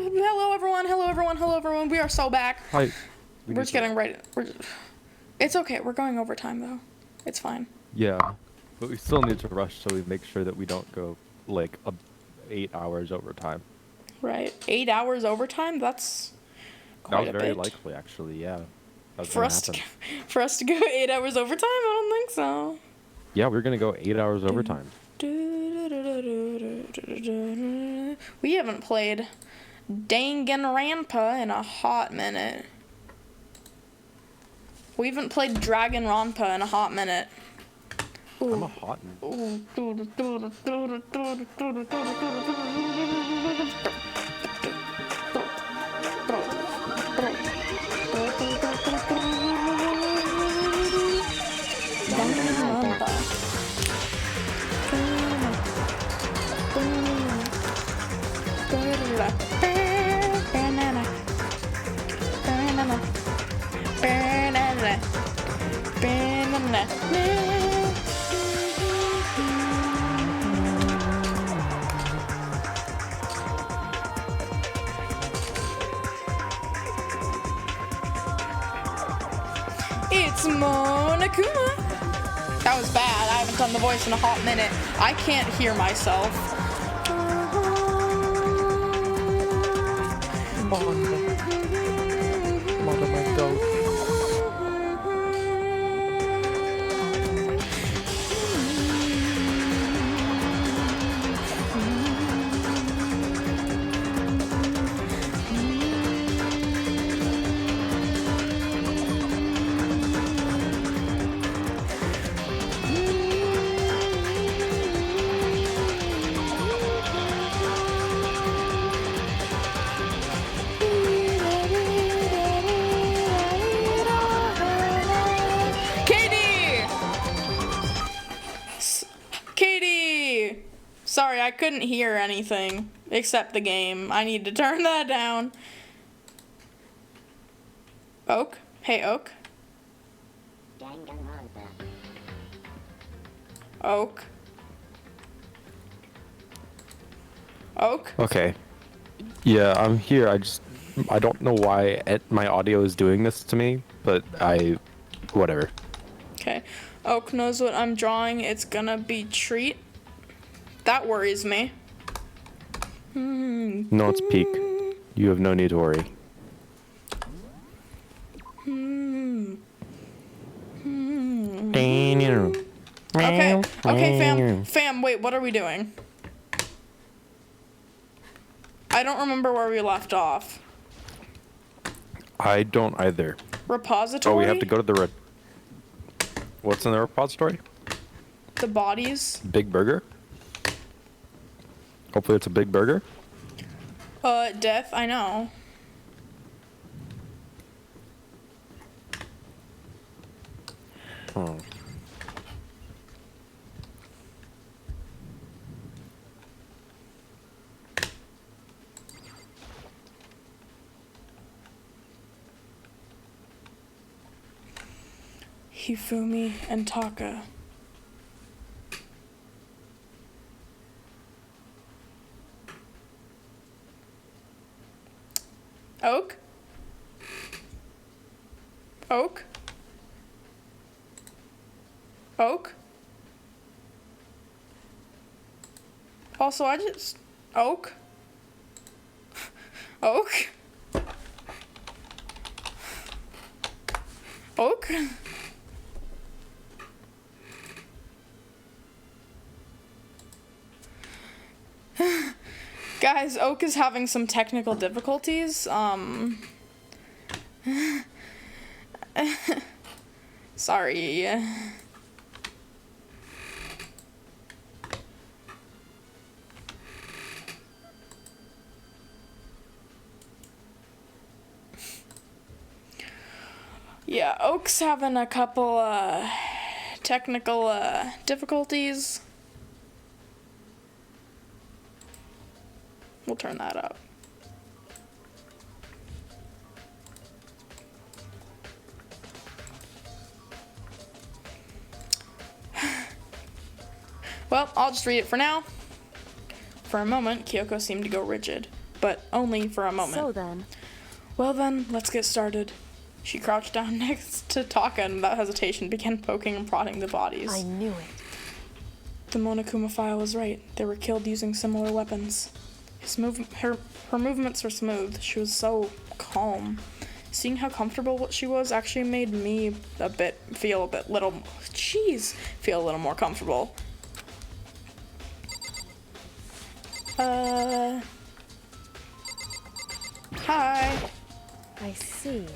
Hello everyone, hello everyone, hello everyone. We are so back. Hi. We're just getting right. It's okay. We're going overtime though. It's fine. Yeah, but we still need to rush so we make sure that we don't go like 8 hours overtime. Right. 8 hours overtime? That's That quite was a very bit. likely, actually. Yeah, that's For gonna us to happen. for us to go 8 hours overtime? I don't think so. Yeah, we're gonna go 8 hours overtime. We haven't played Danganronpa in a hot minute. We haven't played Dragonronpa in a hot minute. I'm a hot. Danganronpa. It's Monokuma. That was bad. I haven't done the voice in a hot minute. I can't hear myself. Mother my goat. Katie! Sorry, I couldn't hear anything except the game. I need to turn that down. Oak? Hey, Oak? Oak? Oak? Okay. Yeah, I'm here. I don't know why my audio is doing this to me, but whatever. Okay. Oak knows what I'm drawing. It's gonna be treat. That worries me. No, it's peak. You have no need to worry. Okay, fam, wait, what are we doing? I don't remember where we left off. I don't either. Repository? Oh, we have to go to the what's in the repository? The bodies? Big burger? Hopefully it's a big burger. Death, I know. Hmm. Hifumi and Taka. Oak? Oak? Oak? Also, Oak? Oak? Oak? Guys, Oak is having some technical difficulties. Sorry. Yeah, Oak's having a couple, technical, difficulties. We'll turn that up. Well, I'll just read it for now. For a moment, Kyoko seemed to go rigid, but only for a moment. So then, Well then, let's get started. She crouched down next to Taka and without hesitation began poking and prodding the bodies. I knew it. The Monokuma file was right. They were killed using similar weapons. Her movements were smooth. She was so calm. Seeing how comfortable she was actually made me feel a little more comfortable. Hi. I see.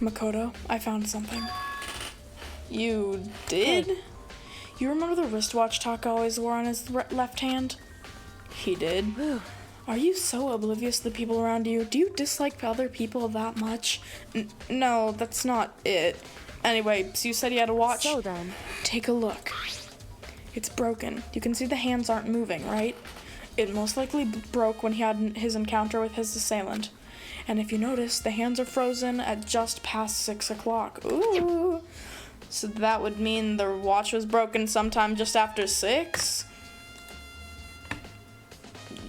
Makoto, I found something. You did? Hey. You remember the wristwatch Taka always wore on his left hand? He did. Whew. Are you so oblivious to the people around you? Do you dislike other people that much? No, that's not it. Anyway, so you said he had a watch? So then, Take a look. It's broken. You can see the hands aren't moving, right? It most likely broke when he had his encounter with his assailant. And if you notice, the hands are frozen at just past 6 o'clock. Ooh. So that would mean the watch was broken sometime just after 6?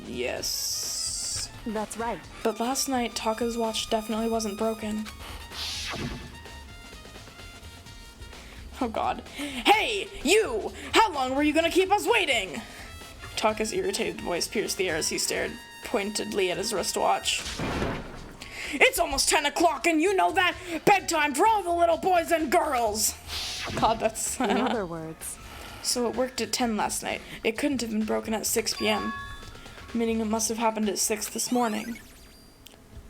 Yes. that's right. But last night, Taka's watch definitely wasn't broken. Oh god. Hey, you! How long were you gonna keep us waiting? Taka's irritated voice pierced the air as he stared pointedly at his wristwatch. It's almost 10 o'clock and you know that! Bedtime for all the little boys and girls! God, that's... In other words, So it worked at 10 last night. It couldn't have been broken at 6 p.m. Meaning it must have happened at 6 this morning.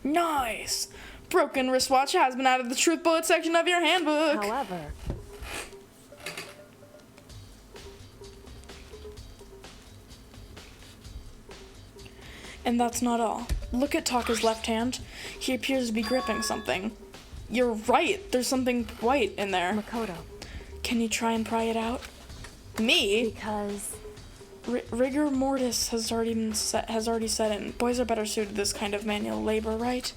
Nice! Broken wristwatch has been added to the truth bullet section of your handbook. however, And that's not all. Look at Taka's left hand. He appears to be gripping something. You're right, there's something white in there. Makoto, Can you try and pry it out? Me? because Rigor mortis has already set in. Boys are better suited to this kind of manual labor, right?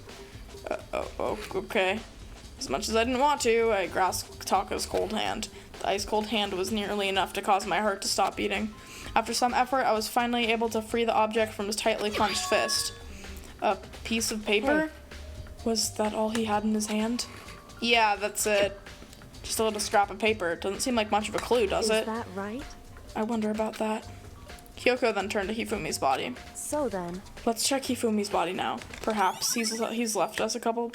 Okay. As much as I didn't want to, I grasped Taka's cold hand. The ice-cold hand was nearly enough to cause my heart to stop beating. After some effort, I was finally able to free the object from his tightly clenched fist. A piece of paper? Hey. Was that all he had in his hand? Yeah, that's it. Just a little scrap of paper. Doesn't seem like much of a clue, does is it? that right? I wonder about that. Kyoko then turned to Hifumi's body. So then, Let's check Hifumi's body now. Perhaps he's left us a couple...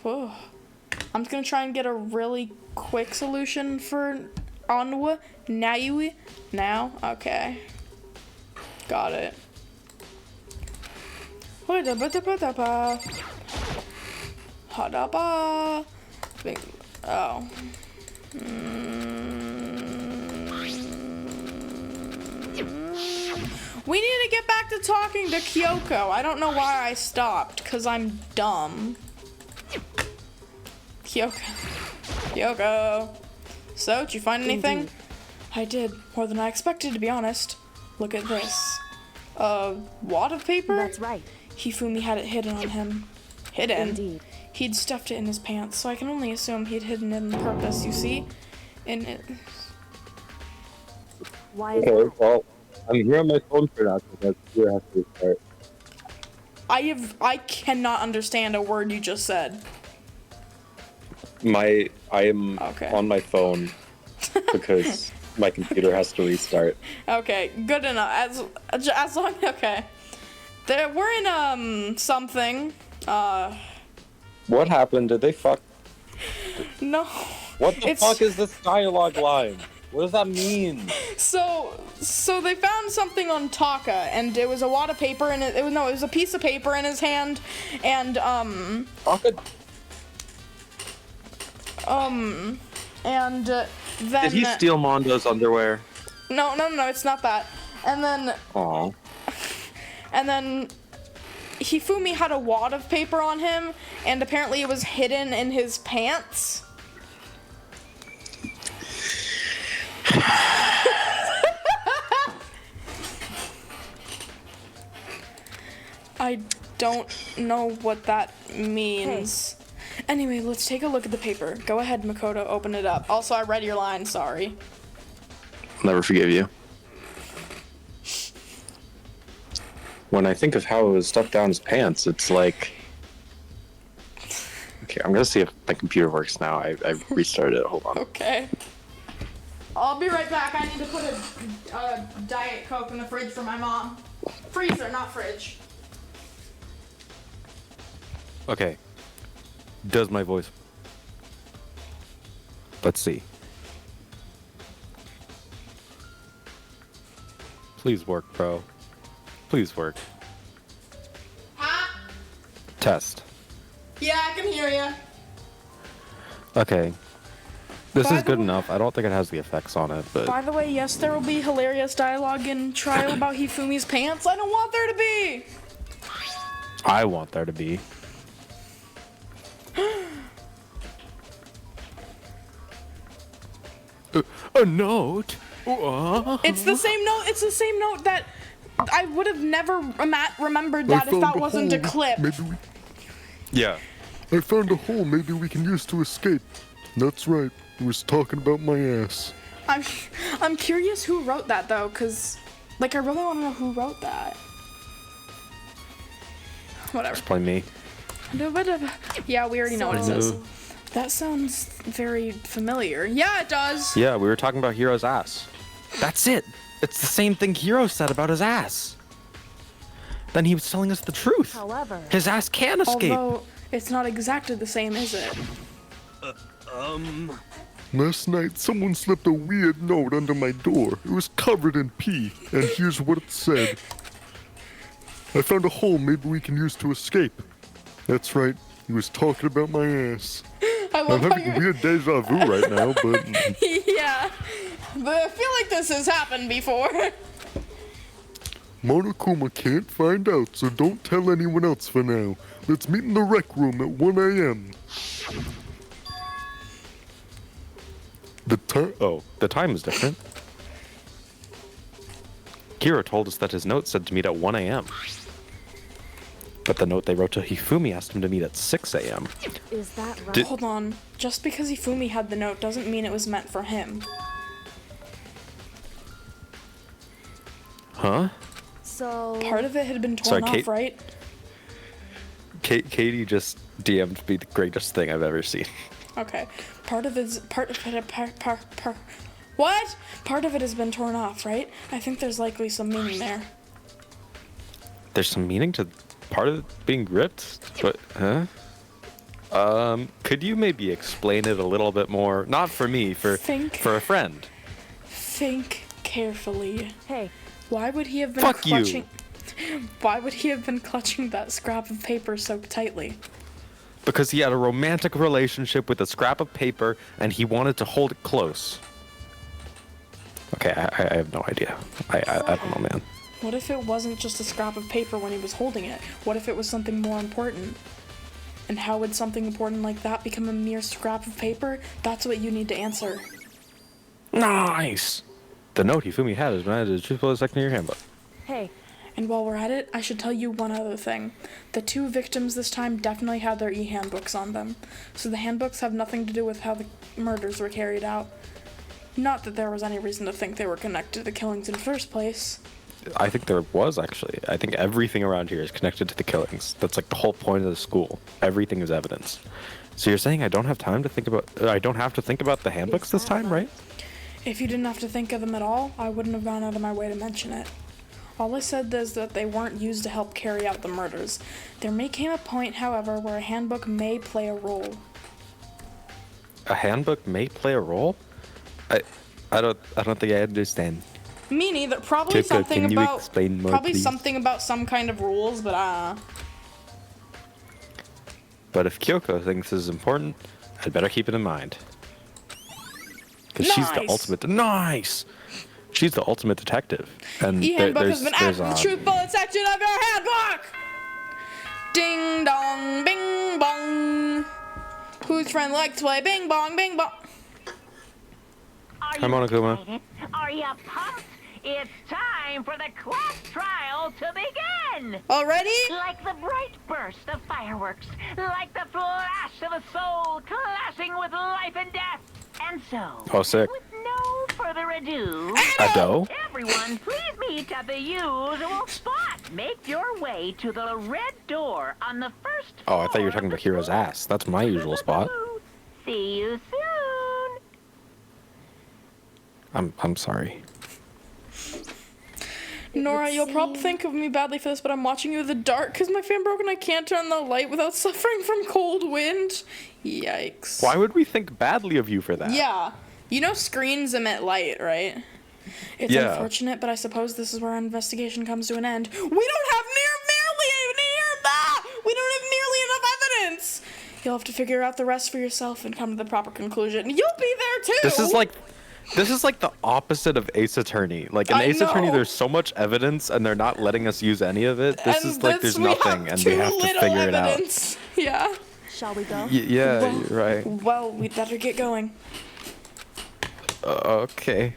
Whoa. I'm just gonna try and get a really quick solution for Onwa. Now? Okay. Got it. Hadaba. Oh. We need to get back to talking to Kyoko. I don't know why I stopped, because I'm dumb. Kyoko. So, did you find anything? Indeed. I did. More than I expected, to be honest. Look at this. A wad of paper? that's right. Hifumi had it hidden on him. Hidden? Indeed. He'd stuffed it in his pants, so I can only assume he'd hidden it on purpose, you see? And it... Why is Okay, that? well, I'm here on my phone for now, because that's where I have to start. I cannot understand a word you just said. I am Okay. on my phone because my computer has to restart. Okay, good enough. As long, okay. We're in, something. What happened? Did they fuck? No. What the It's- fuck is this dialogue line? What does that mean? So they found something on Taka, and it was a wad of paper, and it was a piece of paper in his hand, and, Taka, and, then... Did he steal Mondo's underwear? No, it's not that. And then aw. Hifumi had a wad of paper on him, and apparently it was hidden in his pants. I don't know what that means. Anyway, let's take a look at the paper. Go ahead, Makoto, open it up. Also, I read your line, sorry. I'll never forgive you. when I think of how it was stuffed down his pants, it's like... Okay, I'm gonna see if my computer works now. I restarted it. Hold on. Okay. I'll be right back. I need to put a Diet Coke in the fridge for my mom. Freezer, not fridge. Okay. Does my voice... Let's see. Please work, bro. Please work. Huh? Test. Yeah, I can hear you. Okay. This By is the good way- enough. I don't think it has the effects on it, but... By the way, yes, there will be hilarious dialogue in Trial about Hifumi's pants. I don't want there to be. I want there to be. A note? It's the same note. It's the same note that I would have never remembered that if that wasn't a clip. Yeah. I found a hole maybe we can use to escape. That's right. He was talking about my ass. I'm curious who wrote that though, cause like I really want to know who wrote that. Whatever. Explain me. Yeah, we already know what it says. No. That sounds very familiar. Yeah, it does. Yeah, we were talking about Hero's ass. That's it. It's the same thing Hero said about his ass. Then he was telling us the truth. However, His ass can escape. Although it's not exactly the same, is it? Last night, someone slipped a weird note under my door. It was covered in pee, and here's what it said. I found a hole maybe we can use to escape. That's right. He was talking about my ass. I I'm love how having you're. weird deja vu right now, but Yeah, but I feel like this has happened before. Monokuma can't find out, so don't tell anyone else for now. Let's meet in the rec room at 1 a.m. The time? Oh, the time is different. Hero told us that his note said to meet at 1 a.m. But the note they wrote to Hifumi asked him to meet at 6 a.m. is that right? Hold on. Just because Hifumi had the note doesn't mean it was meant for him. Huh? So Part of it had been torn Sorry, off, Kate? right? Katie just DM'd me the greatest thing I've ever seen. Okay. Part of it, what? Part of it has been torn off, right? I think there's likely some meaning there. There's some meaning to part of it being ripped, but huh? Could you maybe explain it a little bit more? Not for me, for a friend. Think carefully. hey, Why would he have been Fuck you. clutching? Why would he have been clutching that scrap of paper so tightly? Because he had a romantic relationship with a scrap of paper and he wanted to hold it close. Okay, I have no idea. I don't know, man. What if it wasn't just a scrap of paper when he was holding it? What if it was something more important? And how would something important like that become a mere scrap of paper? That's what you need to answer. Nice! The note Hifumi had is managed as truthful as second year handbook. hey, And while we're at it, I should tell you one other thing. The two victims this time definitely had their e-handbooks on them. So the handbooks have nothing to do with how the murders were carried out. Not that there was any reason to think they were connected to the killings in the first place. I think there was actually. I think everything around here is connected to the killings. That's like the whole point of the school. Everything is evidence. So you're saying I don't have time to think about. I don't have to think about the handbooks this time, right? If you didn't have to think of them at all, I wouldn't have gone out of my way to mention it. All I said is that they weren't used to help carry out the murders. There may come a point, however, where a handbook may play a role. A handbook may play a role. I don't think I understand. Me neither. Probably Kipka, something can you about explain more, probably please? something about some kind of rules, but But if Kyoko thinks this is important, I'd better keep it in mind. Because she's the Nice. ultimate. Nice. She's the ultimate detective. And E-handbook has been added there's to the truth bullet section of your handbook! Ding dong, bing bong. Whose friend likes to play bing bong, bing bong? Are Hi, you Monokuma. excited? Are you pumped? It's time for the class trial to begin! Already? Like the bright burst of fireworks, like the flash of a soul clashing with life and death. And so, Oh, sick. with no further ado, Ado? everyone, please meet at the usual spot. Make your way to the red door on the first Oh, I thought you were floor talking of about the Hero's school. ass. That's my usual spot. See you soon. I'm sorry. Nora, you'll probably seem- think of me badly for this, but I'm watching you in the dark because my fan broke and I can't turn the light without suffering from cold wind. Yikes. Why would we think badly of you for that? Yeah. You know screens emit light, right? It's Yeah. unfortunate, but I suppose this is where our investigation comes to an end. We don't have we don't have nearly enough evidence! You'll have to figure out the rest for yourself and come to the proper conclusion. You'll be there too! This is like the opposite of Ace Attorney. Like in I Ace Attorney, know. there's so much evidence and they're not letting us use any of it. This And is like this, there's we nothing and we too have to little figure evidence. Yeah. Shall we go? it out. Yeah, Well- you're right. Well, we'd better get going. Okay.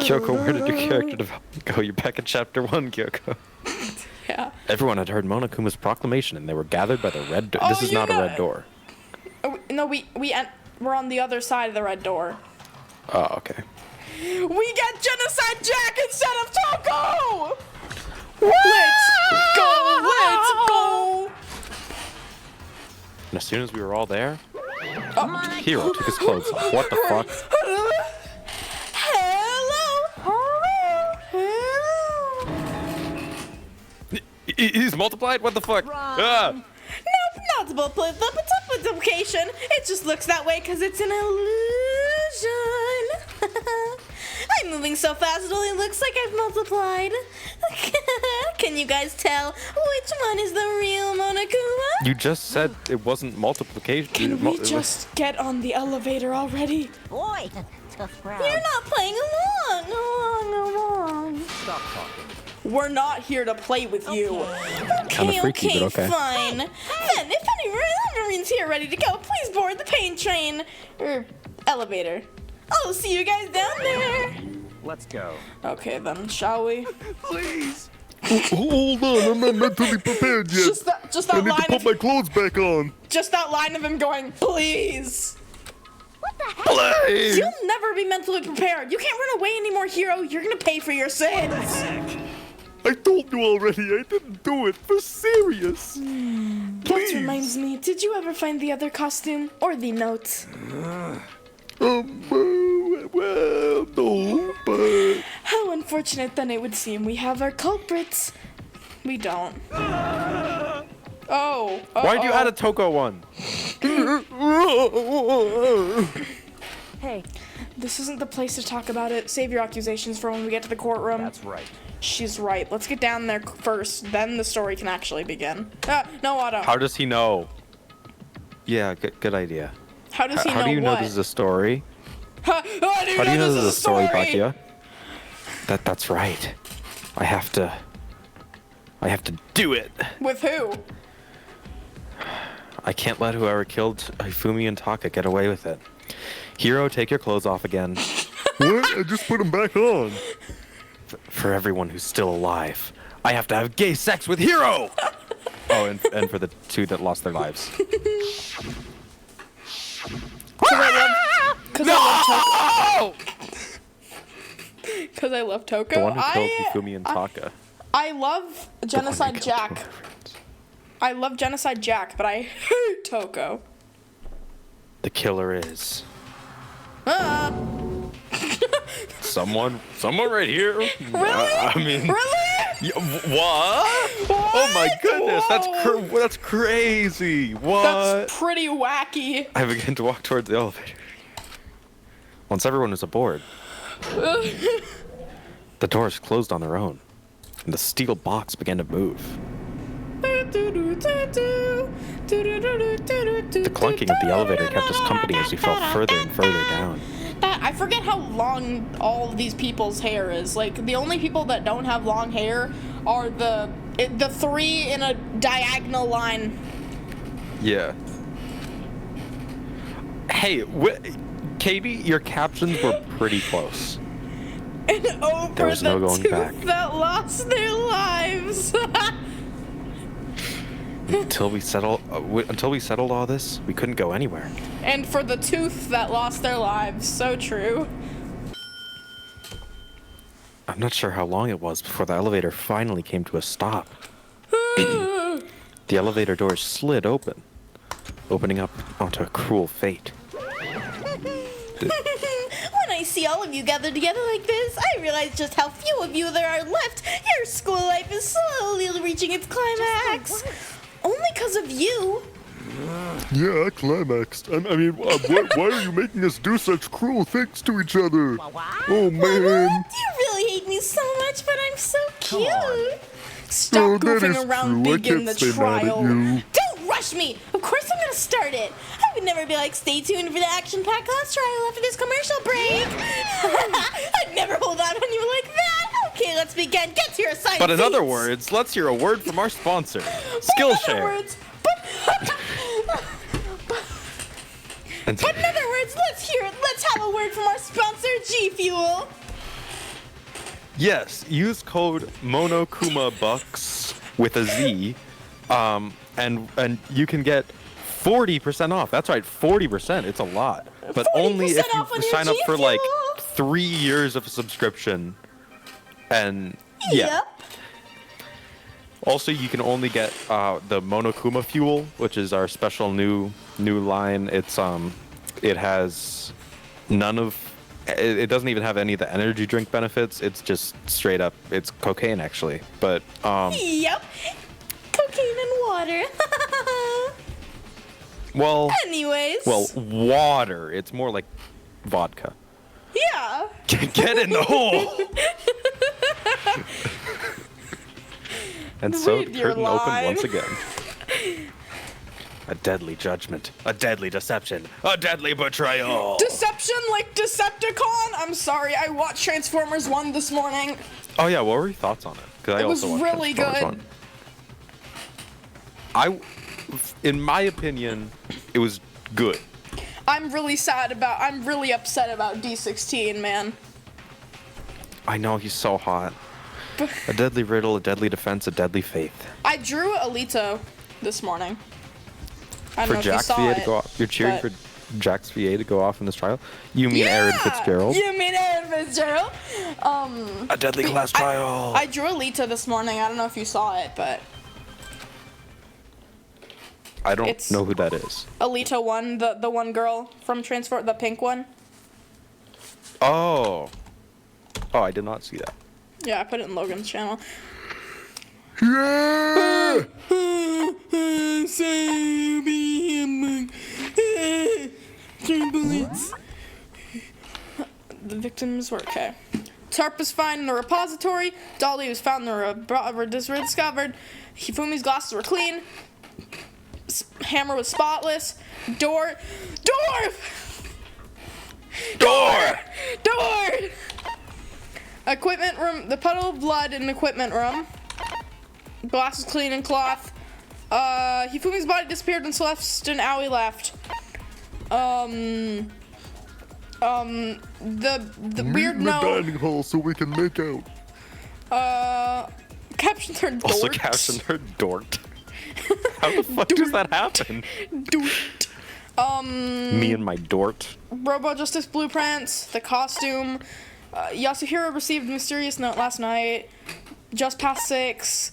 Kyoko, where did your character development go? You're back at chapter 1, Kyoko. Yeah. Everyone had heard Monokuma's proclamation and they were gathered by the red door. Oh, This is you not a know- red door. Oh, no, we're on the other side of the red door. Oh, okay. We get Genocide Jack instead of Toko! Let's go! And as soon as we were all there, Oh. Hero took his clothes off. What the fuck? Hello! He's multiplied? What the fuck? Ah! Nope, not multiplication. It just looks that way because it's an illusion. I'm moving so fast it only looks like I've multiplied. Can you guys tell which one is the real Monokuma? You just said it wasn't multiplication. Can we just get on the elevator already? Boy, tough crowd. You're not playing along. Stop talking. We're not here to play with you. Kinda freaky, but okay. Fine. Then, if anyone's here ready to go, please board the pain train. Or elevator. I'll see you guys down there. Let's go. Okay then, shall we? Hold on, I'm not mentally prepared yet. Just I that need to line put of my clothes back on. just that line of him going, please. Play! You'll never be mentally prepared. You can't run away anymore, Hero. You're gonna pay for your sins. I told you already, I didn't do it. For serious. That Please. reminds me, did you ever find the other costume or the note? Well, no, but... How unfortunate then it would seem we have our culprits. We don't. Oh. Why'd you add a Toko one? Hey, This isn't the place to talk about it. Save your accusations for when we get to the courtroom. That's right. She's right. Let's get down there first, then the story can actually begin. No, Otto. How does he know? Yeah, good idea. How does he How know do you know what? this is a story? How do How do you know this is a story, Pakia? That's right. I have to do it. With who? I can't let whoever killed Hifumi and Taka get away with it. Hero, take your clothes off again. What? I just put them back on. For everyone who's still alive, I have to have gay sex with Hero! Oh, and for the two that lost their lives. Because I love Toko. The one who killed Hifumi and Taka. I love Genocide Jack. I love Genocide Jack, but I hate Toko. The killer is someone right here. Really? I mean, Really? what? Oh my goodness, Whoa. that's crazy. What? That's pretty wacky. I begin to walk towards the elevator. Once everyone is aboard, the doors closed on their own, and the steel box began to move. The clunking of the elevator kept us company as we fell further and further down. I forget how long all of these people's hair is. Like, the only people that don't have long hair are the three in a diagonal line. Yeah. Hey, Katie, your captions were pretty close. And over There was no the going two back. that lost their lives. until we settled all this, we couldn't go anywhere. And for the tooth that lost their lives, so true. I'm not sure how long it was before the elevator finally came to a stop. The elevator doors slid open, opening up onto a cruel fate. When I see all of you gathered together like this, I realize just how few of you there are left. Your school life is slowly reaching its climax. Only because of you. Yeah, I climaxed. I mean, why are you making us do such cruel things to each other? Oh, man. You really hate me so much, but I'm so cute. Stop Oh, that goofing is around, true. I begin can't the stay mad at trial. you. Don't rush me. Of course I'm gonna start it. I would never be like, stay tuned for the action-packed class trial after this commercial break. I'd never hold on on you like that. Okay, let's begin. Get to your assignment. But in other words, let's hear a word from our sponsor, Skillshare. But in other words, let's have a word from our sponsor, G Fuel. Yes, use code MONOKUMABUCKS with a Z, and you can get 40% off. That's right, 40%. It's a lot, but only if off on you your sign up G for like Fuel. 3 years of subscription. And yeah. Yep. Also, you can only get the Monokuma Fuel, which is our special new line. It's it has none of. It doesn't even have any of the energy drink benefits. It's just straight up. It's cocaine actually, but Yep. Cocaine and water. well. Anyways. Well, water. It's more like vodka. Yeah. Get in the hole. And so Read your curtain open line. once again. A deadly judgment, a deadly deception, a deadly betrayal. Deception like Decepticon? I'm sorry, I watched Transformers 1 this morning. Oh yeah, what were your thoughts on it? Because I It was also watched really Transformers good. 1. In my opinion, it was good. I'm really upset about D16, man. I know he's so hot. A deadly riddle, a deadly defense, a deadly faith. I drew Alito this morning. I don't For know if you Jax saw VA it. to go off, you're cheering but- for Jax VA to go off in this trial? You mean Yeah! Aaron Fitzgerald? You mean Aaron Fitzgerald? A deadly class trial. I drew Alita this morning. I don't know if you saw it, but I don't it's- know who that is. Alita 1, the one girl from Transform, the pink one. Oh. Oh, I did not see that. Yeah, I put it in Logan's channel. Yeah! The victims were okay. Tarp is found in the repository. Dolly was found in the discovered. Hifumi's glasses were clean. Hammer was spotless. Door. Equipment room. The puddle of blood in the equipment room. Glasses clean and cloth. Hifumi's body disappeared and Celeste Aoi left. The Meet weird in the note. dining hall so we can make out. Captions are dorks. Also captioned her dort. How the fuck does that happen? Dort. Me and my dort. Robo Justice blueprints. The costume. Yasuhiro received a mysterious note last night. Just past 6.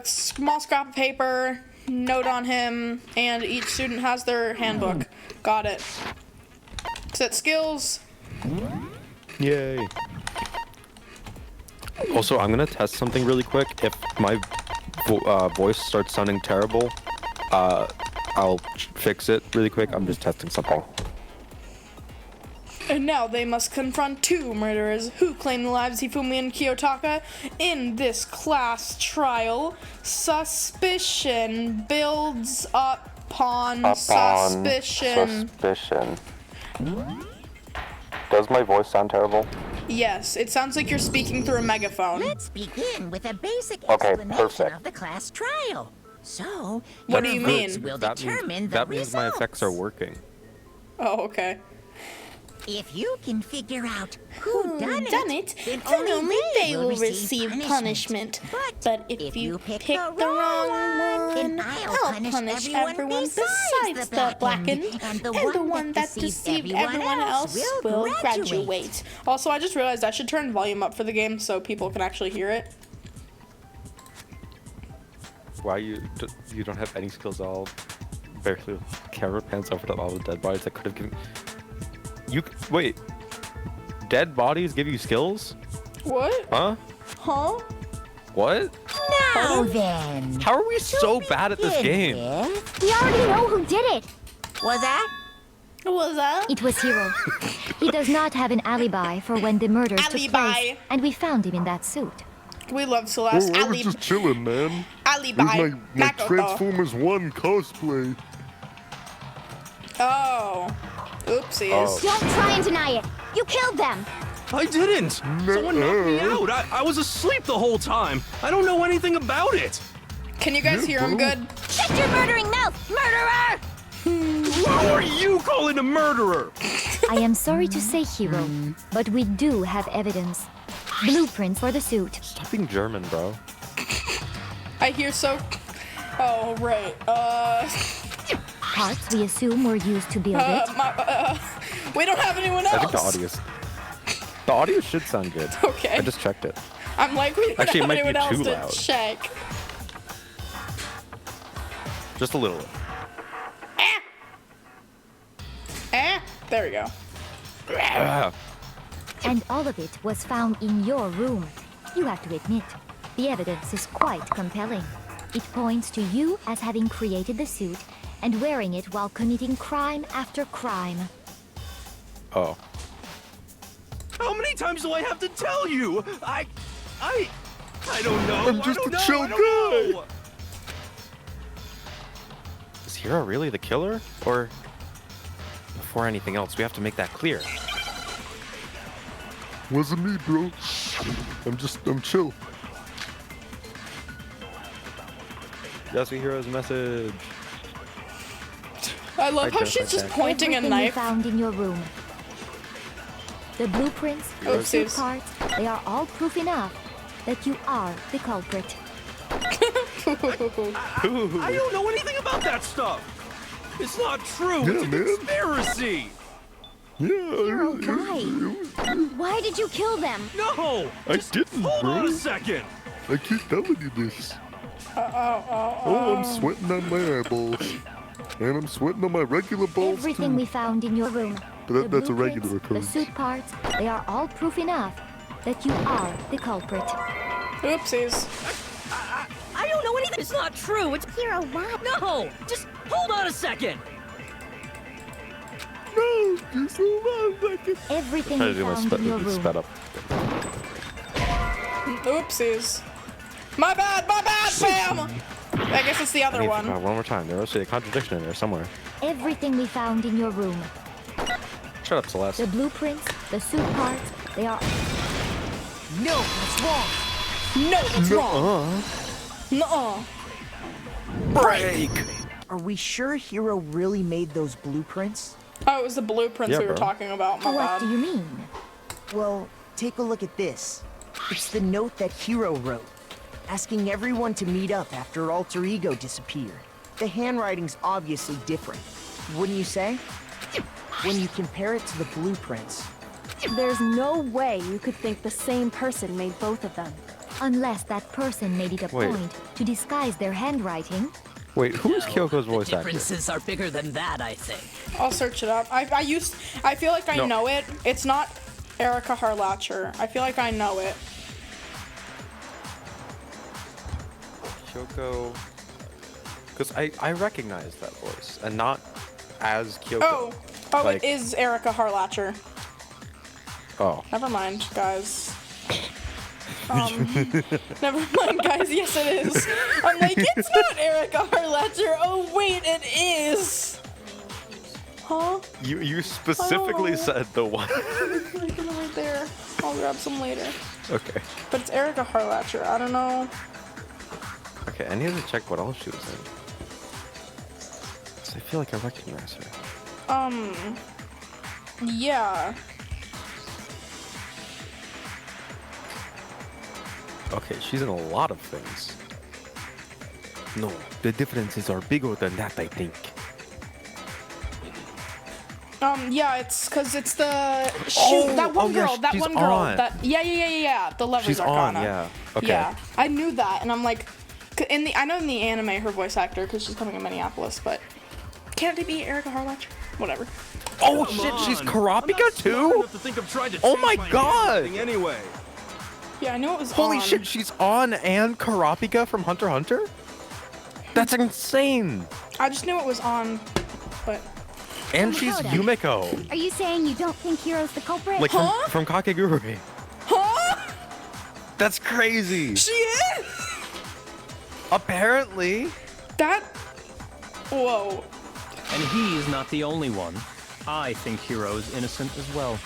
Small scrap of paper. Note on him. And each student has their handbook. Got it. Set skills. Yay. Also, I'm gonna test something really quick. If my voice starts sounding terrible, I'll fix it really quick. I'm just testing something. And now they must confront 2 murderers who claim the lives of Hifumi and Kiyotaka in this class trial. Suspicion builds upon suspicion. Does my voice sound terrible? Yes, it sounds like you're speaking through a megaphone. Let's begin with a basic Okay, explanation perfect. of the class trial. So, What your do you votes mean? will That determine means, the that means my effects are results. working. Oh, okay. If you can figure out who done it, then then only they will receive punishment. But if you pick the wrong one, then I'll punish everyone besides the blackened, and the one that deceived everyone else will graduate. Also, I just realized I should turn volume up for the game so people can actually hear it. Why you don't have any skills at all? Barely camera pants over all the dead bodies that could have given. Wait. Dead bodies give you skills? What? Huh? Huh? What? Now then. How are we so bad at this game? We already know who did it. Was that? What was that? It was Hero. He does not have an alibi for when the murders took Alibi. place, and we found him in that suit. We love Celeste. Oh, I was just chilling, man. Alibi. With my Makoto. Transformers 1 cosplay. Oh. Oopsies. Oh. Don't try and deny it. You killed them. I didn't. Someone knocked me out. I was asleep the whole time. I don't know anything about it. Can you guys hear him good? Shut your murdering mouth, murderer! Who are you calling a murderer? I am sorry to say, Hero, but we do have evidence. Blueprints for the suit. Stop being German, bro. I hear so. Oh, right. Parts we assume were used to build it. We don't have anyone else. I think the audio should sound good. Okay. I just checked it. I'm like, we don't Actually, it have might be anyone else too to loud. check. Just a little. There we go. Ah. And all of it was found in your room. You have to admit, the evidence is quite compelling. It points to you as having created the suit and wearing it while committing crime after crime. Oh. How many times do I have to tell you? I don't know. I'm just I don't a know. chill I don't know. Is Hero really the killer? Or before anything else, we have to make that clear. Wasn't me, bro. I'm chill. Yasuo Hero's message. I love Right how there, she's right just there. pointing a Everything we knife. found in your room. The blueprints, the suit Oopsies. parts, they are all proof enough that you are the culprit. I don't know anything about that stuff. It's not true. Yeah, It's a man. conspiracy. Yeah. Hero guy, why did you kill them? No. I Just didn't, hold bro. on a second. I keep telling you this. Oh, I'm sweating on my eyeballs. And I'm sweating on my regular balls, Everything too. we found in your room. But the that's a blueprints, regular The occurrence. suit parts, they are all proof enough that you are the culprit. Oopsies. I don't know anything. It's not true. It's Hero, what? no. Just hold on a second. No, just hold on a second. Everything Try we to do my found in your room. sped up. Oopsies. My bad, Sam! I guess it's the I other need to one. try one more time. There must be a contradiction in there somewhere. Everything we found in your room. Shut up, Celeste. The blueprints, the suit parts, they are... No, that's wrong. No, that's wrong. Nuh-uh. Break! Are we sure Hero really made those blueprints? Oh, it was the blueprints Yeah, we were bro. talking about. My What bad. do you mean? Well, take a look at this. It's the note that Hero wrote, asking everyone to meet up after Alter Ego disappeared. The handwriting's obviously different, wouldn't you say? When you compare it to the blueprints. There's no way you could think the same person made both of them. Unless that person made it a Wait. point to disguise their handwriting. Wait, who is Kyoko's voice actor? Differences are bigger than that, I think. I'll search it up. I feel like I No. know it. It's not Erica Harlacher. I feel like I know it. Kyoko. Because I recognize that voice, and not as Kyoko. Oh, Like- it is Erica Harlacher. Oh. Never mind, guys. Never mind, guys. Yes, it is. I'm like, it's not Erica Harlacher. Oh, wait, it is. Huh? You specifically Oh. said the one. Like, right there. I'll grab some later. Okay. But it's Erica Harlacher. I don't know. Okay, I need to check what else she was in. 'Cause I feel like I recognize her. Yeah. Okay, she's in a lot of things. No, the differences are bigger than that, I think. Yeah, it's because it's the shoot that one girl, that she's one girl, on. yeah. The Lovers She's on, Arcana. yeah. Okay. Yeah, I knew that, and I'm like, I know in the anime her voice actor because she's coming in Minneapolis, but can't it be Erica Harlach? Whatever. Oh shit, she's Karapika too? Oh my god! Anyway. Yeah, I knew it was Holy on. shit, she's on and Karapika from Hunter x Hunter? That's insane! I just knew it was on, but. And she's Yumiko. Are you saying you don't think Hiro's the culprit? Like from Kakegurui. Huh? That's crazy. She is? Apparently. That. Whoa. And he's not the only one. I think Hiro's innocent as well.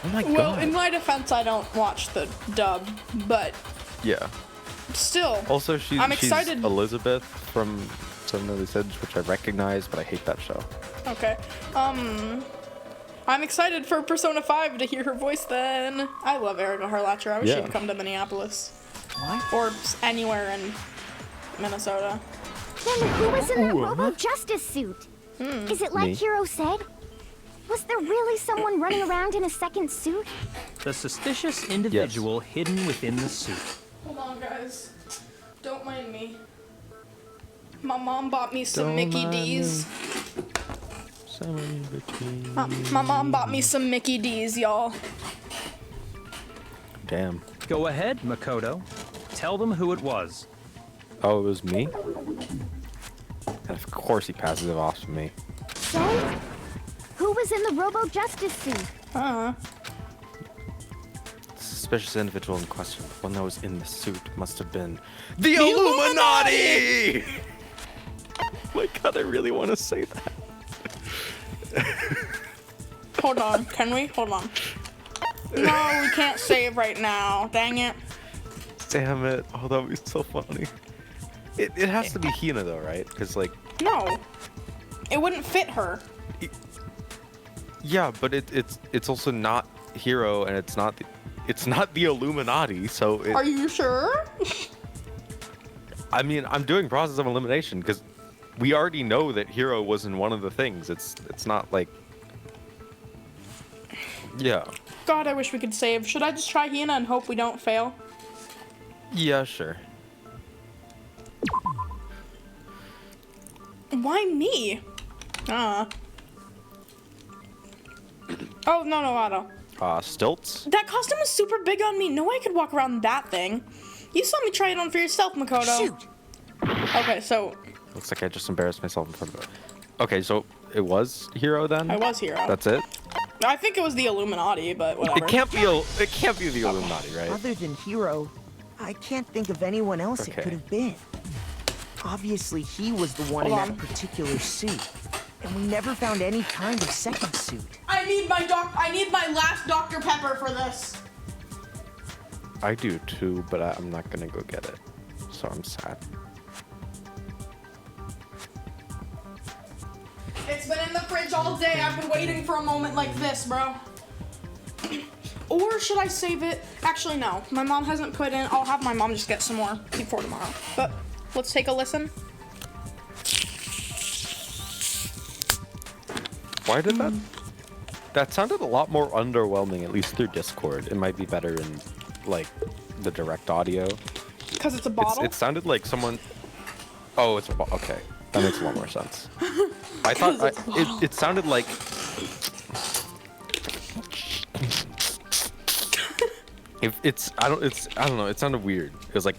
Oh my god. Well, in my defense, I don't watch the dub, but Yeah. still. Also, I'm she's excited. Elizabeth from Seven Deadly Sins, which I recognize, but I hate that show. Okay. I'm excited for Persona 5 to hear her voice then. I love Erica Harlacher. I wish Yeah. she'd come to Minneapolis. What? Or anywhere in Minnesota. Then who was in that Robo-Justice suit? Hmm. Is it like Me. Hiro said? Was there really someone running around in a second suit? The suspicious individual hidden within the suit. Hold on, guys. Don't mind me. My mom bought me some Don't Mickey mind D's. Between My mom bought me some Mickey D's, y'all. Damn. Go ahead, Makoto. Tell them who it was. Oh, it was me? And of course he passes it off to me. So? Who was in the Robo-Justice suit? Suspicious individual in question, the one that was in the suit, must have been the Illuminati! Oh my god, I really want to say that. Hold on. Can we? Hold on. No, we can't save right now. Dang it. Damn it. Oh, that would be so funny. It has to be Hina though, right? Because like... No. It wouldn't fit her. Yeah, but it's also not Hiro, and it's not the Illuminati, so Are you sure? I mean, I'm doing process of elimination because we already know that Hiro was in one of the things. It's not like... Yeah. God, I wish we could save. Should I just try Hina and hope we don't fail? Yeah, sure. Why me? Oh, no, Otto. Stilts? That costume is super big on me. No way I could walk around that thing. You saw me try it on for yourself, Makoto. Shoot! Okay, so... Looks like I just embarrassed myself in front of it. Okay, so it was Hiro then? I was Hiro. That's it? I think it was the Illuminati, but whatever. It can't be the Illuminati, right? Other than Hiro, I can't think of anyone else it Okay. could have been. Obviously, he was the one Hold in on. that particular suit. And we never found any kind of second suit. I need my last Dr. Pepper for this. I do too, but I'm not gonna go get it. So I'm sad. It's been in the fridge all day. I've been waiting for a moment like this, bro. Or should I save it? Actually, no. My mom hasn't put in. I'll have my mom just get some more before tomorrow. But let's take a listen. Why did that? That sounded a lot more underwhelming, at least through Discord. It might be better in, like, the direct audio. Because it's a bottle? It sounded like someone... Oh, it's a bottle. Okay. That makes a lot more sense. I thought... it sounded like... If it's... I don't know. It sounded weird. It was like...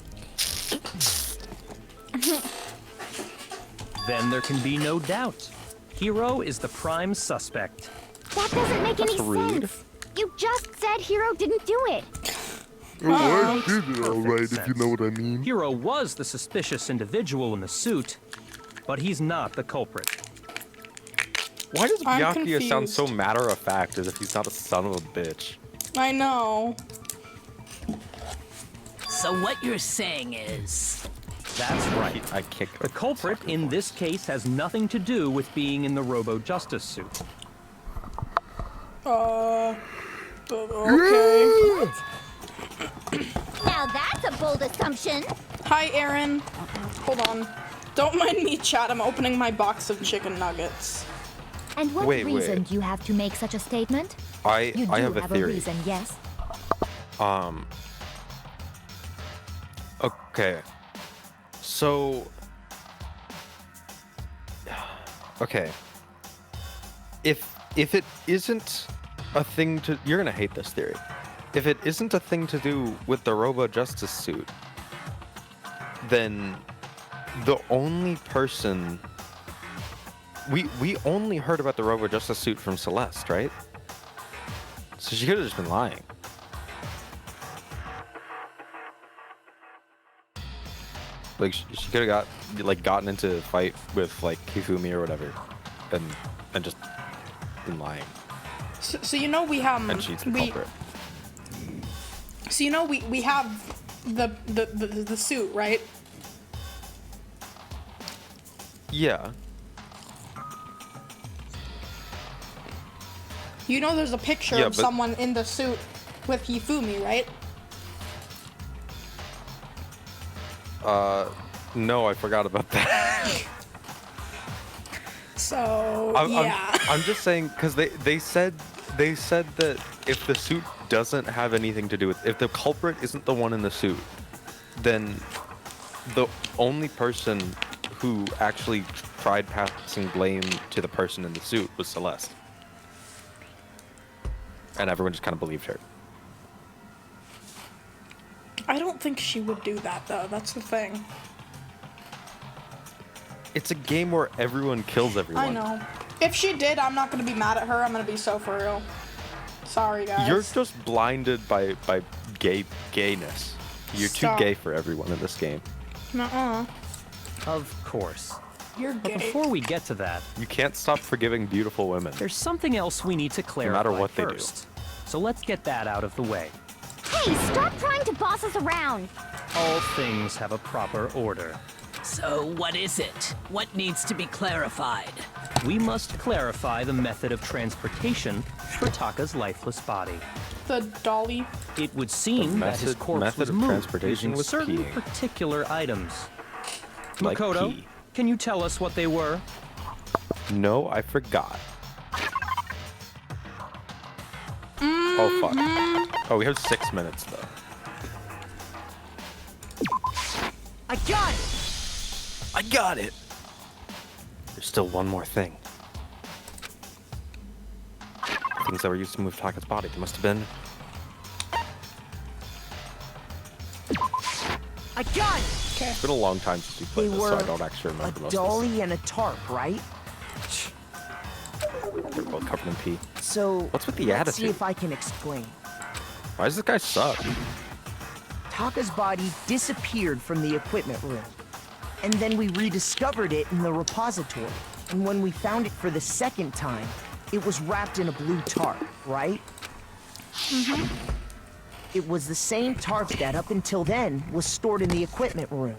Then there can be no doubt. Hiro is the prime suspect. That doesn't make any rude. sense. You just said Hiro didn't do it. Oh, I did it alright, if you know what I mean. Hiro was the suspicious individual in the suit, but he's not the culprit. Why does I'm Byakuya sound confused. so matter-of-fact as if he's not a son of a bitch? I know. So what you're saying is... That's right. I kicked The culprit in this case has nothing to do with being in the Robo-Justice suit. Okay. Now that's a bold assumption. Hi, Aaron. Hold on. Don't mind me, chat. I'm opening my box of chicken nuggets. And what Wait, reason wait. do you have to make such a statement? I You do have a theory. reason, yes. Okay. So. Okay. If it isn't a thing to, you're gonna hate this theory. If it isn't a thing to do with the Robo Justice suit, then the only person we only heard about the Robo Justice suit from Celeste, right? So she could have just been lying. Like she could have gotten into a fight with like Hifumi or whatever, and just been lying. So you know we have And she's the culprit. So you know we have the suit, right? Yeah. You know there's a picture Yeah, of but- someone in the suit with Hifumi, right? No, I forgot about that. So yeah. I'm just saying because they said that if the suit doesn't have anything to do with, if the culprit isn't the one in the suit, then the only person who actually tried passing blame to the person in the suit was Celeste, and everyone just kind of believed her. I don't think she would do that though. That's the thing. It's a game where everyone kills everyone. I know. If she did, I'm not gonna be mad at her. I'm gonna be so for real. Sorry, guys. You're just blinded by gayness. You're Stop. too gay for everyone in this game. Nuh-uh. Of course. You're But gay. before we get to that, You can't stop forgiving beautiful women. there's something else we need to clarify matter what they do. first. So let's get that out of the way. Hey, stop trying to boss us around. All things have a proper order. So what is it? What needs to be clarified? We must clarify the method of transportation for Taka's lifeless body. The dolly. It would seem that his corpse method was of moved transportation using was certain peeing. particular items. Like Makoto, pee. can you tell us what they were? No, I forgot. Oh fuck. Oh, we have 6 minutes though. I got it! I got it. There's still one more thing. Things that were used to move Taka's body. They must have been. I got it! Okay. It's been a long time since we They played this, so were I don't actually a remember most of dolly and a tarp, right? this. They're both covered in pee. So What's with the let's see attitude? if I can explain. Why does this guy suck? Taka's body disappeared from the equipment room. And then we rediscovered it in the repository. And when we found it for the second time, it was wrapped in a blue tarp, right? Mm-hmm. It was the same tarp that up until then was stored in the equipment room.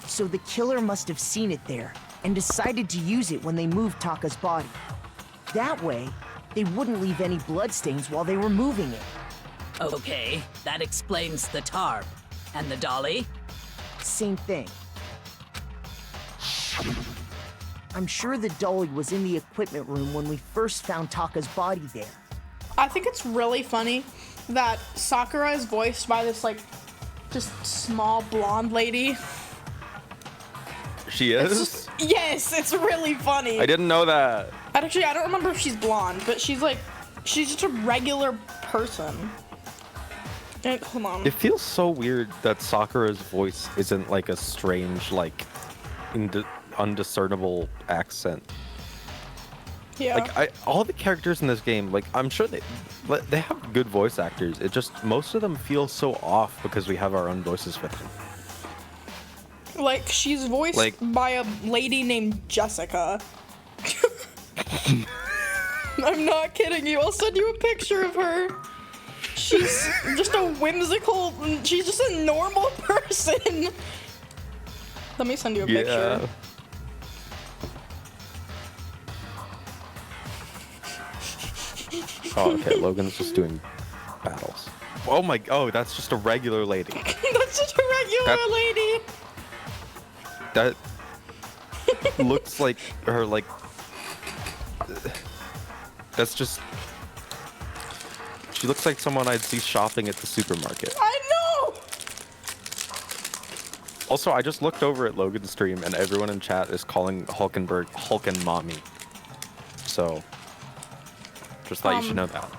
So the killer must have seen it there and decided to use it when they moved Taka's body. That way, they wouldn't leave any bloodstains while they were moving it. Okay, that explains the tarp. And the dolly? Same thing. I'm sure the dolly was in the equipment room when we first found Taka's body there. I think it's really funny that Sakura is voiced by this like just small blonde lady. She It's is? just, yes, it's really funny. I didn't know that. Actually, I don't remember if she's blonde, but she's just a regular person. Hold on. It feels so weird that Sakura's voice isn't like a strange, like, undiscernible accent. Yeah. Like, all the characters in this game, like, I'm sure they have good voice actors. It just, most of them feel so off because we have our own voices with them. Like, she's voiced Like- by a lady named Jessica. I'm not kidding you. I'll send you a picture of her. She's just a whimsical, she's just a normal person. Let me send you a picture. Oh, okay. Logan's just doing battles. Oh my. Oh, that's just a regular lady. That's just a regular lady. That looks like her. Like that's just. She looks like someone I'd see shopping at the supermarket. I know. Also, I just looked over at Logan's stream, and everyone in chat is calling Hulkenberg Hulken Mommy. So, just thought you should know that.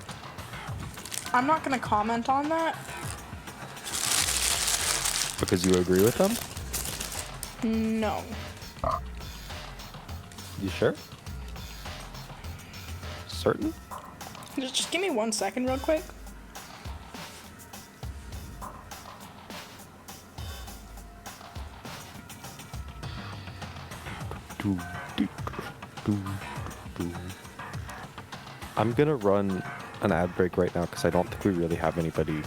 I'm not gonna comment on that. Because you agree with them? No. You sure? Certain? Just give me 1 second real quick. I'm gonna run an ad break right now because I don't think we really have anybody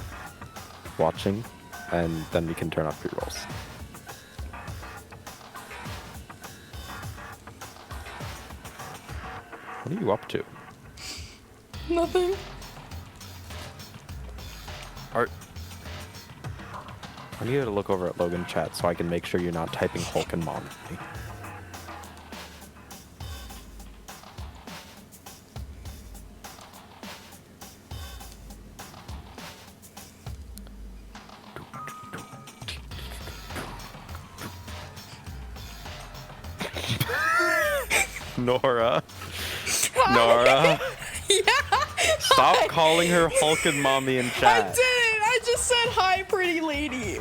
watching, and then we can turn off pre-rolls. What are you up to? Nothing. I need you to look over at Logan chat so I can make sure you're not typing Hulk and Mom. Nora. Nora. Yeah. Stop calling her Hulk and Mommy in chat. I didn't. I just said hi, pretty lady.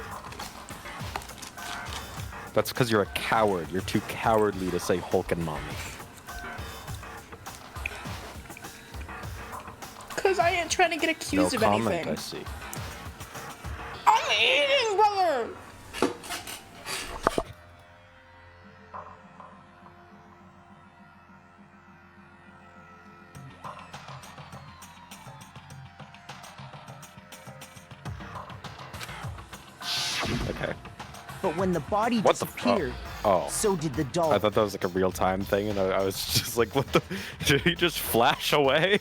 That's because you're a coward. You're too cowardly to say Hulk and Mommy. Because I ain't trying to get accused of comment, anything. I see. I'm eating, brother. Okay. But when the body What the disappeared, Oh. so did the doll. I thought that was like a real-time thing, and I was just like, what the? Did he just flash away?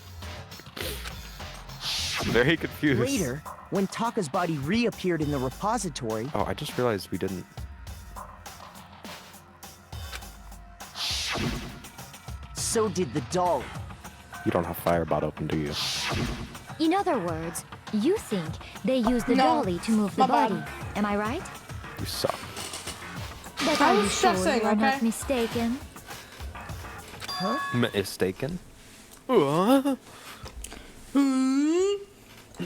Very confused. Later, when Taka's body reappeared in the repository... Oh, I just realized we didn't... So did the doll. You don't have Firebot open, do you? In other words, you think they used the dolly to move the body. Am I right? You suck. But I are you was sure guessing, you are not okay? mistaken? Huh? Mistaken?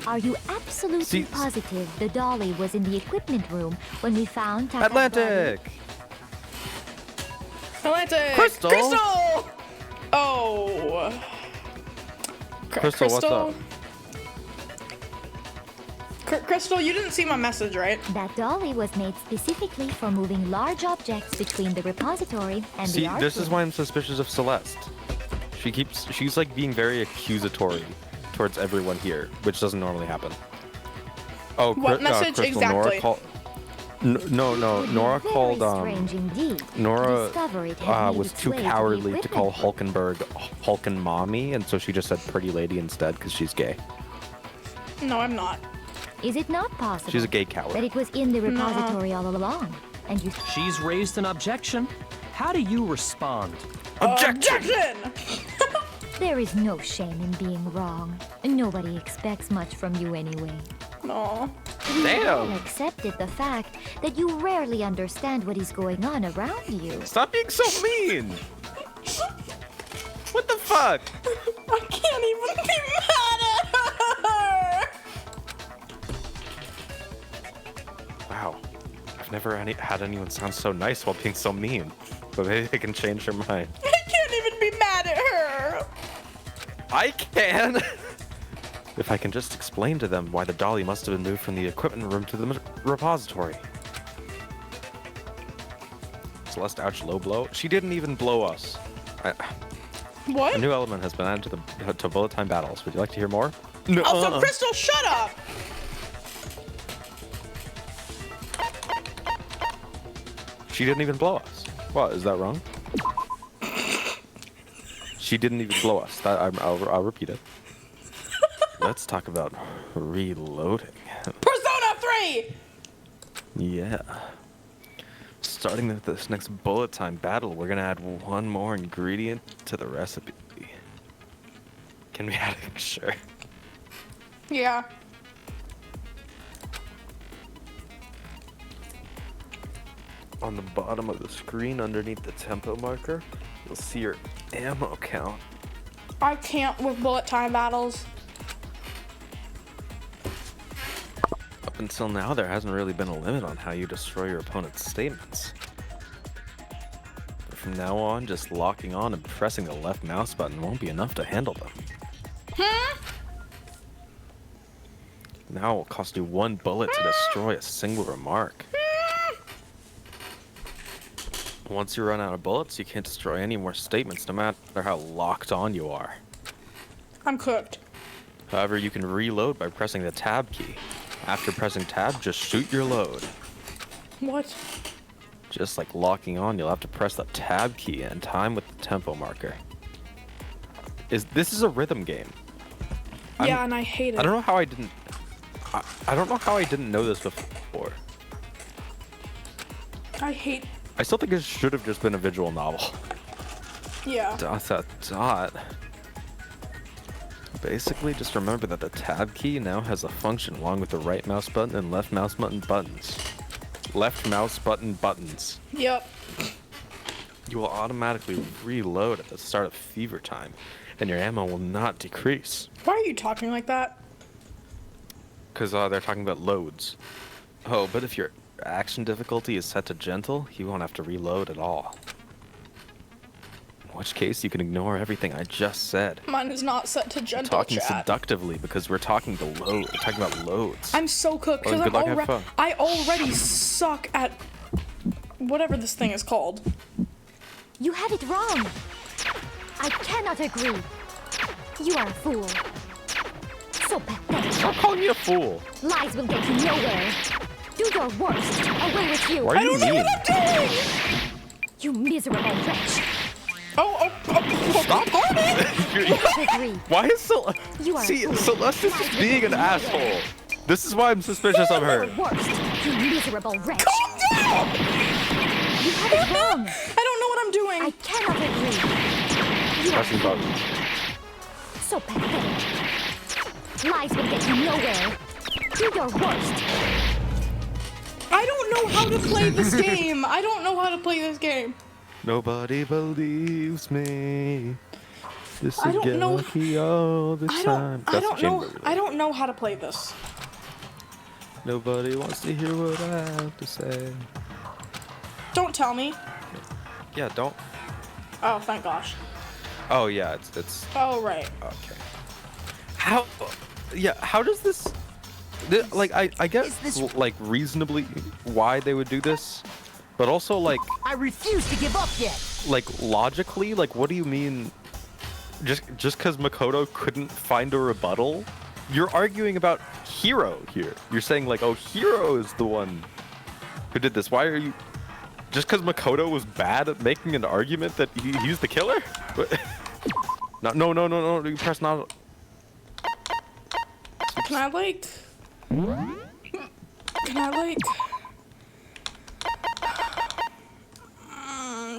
Are you absolutely See- positive the dolly was in the equipment room when we found Taka's Atlantic! Atlantic. Crystal! Crystal. Oh. Crystal, what's up? Crystal, you didn't see my message, right? That dolly was made specifically for moving large objects between the repository and See, the art this is room. why I'm suspicious of Celeste. She's like being very accusatory towards everyone here, which doesn't normally happen. Oh, What message Crystal, exactly? Nora called, Strange indeed. Nora Discover it had made was its too way to the cowardly to call equipment Hulkenberg Hulken Mommy, and so she just said pretty lady instead because she's gay. No, I'm not. Is it not possible She's a gay coward. that it was in the repository all along? And you She's raised an objection. How do you respond? Objection! There is no shame in being wrong. Nobody expects much from you anyway. No. We all Damn! accepted the fact that you rarely understand what is going on around you. Stop being so mean! What the fuck? I can't even be mad at her! Wow. I've never had anyone sound so nice while being so mean. But maybe they can change their mind. I can't even be mad at her! I can! If I can just explain to them why the dolly must have been moved from the equipment room to the repository. Celeste, ouch, low blow. She didn't even blow us. What? A new element has been added to bullet time battles. Would you like to hear more? No. Also, Crystal, shut up! She didn't even blow us. What, is that wrong? She didn't even blow us. I'll repeat it. Let's talk about reloading. Persona 3! Yeah. Starting with this next bullet time battle, we're gonna add one more ingredient to the recipe. Can we add it? Sure. Yeah. On the bottom of the screen, underneath the tempo marker, you'll see your ammo count. I can't with bullet time battles. Up until now, there hasn't really been a limit on how you destroy your opponent's statements. But from now on, just locking on and pressing the left mouse button won't be enough to handle them. Now it will cost you 1 bullet to destroy a single remark. Once you run out of bullets, you can't destroy any more statements, no matter how locked on you are. I'm cooked. However, you can reload by pressing the tab key. After pressing tab, just shoot your load. What? Just like locking on, you'll have to press the tab key and time with the tempo marker. This is a rhythm game. Yeah, and I hate it. I don't know how I didn't. I don't know how I didn't know this before. I hate. I still think it should have just been a visual novel. Yeah. Dot. Basically, just remember that the tab key now has a function along with the right mouse button and left mouse button buttons. Left mouse button buttons. Yep. You will automatically reload at the start of fever time, and your ammo will not decrease. Why are you talking like that? Because they're talking about loads. Oh, but if your action difficulty is set to gentle, you won't have to reload at all. In which case, you can ignore everything I just said. Mine is not set to gentle, Talking chat. seductively because we're talking about loads. I'm so cooked Well, because good luck, have fun. I already suck at whatever this thing is called. You have it wrong. I cannot agree. You are a fool. So pathetic. Stop calling me a fool. Lies will get you nowhere. Do your worst. Away with you. Why are you I don't know mean? what I'm doing! You miserable wretch. Stop. Agree. Why is You are a fool. Celeste is just being an asshole. This is why I'm suspicious of her. Your worst. You miserable wretch. Calm down! You have it wrong. I don't know what I'm doing. I cannot agree. You are Pressing buttons. so pathetic. Lies will get you nowhere. Do your worst. I don't know how to play this game. I don't know how to play this game. Nobody believes me. This I don't know. all the time. I don't know. I don't know how to play this. Nobody wants to hear what I have to say. Don't tell me. Yeah, don't. Oh, thank gosh. Oh yeah, it's. Oh right. Okay. How? Yeah. How does this? Like I get like reasonably why they would do this, but also like. I refuse to give up yet. Like logically, like what do you mean? Just because Makoto couldn't find a rebuttal, you're arguing about Hiro here. You're saying like, oh, Hiro is the one who did this. Why are you? Just because Makoto was bad at making an argument that he's the killer? No. You press not. Can I like?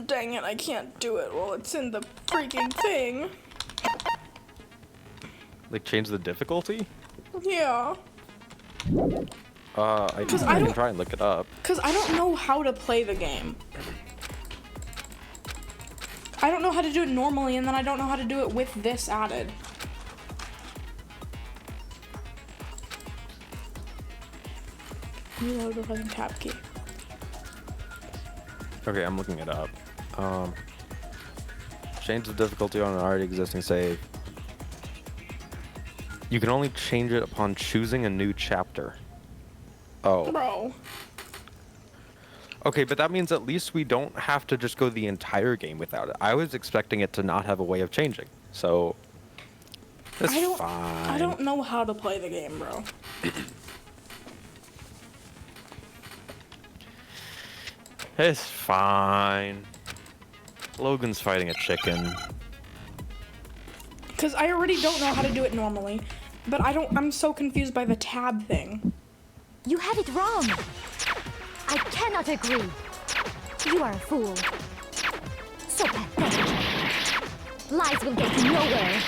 Dang it, I can't do it while it's in the freaking thing. Like change the difficulty? Yeah. I can try and look it up. Because I don't know how to play the game. I don't know how to do it normally, and then I don't know how to do it with this added. Reload with pressing tab key. Okay, I'm looking it up. Change the difficulty on an already existing save. You can only change it upon choosing a new chapter. Oh. Bro. Okay, but that means at least we don't have to just go the entire game without it. I was expecting it to not have a way of changing. So that's fine. I don't know how to play the game, bro. It's fine. Logan's fighting a chicken. Because I already don't know how to do it normally. But I'm so confused by the tab thing. You have it wrong. I cannot agree. You are a fool. So pathetic. Lies will get you nowhere.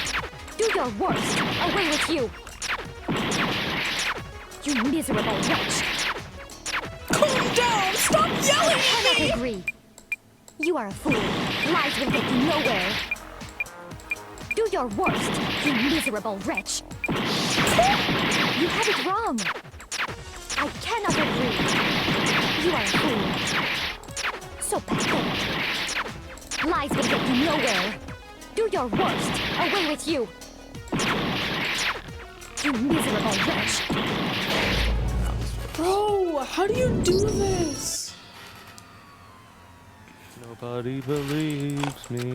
Do your worst. Away with you. You miserable wretch. Calm down! Stop yelling I at me! cannot agree. You are a fool. Lies will get you nowhere. Do your worst, you miserable wretch. You have it wrong. I cannot agree. You are a fool. So pathetic. Lies will get you nowhere. Do your worst. Away with you. You miserable wretch. Bro, how do you do this? Nobody believes me.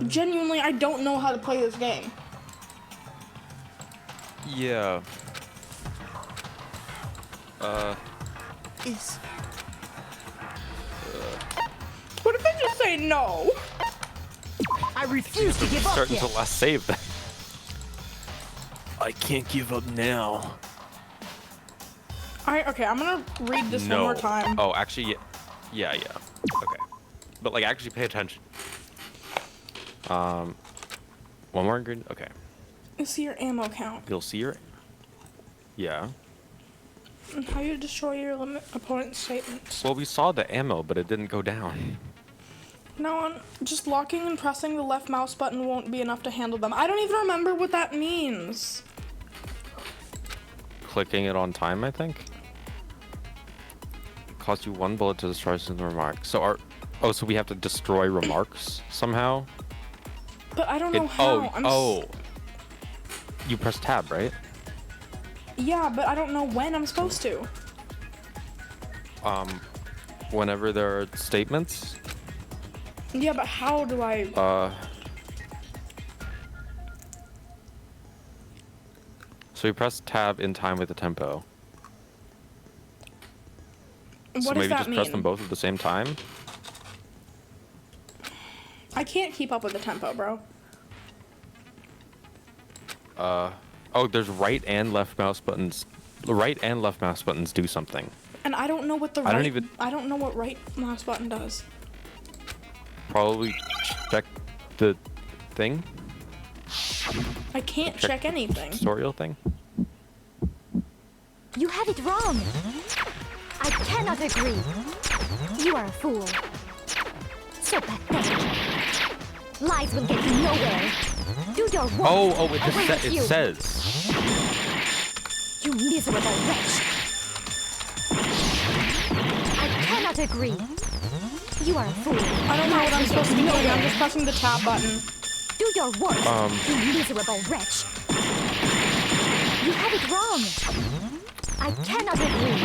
Genuinely, I don't know how to play this game. Yeah. What if I just say no? I refuse to give up Starting yet. to last save then. I can't give up now. Okay, I'm gonna read this one more time. Oh, actually, yeah. Okay. But like, actually pay attention. One more ingredient. Okay. You see your ammo count. You'll see your. Yeah. And how you destroy your opponent's statements. Well, we saw the ammo, but it didn't go down. No, just locking and pressing the left mouse button won't be enough to handle them. I don't even remember what that means. Clicking it on time, I think. Cost you 1 bullet to destroy some remarks. So so we have to destroy remarks somehow. But I don't know how. You press tab, right? Yeah, but I don't know when I'm supposed to. Whenever there are statements. Yeah, but how do I? So you press tab in time with the tempo. What so does maybe that just mean? press them both at the same time. I can't keep up with the tempo, bro. Oh, there's right and left mouse buttons. The right and left mouse buttons do something. And I don't know what the I right. don't I don't know what right mouse button does. Probably check the thing. I can't check anything. Tutorial thing. You have it wrong. I cannot agree. You are a fool. So pathetic. Lies will get you nowhere. Do your work. Oh, it Away just with you. it says. You miserable wretch. I cannot agree. You are a fool. I don't know what I'm supposed to be doing. I'm just pressing the tab button. Do your work, you miserable wretch. You have it wrong. I cannot agree.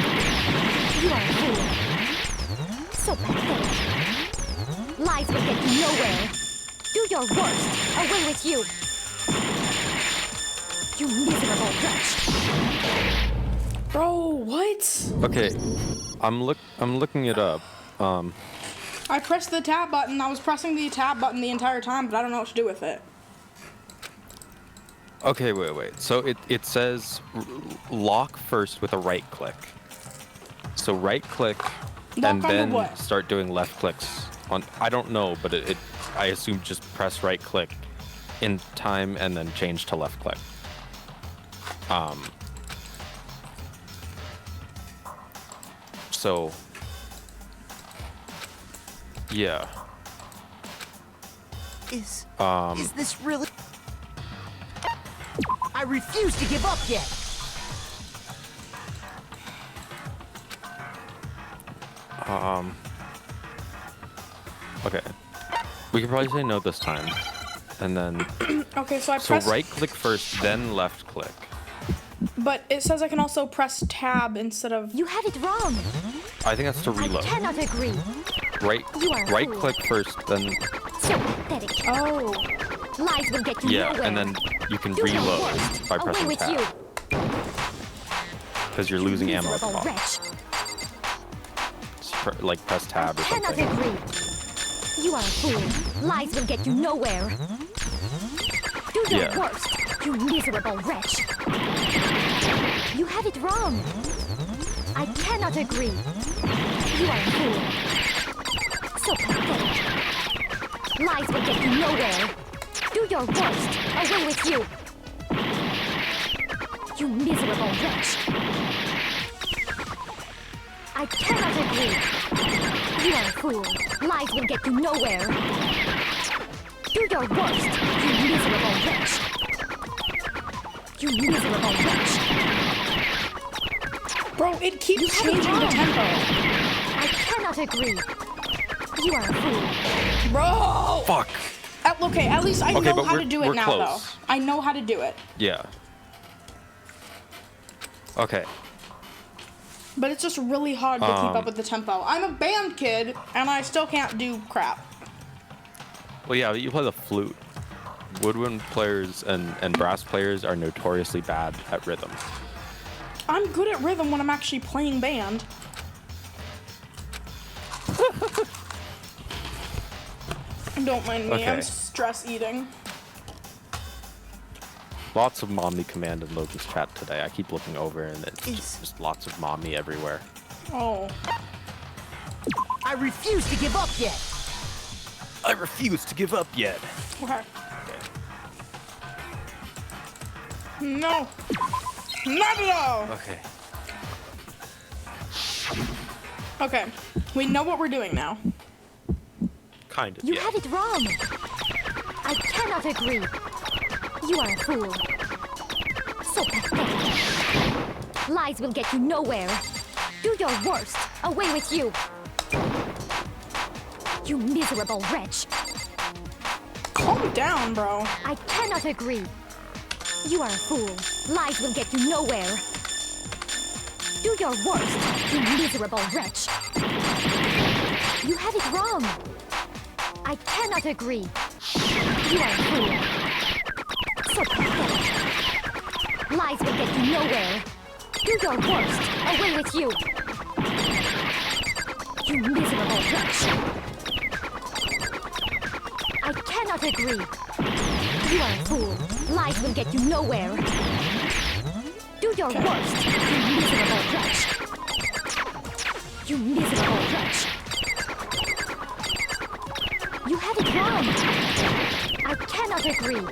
You are a fool. So pathetic. Lies will get you nowhere. Do your worst. Away with you. You miserable wretch. Bro, what? Okay, I'm looking it up. I pressed the tab button. I was pressing the tab button the entire time, but I don't know what to do with it. Okay, wait. So it says lock first with a right click. So right click and Lock on then the what? start doing left clicks on. I don't know, but I assume just press right click in time and then change to left click. So yeah. Is this really? I refuse to give up yet. Okay. We could probably say no this time. And then Okay, so I so pressed. right click first, then left click. But it says I can also press tab instead of. You have it wrong. I think that's to I reload. cannot agree. Right You are a right fool. click first, then So pathetic. Oh. Lies will get you yeah, nowhere. and then you can Do your reload worst. by Away pressing with you. tab. Because you're losing ammo at the Miserable bottom. wretch. Like press tab or Cannot something. agree. You are a fool. Lies will get you nowhere. Do your Yeah. worst, you miserable wretch. You have it wrong. I cannot agree. You are a fool. So pathetic. Lies will get you nowhere. Do your worst. Away with you. You miserable wretch. I cannot agree. You are a fool. Lies will get you nowhere. Do your worst, you miserable wretch. You miserable wretch. Bro, it keeps changing the tempo. I cannot agree. You are a fool. Bro! Fuck. Okay, at least I Okay, know but how to we're- do it we're now, close. though. I know how to do it. Yeah. Okay. But it's just really hard to keep up with the tempo. I'm a band kid, and I still can't do crap. Well, yeah, but you play the flute. Woodwind players and brass players are notoriously bad at rhythm. I'm good at rhythm when I'm actually playing band. Don't mind me, I'm Okay. stress eating. Lots of mommy command in Logan's chat today. I keep looking over and it's just lots of mommy everywhere. Oh. I refuse to give up yet. I refuse to give up yet. Okay. No. Not at all. Okay. Okay. We know what we're doing now. Kind of, You yeah. have it wrong. I cannot agree. You are a fool. So pathetic. Lies will get you nowhere. Do your worst. Away with you. You miserable wretch. Calm down, bro. I cannot agree. You are a fool. Lies will get you nowhere. Do your worst, you miserable wretch. You have it wrong. I cannot agree. You are a fool. So pathetic. Lies will get you nowhere. Do your worst. Away with you. You miserable wretch. I cannot agree. You are a fool. Lies will get you nowhere. Do your worst, you miserable wretch. You miserable wretch. You have it wrong. I cannot agree.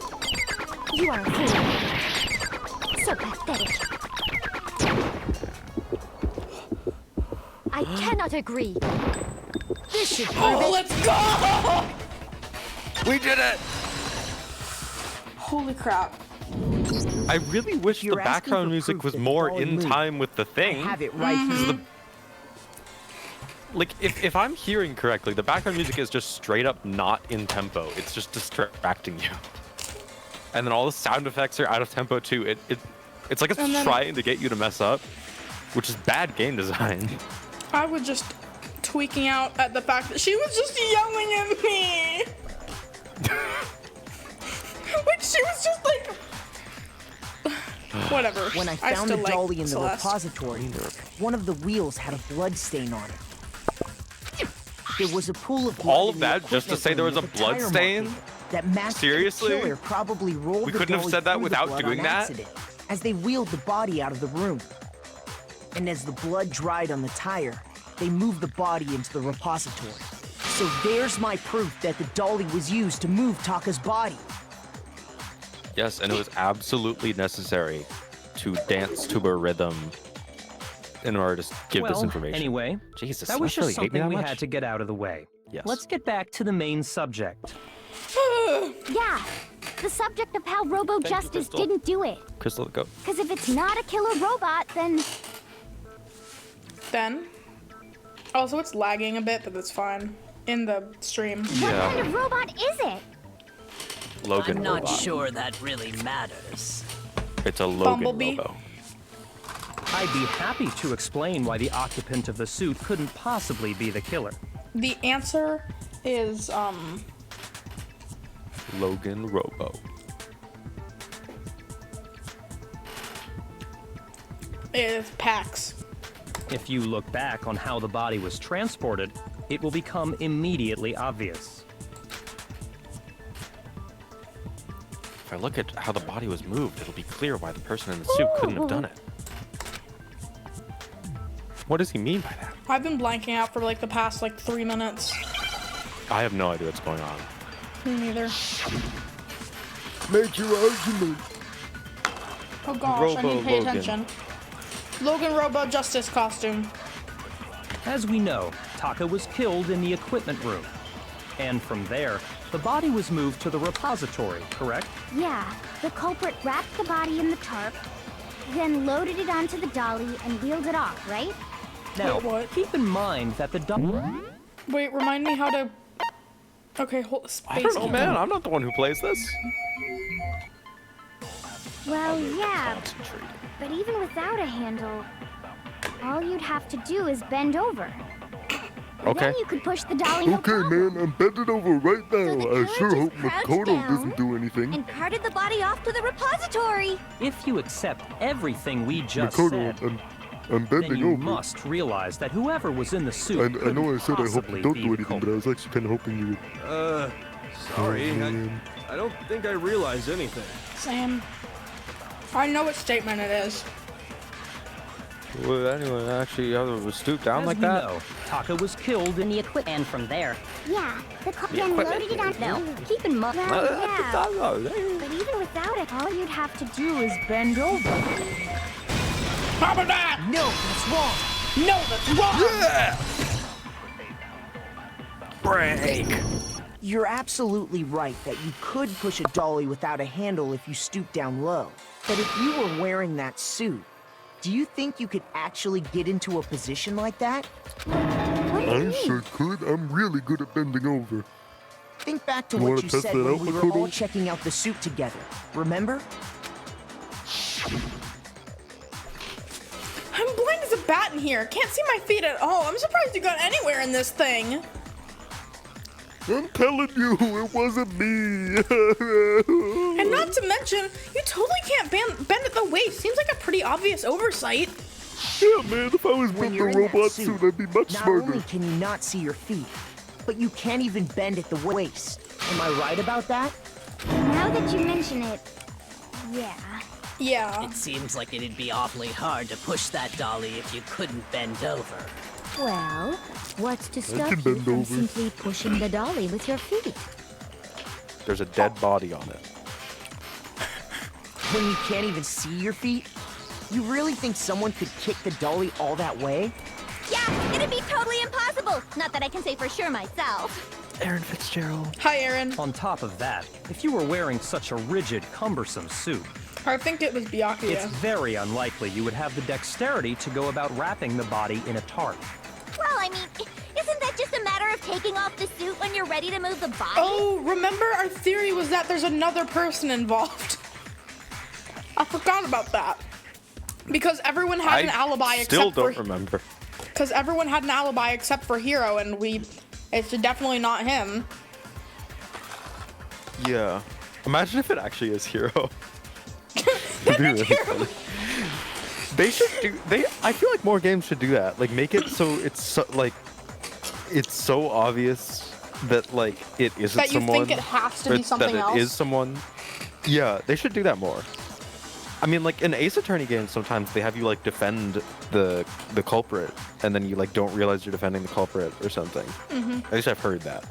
You are a fool. So pathetic. I cannot agree. This should prove Oh, it. let's go! We did it! Holy crap. I really wish the you're asking background for music proof was that more Dolly in moved, time with the I thing. have it right here. Like, if I'm hearing correctly, the background music is just straight up not in tempo. It's just distracting you. And then all the sound effects are out of tempo too. It's like it's And then- trying to get you to mess up, which is bad game design. I was just tweaking out at the fact that she was just yelling at me. Like, she was just like... Whatever. When I found still the like dolly in the Celeste. repository, one of the wheels had a blood stain on it. There was a pool of blood All of in the that just to equipment say there room was a with blood tire stain? marking that matched Seriously? the killer probably rolled We the couldn't have dolly said that through the without blood doing on that? accident as they wheeled the body out of the room. And as the blood dried on the tire, they moved the body into the repository. So there's my proof that the dolly was used to move Taka's body. Yes, and it was absolutely necessary to dance to a rhythm in order to give this information. Anyway, Jesus, that was Celeste really just hate me something that we much? had to get out of the way. Yes. Let's get back to the main subject. Yeah, the subject of how Robo Justice Crystal. didn't do it. Crystal, go. Because if it's not a killer robot, then Then. Also, it's lagging a bit, but that's fine. In the stream. what kind of robot is it? Logan I'm not robot. sure that really matters. It's a Logan Bumblebee. robo. I'd be happy to explain why the occupant of the suit couldn't possibly be the killer. The answer is, Logan robo. is Pax. If you look back on how the body was transported, it will become immediately obvious. If I look at how the body was moved, it'll be clear why the person in the suit couldn't have done it. What does he mean by that? I've been blanking out for like the past like 3 minutes. I have no idea what's going on. Me neither. Make your argument. Oh gosh, I need to pay Logan. attention. Logan Robo Justice costume. As we know, Taka was killed in the equipment room. And from there, the body was moved to the repository, correct? Yeah, the culprit wrapped the body in the tarp, then loaded it onto the dolly and wheeled it off, right? Now, Wait, what? keep in mind that the Wait, remind me how to... Okay, hold space. I don't know, man. I'm not the one who plays this. Well, yeah, but even without a handle, all you'd have to do is bend over. Okay. Then you could push the dolly. No Okay, problem. man, I'm bending over right now. So the I sure killer hope just crouched Makoto down doesn't do anything. And carted the body off to the repository. If you accept everything we just Makoto, said, I'm then bending you over. must realize that whoever was in the suit I know I said I hope possibly you don't be do the anything, but I was actually kind of hoping you would. Sorry. Oh, man. I don't think I realized anything. Sam. I know what statement it is. Would anyone actually was stooped down As like we that? know, Taka was killed in the equipment, and from there, Yeah, the The then equipment. loaded it on. No, keep in mind. Well, yeah, but even without it, all you'd have to do is bend over. How about that? No, that's wrong. No, that's wrong! Break! You're absolutely right that you could push a dolly without a handle if you stoop down low. But if you were wearing that suit, do you think you could actually get into a position like that? I sure could. I'm really good at bending over. Think back to You what wanna you test said that when out, we were all Makoto? checking out the suit together. Remember? I'm blind as a bat in here. Can't see my feet at all. I'm surprised you got anywhere in this thing. I'm telling you, it wasn't me. And not to mention, you totally can't bend at the waist. Seems like a pretty obvious oversight. Yeah, man, if I was When in the you're in that robot suit, I'd be much not smarter. only can you not see your feet, but you can't even bend at the waist. Am I right about that? Now that you mention it, yeah. Yeah. It seems like it'd be awfully hard to push that dolly if you couldn't bend over. Well, what's to stop can you bend from over. simply pushing the dolly with your feet? There's a dead body on it. When you can't even see your feet? You really think someone could kick the dolly all that way? Yeah, it'd be totally impossible. Not that I can say for sure myself. Aaron Fitzgerald. Hi, Aaron. on top of that, if you were wearing such a rigid, cumbersome suit, I think it was it's Byakuya. very unlikely you would have the dexterity to go about wrapping the body in a tarp. Well, I mean, isn't that just a matter of taking off the suit when you're ready to move the body? Oh, remember our theory was that there's another person involved. I forgot about that. Because everyone had an alibi Still except don't for... remember. Because everyone had an alibi except for Hiro, and it's definitely not him. Yeah. Imagine if it actually is Hero. It'd be really funny. They should do. I feel like more games should do that. Like make it so it's so obvious that like it isn't That you someone. think it has to or be something that else? it is someone. Yeah, they should do that more. I mean, like in Ace Attorney games, sometimes they have you like defend the culprit, and then you like don't realize you're defending the culprit or something. Mm-hmm. At least I've heard that.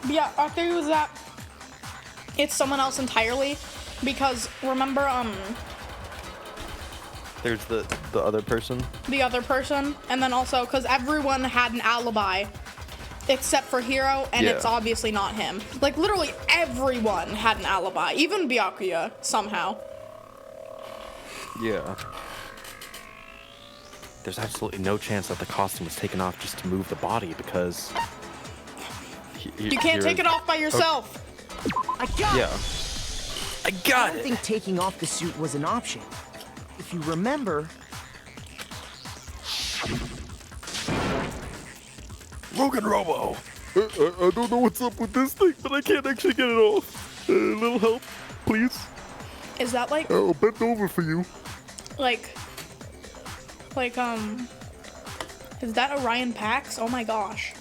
Yeah, our theory was that it's someone else entirely. Because remember, There's the other person. the other person, and then also because everyone had an alibi except for Hiro, and Yeah. it's obviously not him. Like literally everyone had an alibi, even Byakuya somehow. Yeah. There's absolutely no chance that the costume was taken off just to move the body because You can't take it off by yourself. I got Yeah. I got I don't think taking off the suit was an option. If you remember, Logan Robo. I don't know what's up with this thing, but I can't actually get it off. A little help, please. Is that like I'll bend over for you. like is that Orion Pax? Oh my gosh.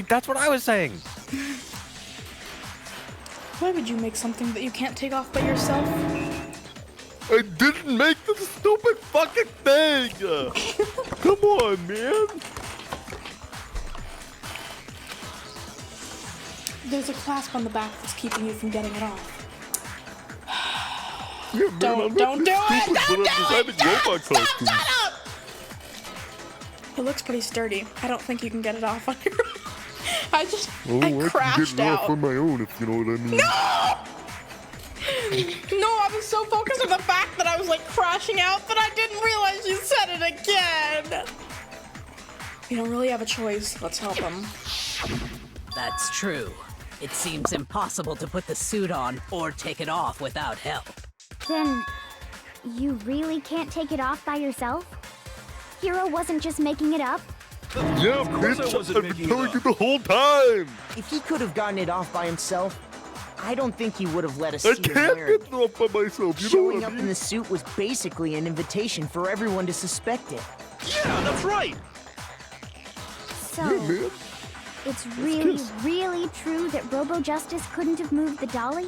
That's what I was saying. Why would you make something that you can't take off by yourself? I didn't make the stupid fucking thing! Come on, man! There's a clasp on the back that's keeping you from getting it off. Yeah, man, Don't do it! Don't do it! Stop! It looks pretty sturdy. I don't think you can get it off on your own. I Oh, I crashed can get it off out. on my own, if you know what I mean. No, I was so focused on the fact that I was like crashing out that I didn't realize you said it again. We don't really have a choice. Let's help him. That's true. It seems impossible to put the suit on or take it off without help. Then, you really can't take it off by yourself? Hero wasn't just making it up? Yeah, bitch, I've been telling you the whole time! If he could have gotten it off by himself, I don't think he would have let us I see him can't wearing get it off by myself, you know Showing what I up mean? in the suit was basically an invitation for everyone to suspect it. Yeah, that's right. So, Yeah, man. it's really, really true that Robo Justice couldn't have moved the dolly?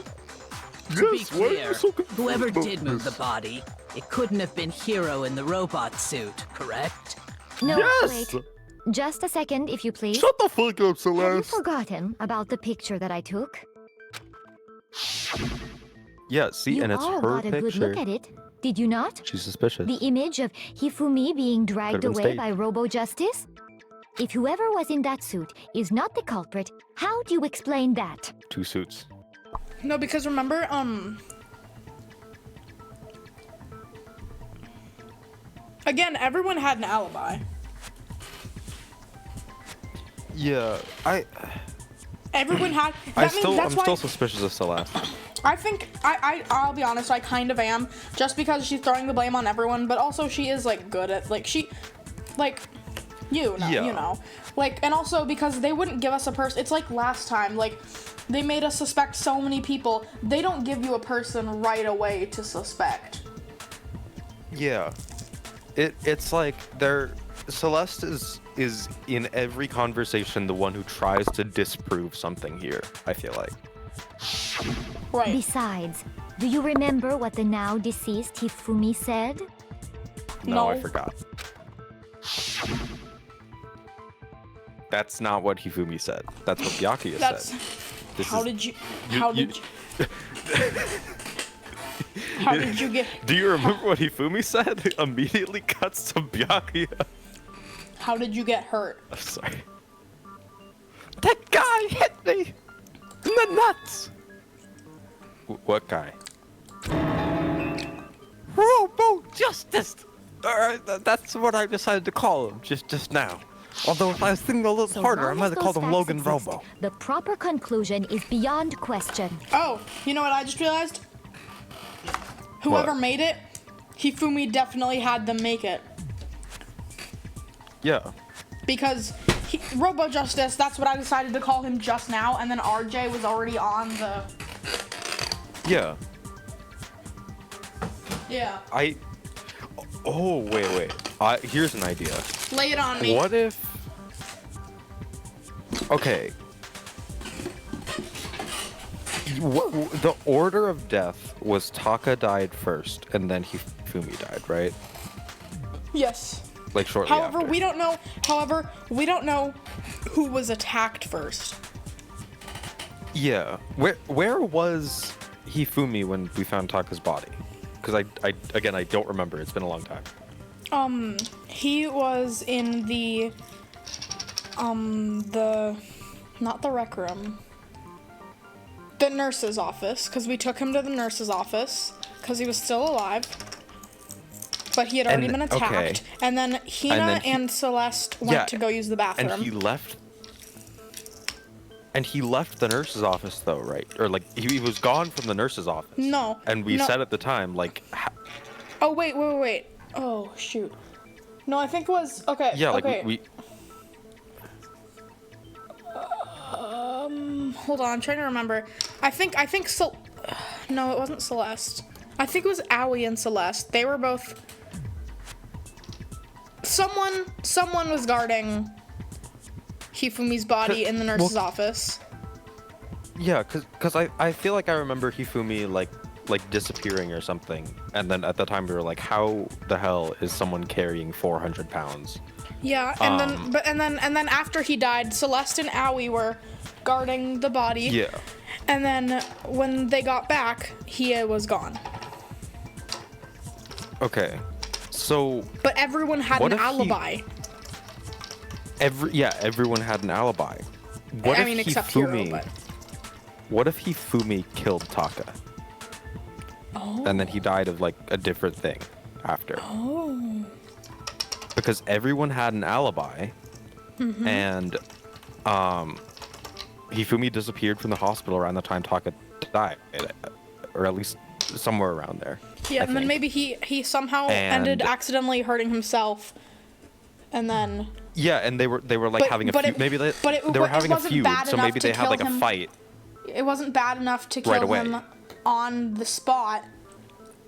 To be Yes, why are you clear, so confused whoever about did move the this? body, it couldn't have been Hero in the robot suit, correct? No, Yes! wait. Just a second, if you please. Shut the fuck up, Have you Celeste! forgotten about the picture that I took? Yeah, see, You and it's all her got a good picture. look at it, did you not? She's suspicious. The image of Hifumi being dragged Could've been away staged. by Robo Justice? If whoever was in that suit is not the culprit, how do you explain that? 2 suits. No, because remember, again, everyone had an alibi. Yeah, Everyone had. I'm that's why still suspicious of Celeste. I think I'll be honest. I kind of am, just because she's throwing the blame on everyone, but also she is like good at you know, like, and also because they wouldn't give us a person. It's like last time, like they made us suspect so many people. They don't give you a person right away to suspect. Yeah, it's like Celeste is in every conversation the one who tries to disprove something here, I feel like. Right. Besides, do you remember what the now deceased Hifumi said? No, I forgot. That's not what Hifumi said. That's what Byakuya said. How did you get? Do you remember what Hifumi said? Immediately cuts to Byakuya. How did you get hurt? I'm sorry. That guy hit me in the nuts. What guy? Robo Justice. That's what I decided to call him just now. Although if I was thinking a little So harder, I long might as have called those him facts Logan exist, Robo. The proper conclusion is beyond question. Oh, you know what I just realized? Whoever made it, Hifumi definitely had them make it. Yeah. Because Robo Justice, that's what I decided to call him just now, and then RJ was already on the... Yeah. Yeah. Oh, wait. Here's an idea. Lay it on me. What if... Okay. The order of death was Taka died first, and then Hifumi died, right? Yes. Like shortly However, after. we don't know who was attacked first. Yeah. Where was Hifumi when we found Taka's body? Because I don't remember. It's been a long time. He was in the not the rec room. The nurse's office, because we took him to the nurse's office because he was still alive. But he had already been attacked. Okay. And then Hina and Celeste went to go use the bathroom. And he left the nurse's office though, right? Or like he was gone from the nurse's office. No. And we said at the time, like Oh wait. Oh shoot. No, I think it was okay. yeah, like okay. we Hold on, I'm trying to remember. I think no, it wasn't Celeste. I think it was Aoi and Celeste. They were both. Someone was guarding Hifumi's body in the nurse's office. Yeah, cause I feel like I remember Hifumi like disappearing or something, and then at the time we were like, how the hell is someone carrying 400 pounds? Yeah, and then after he died, Celeste and Aoi were guarding the body. Yeah. And then when they got back, he was gone. Okay, so. But everyone had an alibi. Everyone had an alibi. What if except Hifumi, Hiro, but... What if Hifumi killed Taka? Oh. And then he died of like a different thing after. Oh. Because everyone had an alibi, and Hifumi disappeared from the hospital around the time Taka died, or at least somewhere around there. Yeah, and then maybe he somehow ended accidentally hurting himself, and then. Yeah, and they were like having a feud. Maybe they were having a feud, so maybe they had like a fight. It wasn't bad enough to kill him on the spot.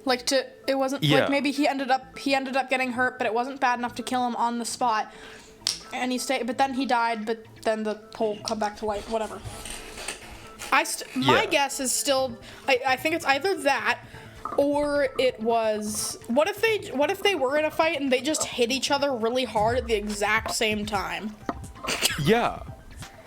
It wasn't like maybe he ended up getting hurt, but it wasn't bad enough to kill him on the spot. And he stayed, but then he died, but then the whole come back to life, whatever. My guess is still, I think it's either that, or it was, what if they were in a fight and they just hit each other really hard at the exact same time? Yeah.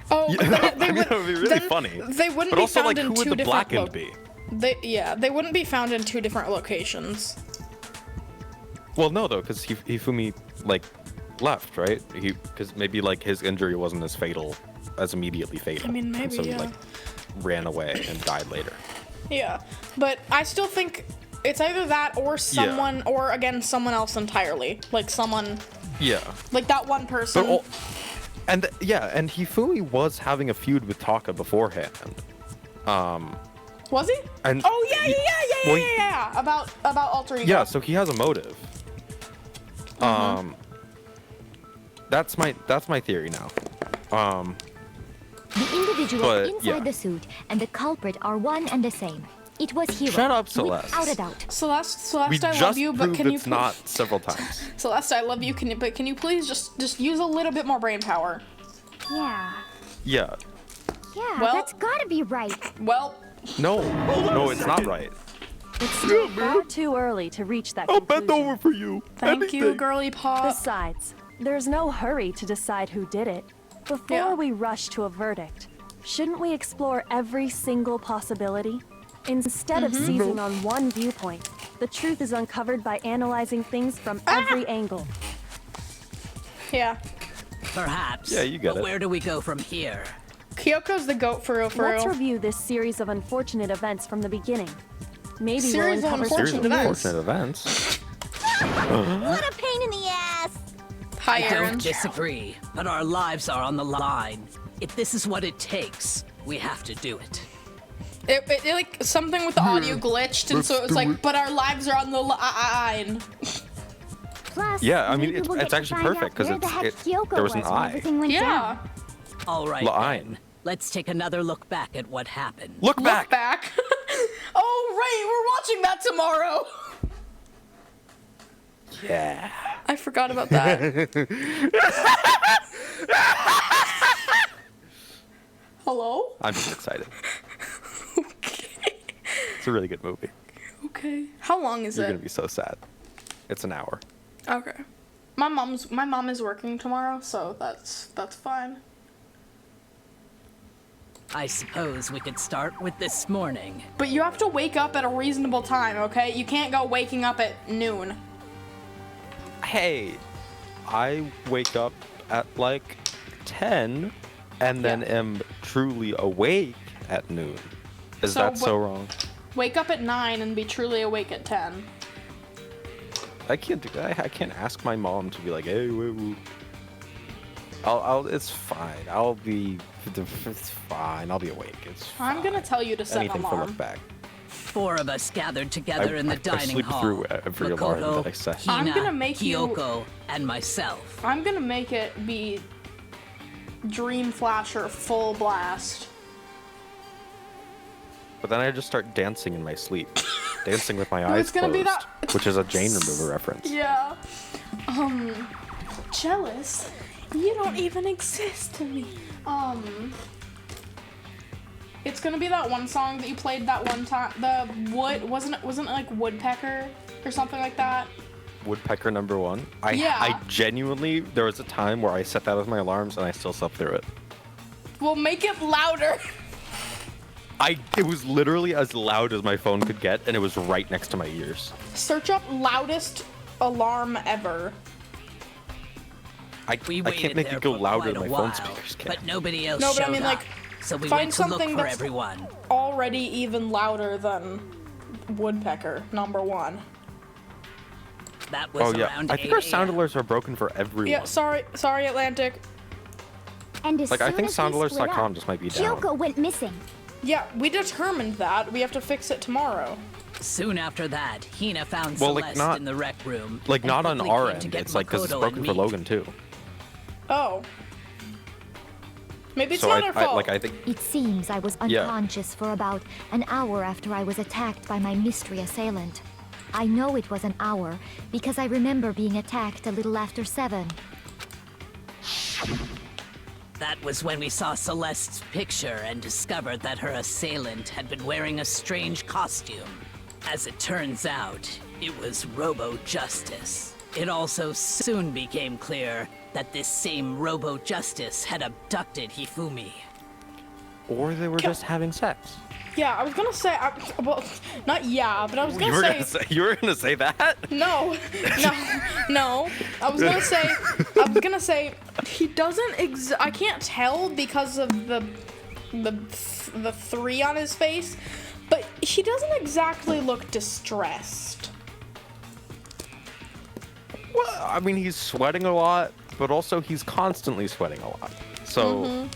Oh, that would be really funny. They wouldn't but be also, found like, in who two would the different blackened be? They wouldn't be found in two different locations. Well, no, though, because Hifumi like left, right? Because maybe like his injury wasn't as immediately fatal. I mean, maybe, so he like ran away and died later. Yeah, but I still think it's either that or someone, or again someone else entirely, like someone. Yeah. Like that one person. And Hifumi was having a feud with Taka beforehand. Was he? And yeah. About alter ego. Yeah, so he has a motive. That's my theory now. The individual inside the suit and the culprit are one and the same. It was Hiro. Shut up, Celeste. Without a doubt. Celeste, I love you, but can you? It's not several times. Celeste, I love you. Can you please just use a little bit more brain power? Yeah. Yeah. Yeah, well, that's gotta be right. Well. No, it's not right. It's still far too early to reach that conclusion. I'll bend over for you. Thank you, girly pop. Besides, there's no hurry to decide who did it. Before we rush to a verdict, shouldn't we explore every single possibility? Instead of seizing on one viewpoint, the truth is uncovered by analyzing things from every angle. Yeah. Perhaps. Yeah, you get it. Where do we go from here? Kyoko's the goat for real. Let's review this series of unfortunate events from the beginning. Maybe we'll uncover unfortunate events. What a pain in the ass! Hi, I Aaron. don't disagree, but our lives are on the line. If this is what it takes, we have to do it. It like something with the audio glitched, and so it was like, but our lives are on the line. Plus, Yeah, I mean, maybe we'll it's get to actually find perfect out where because the heck Kyoko there was an when eye. everything went Yeah. down. All right, then. Let's take another look back at what happened. Look back. Oh, right, we're watching that tomorrow. Yeah. I forgot about that. Hello? I'm just excited. Okay. It's a really good movie. Okay. How long is You're it? gonna be so sad. It's an hour. Okay. My mom is working tomorrow, so that's fine. I suppose we could start with this morning. But you have to wake up at a reasonable time, okay? You can't go waking up at noon. Hey, I wake up at like 10 and then am truly awake at noon. Is that so wrong? Wake up at 9 and be truly awake at 10. I can't do that. I can't ask my mom to be like, hey, woo. It's fine. It's fine. I'll be awake. It's fine. I'm gonna tell you to set an Anything alarm. for look back. 4 of us gathered together in the I dining sleep hall. through every alarm that I set. Hina, I'm gonna make Kyoko, and myself. I'm gonna make it be Dream Flasher full blast. But then I just start dancing in my sleep. Dancing with my eyes It's gonna closed. be that. Which is a Jane remover reference. Yeah. Jealous. You don't even exist to me. It's gonna be that one song that you played that one time. The wood wasn't it like Woodpecker or something like that? Woodpecker number 1. Yeah. I genuinely, there was a time where I set that as my alarms and I still slept through it. Well, make it louder. It was literally as loud as my phone could get, and it was right next to my ears. Search up loudest alarm ever. I can't make it go louder than my phone speakers can. But nobody else No, but I showed mean, up, like, so we find went to look something for that's everyone. already even louder than Woodpecker number 1. That was around I think our 8 sound a.m. alerts are broken for everyone. Yeah, sorry, Atlantic. And as Like, I soon think as we split soundalerts.com up, just might be down. Kyoko went missing. Yeah, we determined that. We have to fix it tomorrow. Soon after that, Hina found Well, like, Celeste not- in the rec room. Like, and not on quickly our came to end. get It's like, because it's Makoto broken and for me. Logan, too. Oh. Maybe it's So not our fault. I think... It seems I was Yeah. unconscious for about an hour after I was attacked by my mystery assailant. I know it was an hour because I remember being attacked a little after 7. That was when we saw Celeste's picture and discovered that her assailant had been wearing a strange costume. As it turns out, it was Robo-Justice. It also soon became clear that this same Robo-Justice had abducted Hifumi. Or they were just having sex. Yeah, I was gonna say, well, not yeah, but I was gonna say... You were gonna say that? No. I was gonna say, he doesn't I can't tell because of the 3 on his face, but he doesn't exactly look distressed. Well, I mean, he's sweating a lot, but also he's constantly sweating a lot. So...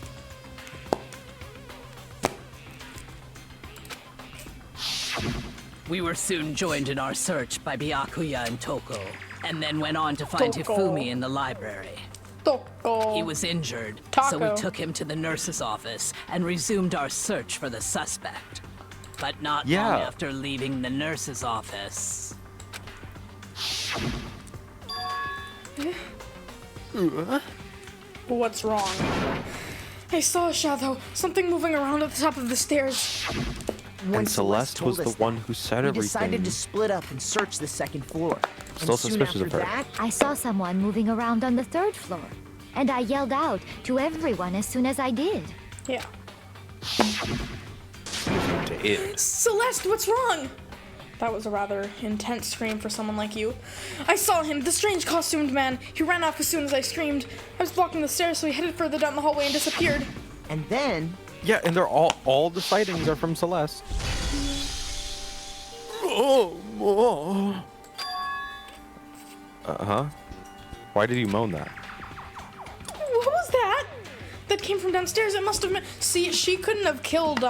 We were soon joined in our search by Byakuya and Toko, and then went on to find Toko. Hifumi in the library. Toko. He was injured, so we took him to the nurse's office and resumed our search for the suspect. But not long after leaving the nurse's office... What's wrong? I saw a shadow, something moving around at the top of the stairs. And Celeste was the one who said we everything. decided to split up and search the second floor. Still and soon suspicious after of her. that, I saw someone moving around on the 3rd floor, and I yelled out to everyone as soon as I did. Yeah. It. Celeste, what's wrong? That was a rather intense scream for someone like you. I saw him, the strange costumed man. He ran off as soon as I screamed. I was blocking the stairs, so he headed further down the hallway and disappeared. And then... Yeah, and they're all the sightings are from Celeste. Oh. Uh-huh. Why did you moan that? What was that? That came from downstairs. It must have been... See, she couldn't have killed,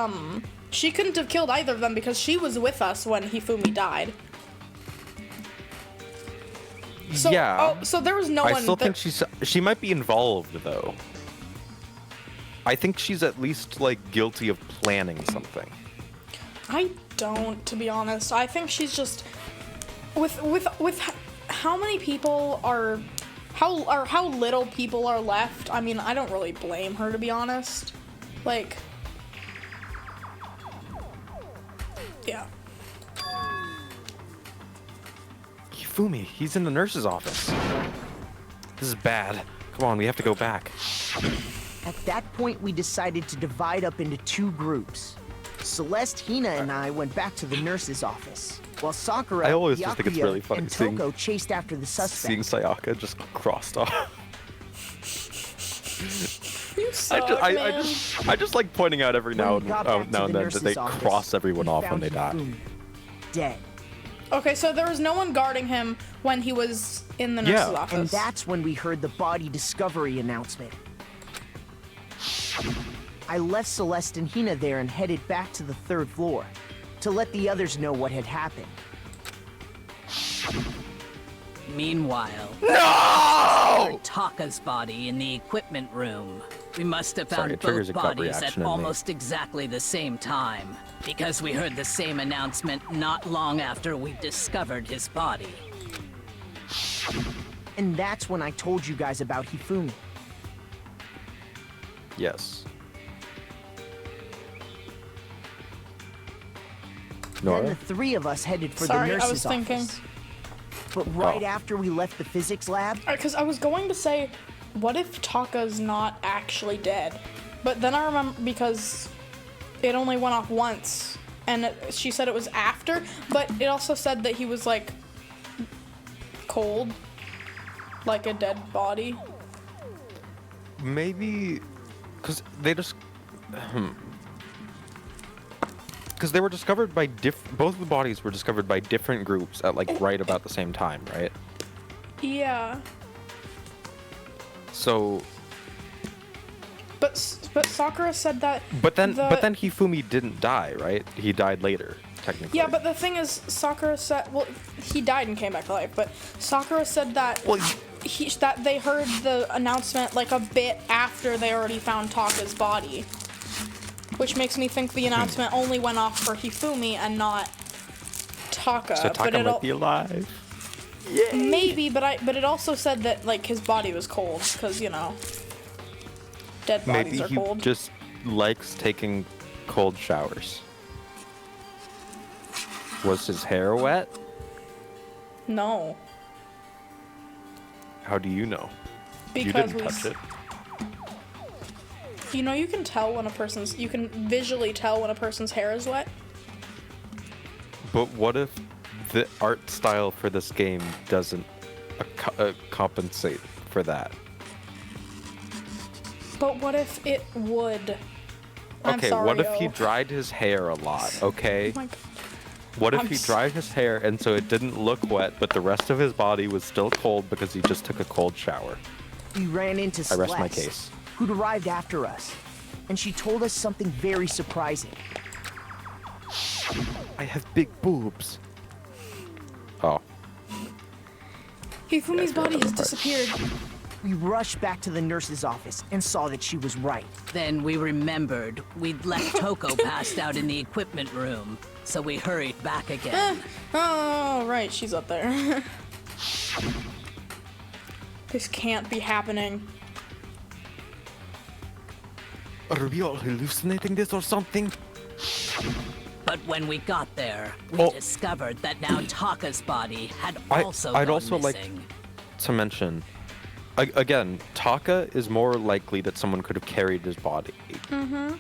She couldn't have killed either of them because she was with us when Hifumi died. So, yeah. Oh, so there was no one... I still think she might be involved, though. I think she's at least, like, guilty of planning something. I don't, to be honest. I think she's just... With how many people are... How little people are left, I mean, I don't really blame her, to be honest. Like... Yeah. Hifumi, he's in the nurse's office. This is bad. Come on, we have to go back. At that point, we decided to divide up into 2 groups. Celeste, Hina, and I went back to the nurse's office, while Sakura, I always just think it's Byakuya, really funny and seeing- Toko chased after the suspect. Seeing Sayaka just crossed off. You suck, I just like pointing out every now and then that they cross everyone off when they die. Dead. Okay, so there was no one guarding him when he was in the nurse's office. And that's when we heard the body discovery announcement. I left Celeste and Hina there and headed back to the 3rd floor to let the others know what had happened. Meanwhile, no! Taka's body in the equipment room. We must have Sorry, found it triggers both a gut bodies at reaction in me. almost exactly the same time, because we heard the same announcement not long after we discovered his body. And that's when I told you guys about Hifumi. Yes. Then Nora? the three of us headed for Sorry, the I nurse's was thinking. office. But right after we left the physics lab, Because I was going to say, what if Taka's not actually dead? But then I remember because it only went off once, and she said it was after, but it also said that he was like cold, like a dead body. Maybe, because they just, because they were discovered by both of the bodies were discovered by different groups at like right about the same time, right? Yeah. So. But Sakura said that. But then Hifumi didn't die, right? He died later, technically. Yeah, but the thing is, Sakura said, well, he died and came back to life, but Sakura said that that they heard the announcement like a bit after they already found Taka's body, which makes me think the announcement only went off for Hifumi and not Taka. So Taka might be alive. Maybe, but it also said that like his body was cold because dead bodies Maybe are he cold. just likes taking cold showers. Was his hair wet? No. How do you know? Because you didn't we touch it. You can tell when you can visually tell when a person's hair is wet. But what if the art style for this game doesn't compensate for that? But what if it would? I'm Okay, sorry, what if he oh. dried his hair a lot, okay? Oh my God. What if I'm he dried his hair and so it didn't look wet, but the rest of his body was still cold because he just took a cold shower? we ran into I rest my Celeste, case. who'd arrived after us, and she told us something very surprising. I have big boobs. Oh. Hifumi's body has disappeared. We rushed back to the nurse's office and saw that she was right. Then we remembered we'd left Toko passed out in the equipment room, so we hurried back again. Oh, right, she's up there. This can't be happening. Are we all hallucinating this or something? But when we got there, we discovered that now Taka's body had also I'd gone also missing. like to mention, again, Taka is more likely that someone could have carried his body. Mm-hmm.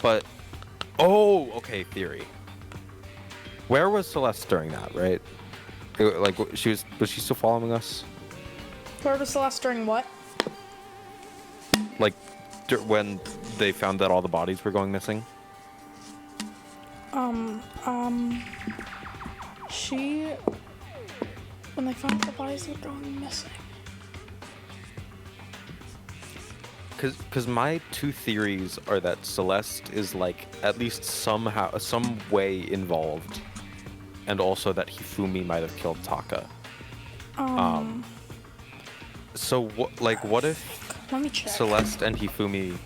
But, okay, theory. Where was Celeste during that, right? Like, was she still following us? Where was Celeste during what? Like, when they found that all the bodies were going missing? When they found the bodies were going missing. Because my two theories are that Celeste is, like, at least some way involved, and also that Hifumi might have killed Taka. So, what if Let me check. Celeste and Hifumi...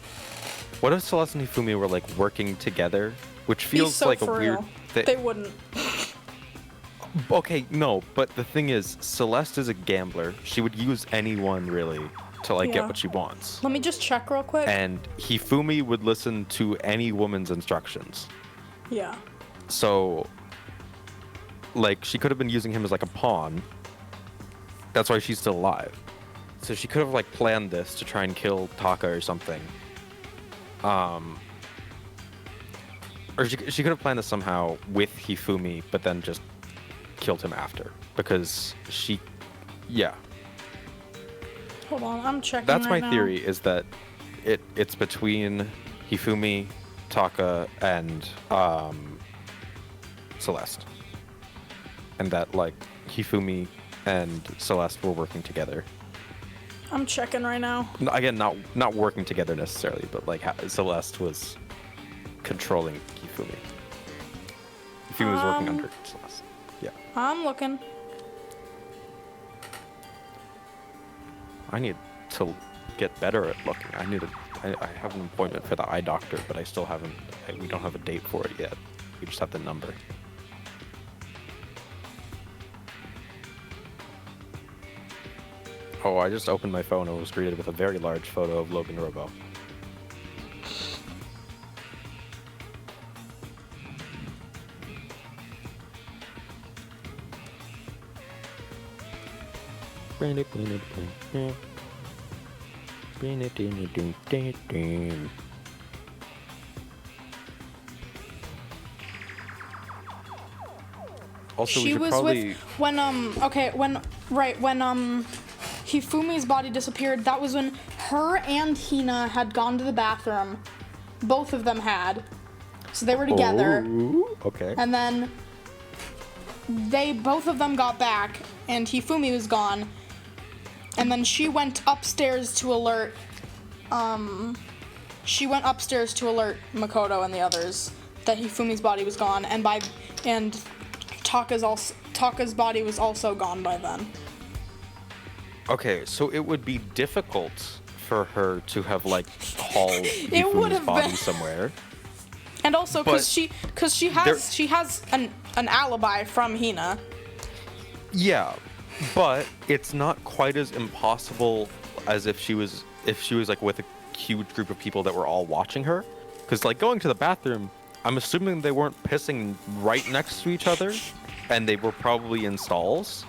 What if Celeste and Hifumi were, like, working together? Which feels like a weird thing. They wouldn't. Okay, no, but the thing is, Celeste is a gambler. She would use anyone, really, to, like, Yeah. get what she wants. Let me just check real quick. And Hifumi would listen to any woman's instructions. Yeah. So, like, she could have been using him as, like, a pawn. That's why she's still alive. So she could have, like, planned this to try and kill Taka or something. Or she could have planned this somehow with Hifumi, but then just killed him after. Because yeah. Hold on, I'm checking That's right my now. theory, is that it's between Hifumi, Taka, and Celeste. And that, like, Hifumi and Celeste were working together. I'm checking right now. Again, not working together necessarily, but, like, Celeste was controlling Hifumi. Hifumi was working under Celeste. Yeah. I'm looking. I need to get better at looking. I have an appointment for the eye doctor, but I still haven't. We don't have a date for it yet. We just have the number. Oh, I just opened my phone and was greeted with a very large photo of Logan Robo. Also, we She should was probably... with when Hifumi's body disappeared. That was when her and Hina had gone to the bathroom. Both of them had, so they were together. Oh, okay. And then both of them got back, and Hifumi was gone. And then she went upstairs to alert. She went upstairs to alert Makoto and the others that Hifumi's body was gone, and Taka's body was also gone by then. Okay, so it would be difficult for her to have like hauled It would Hifumi's have body been somewhere. And also because she has an alibi from Hina. Yeah, but it's not quite as impossible as if she was like with a huge group of people that were all watching her. Because like going to the bathroom, I'm assuming they weren't pissing right next to each other, and they were probably in stalls.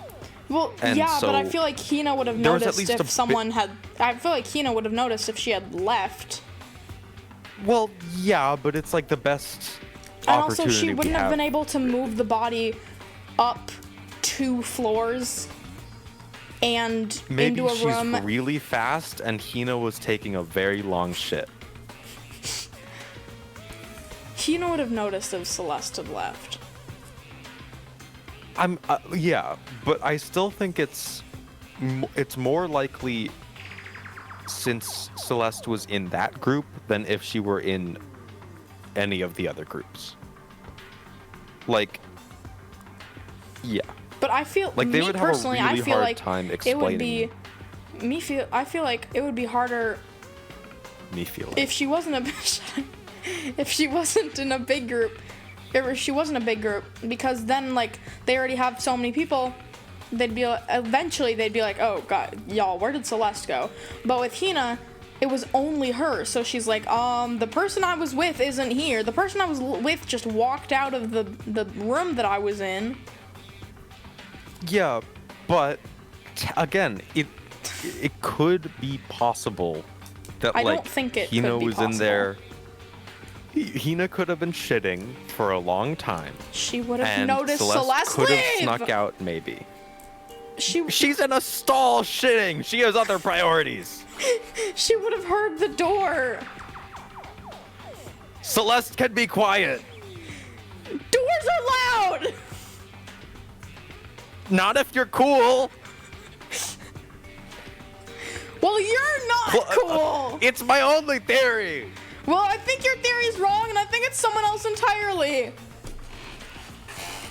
Well, and yeah, so but I feel like Hina would have there was at noticed least if someone had. I feel like Hina would have noticed if she had left. Well, yeah, but it's like the best And also, opportunity she we wouldn't have have. been able to move the body up 2 floors and Maybe into a she's room. really fast, and Hina was taking a very long shit. Hina would have noticed if Celeste had left. Yeah, but I still think it's more likely since Celeste was in that group than if she were in any of the other groups. Like, yeah. But I feel like they would have personally, a really I feel hard like time it explaining. would be. I feel like it would be harder if she wasn't if she wasn't in a big group. If she wasn't a big group, because then like they already have so many people, eventually they'd be like, oh god, y'all, where did Celeste go? But with Hina, it was only her, so she's like, the person I was with isn't here. The person I was with just walked out of the room that I was in. Yeah, but again, it could be possible that I like don't think it Hina could be was possible. in there. Hina could have been shitting for a long time. She would have and noticed Celeste Celeste could leave. have snuck out, maybe. She's in a stall shitting. She has other priorities. She would have heard the door. Celeste can be quiet. Doors are loud. Not if you're cool. Well, you're not cool. It's my only theory. Well, I think your theory's wrong, and I think it's someone else entirely.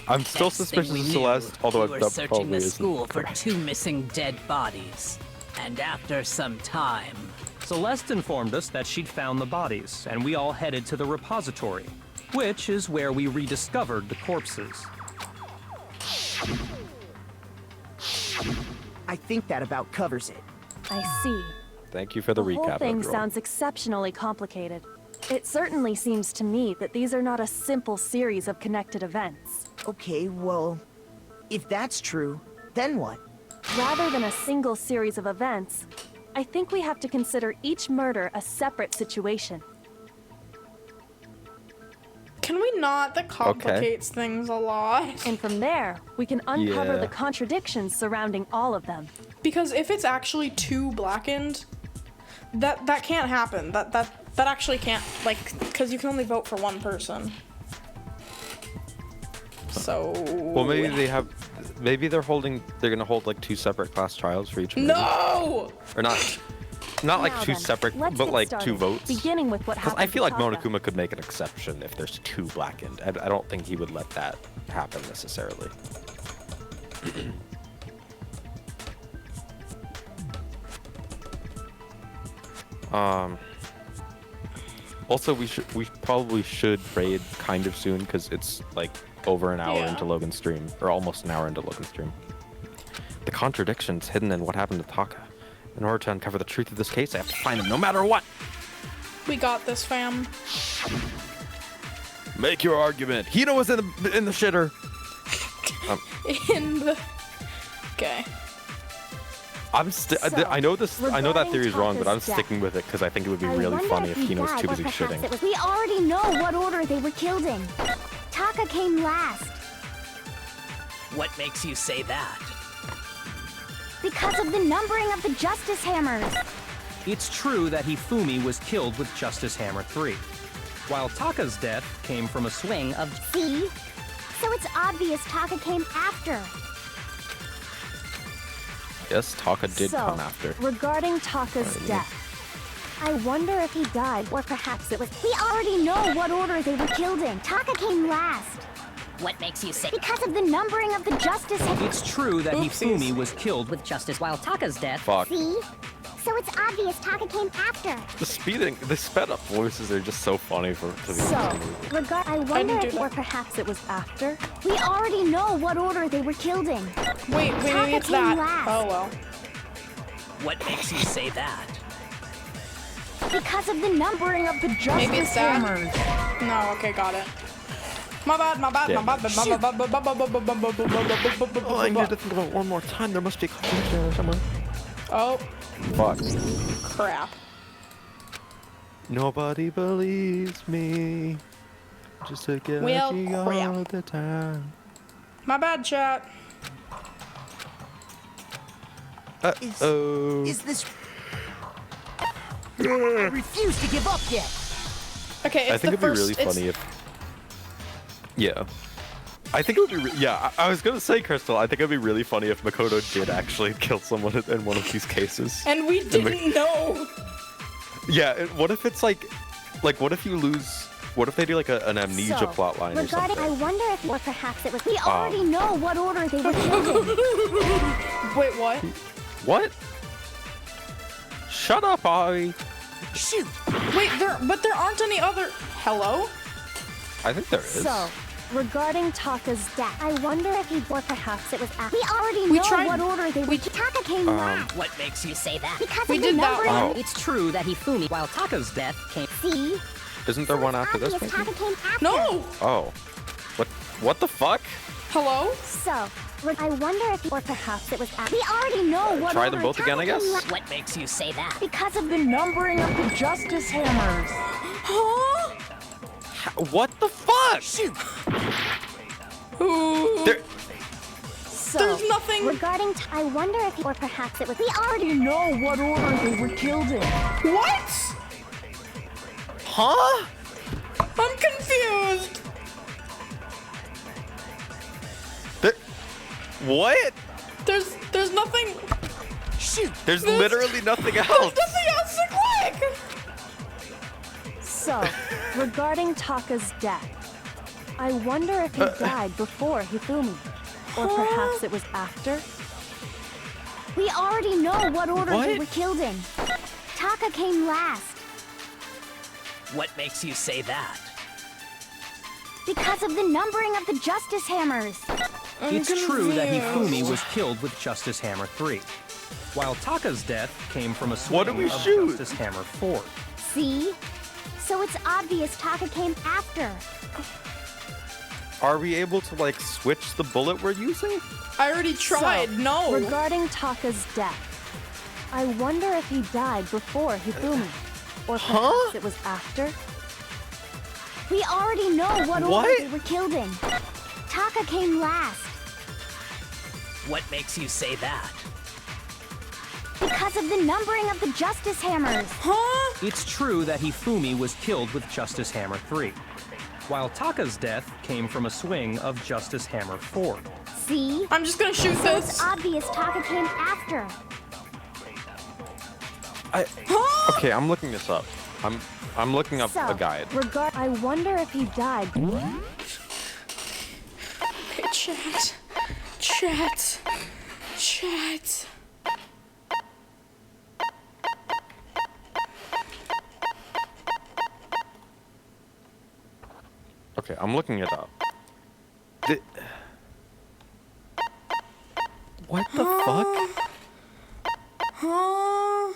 I'm still suspicious of Celeste, although we were that searching probably the isn't school for correct. 2 missing dead bodies. And after some time, Celeste informed us that she'd found the bodies, and we all headed to the repository, which is where we rediscovered the corpses. I think that about covers it. I see. Thank you for the The recap, whole thing everyone. sounds exceptionally complicated. It certainly seems to me that these are not a simple series of connected events. Okay, well, if that's true, then what? Rather than a single series of events, I think we have to consider each murder a separate situation. Can we not? That complicates things a lot. And from there, we can uncover Yeah. the contradictions surrounding all of them. Because if it's actually 2 blackened, that can't happen. That actually can't, like, because you can only vote for 1 person. So. Well, maybe they're gonna hold like 2 separate class trials for each. No! Or not like Now 2 then, separate, let's but get like started, 2 votes. Beginning with what Because happened I feel to like Taka. Monokuma could make an exception if there's 2 blackened. I don't think he would let that happen necessarily. Also, we probably should raid kind of soon because it's like over an hour into Logan's stream, or almost an hour into Logan's stream. The contradictions hidden in what happened to Taka. In order to uncover the truth of this case, I have to find them no matter what. We got this, fam. Make your argument. Hina was in the shitter. In the. Okay. I know this. I know that regarding theory is wrong, but I'm Taka's death, sticking with it because I think it would be I really wonder funny if if Hino's died, too or busy perhaps shitting. it was- We already know what order they were killed in. Taka came last What makes you say that? because of the numbering of the Justice Hammers. It's true that Hifumi was killed with Justice Hammer 3, while Taka's death came from a swing of... See? So it's obvious Taka came after. Yes, Taka did So, come after. regarding Taka's death, I wonder if he died, or perhaps it was... We already know what order they were killed in. Taka came last. What makes you say? Because of the numbering of the Justice Hammers. It's true that Hifumi was killed With Justice, while Taka's death. Fuck. See? So it's obvious Taka came after. The sped up voices are just so funny to be So, I wonder do if, that. or perhaps it was after. We already know what order they were killed in. Wait, maybe Taka it's came that. last. Oh well. What makes you say that? Because of the numbering of the Justice Maybe it's that. Hammers. No, okay, got it. My bad, my bad, my Damn bad, it. my bad, my bad. Oh, I need to think about one more time. There must be a contradiction there somewhere. Oh, Fuck. crap. Nobody believes me. Just a guilty Well, all crap. the time. My bad, chat. Uh-oh. Is this... I refuse to give up yet. Okay, it's I think the it'd be first. really funny if... Yeah. I think it would be... Yeah, I was gonna say, Crystal, I think it'd be really funny if Makoto did actually kill someone in one of these cases. And we didn't know. Yeah, and what if it's like, what if you lose... What if they do like an amnesia So, plot line or regarding, something? I wonder if, or perhaps it was. We already know what order they were killed in. Wait, what? What? Shut up, Ari. Shoot! Wait, but there aren't any other. Hello? I think there is. So, regarding Taka's death, I wonder if he, or perhaps it was after. We already We know tried- what order they were. Taka came last What makes you say that? because We of the did that numbering. one. It's true that Hifumi, while Taka's death came. See? Isn't there one after this? Obvious Maybe? Taka came after. No. Oh. What the fuck? Hello? So, I wonder if, or perhaps it was after. We already know what Try order them both Taka again, I came guess? last What makes you say that? because of the numbering of the Justice Hammers. Huh? What the fuck? Shoot! Ooh. There, So, There's nothing. regarding, I wonder if, or perhaps it was. We already know what order they were killed in. What? huh? I'm confused. There, what? There's nothing. Shoot! There's literally nothing else. Nothing else to click. So, regarding Taka's death, I wonder if he died before Hifumi, or perhaps it was after. We already know what order they What? were killed in. Taka came last What makes you say that? because of the numbering of the Justice Hammers. It's true that confused. Hifumi was killed with Justice Hammer 3, while Taka's death came from a swing What did we of shoot? Justice Hammer 4. See? So it's obvious Taka came after. Are we able to like switch the bullet we're using? I already tried. So, No. Regarding Taka's death, I wonder if he died before Hifumi, or perhaps it was after. We already know what order What? they were killed in. Taka came last What makes you say that? because of the numbering of the Justice Hammers. Huh? It's true that Hifumi was killed with Justice Hammer 3, while Taka's death came from a swing of Justice Hammer 4. See? I'm just gonna shoot So it's this. obvious Taka came after. Huh? Okay, I'm looking this up. I'm looking up So, a guide. I wonder if he died. Okay, chat. Chat. Chat. Okay, I'm looking it up. What the fuck? Huh?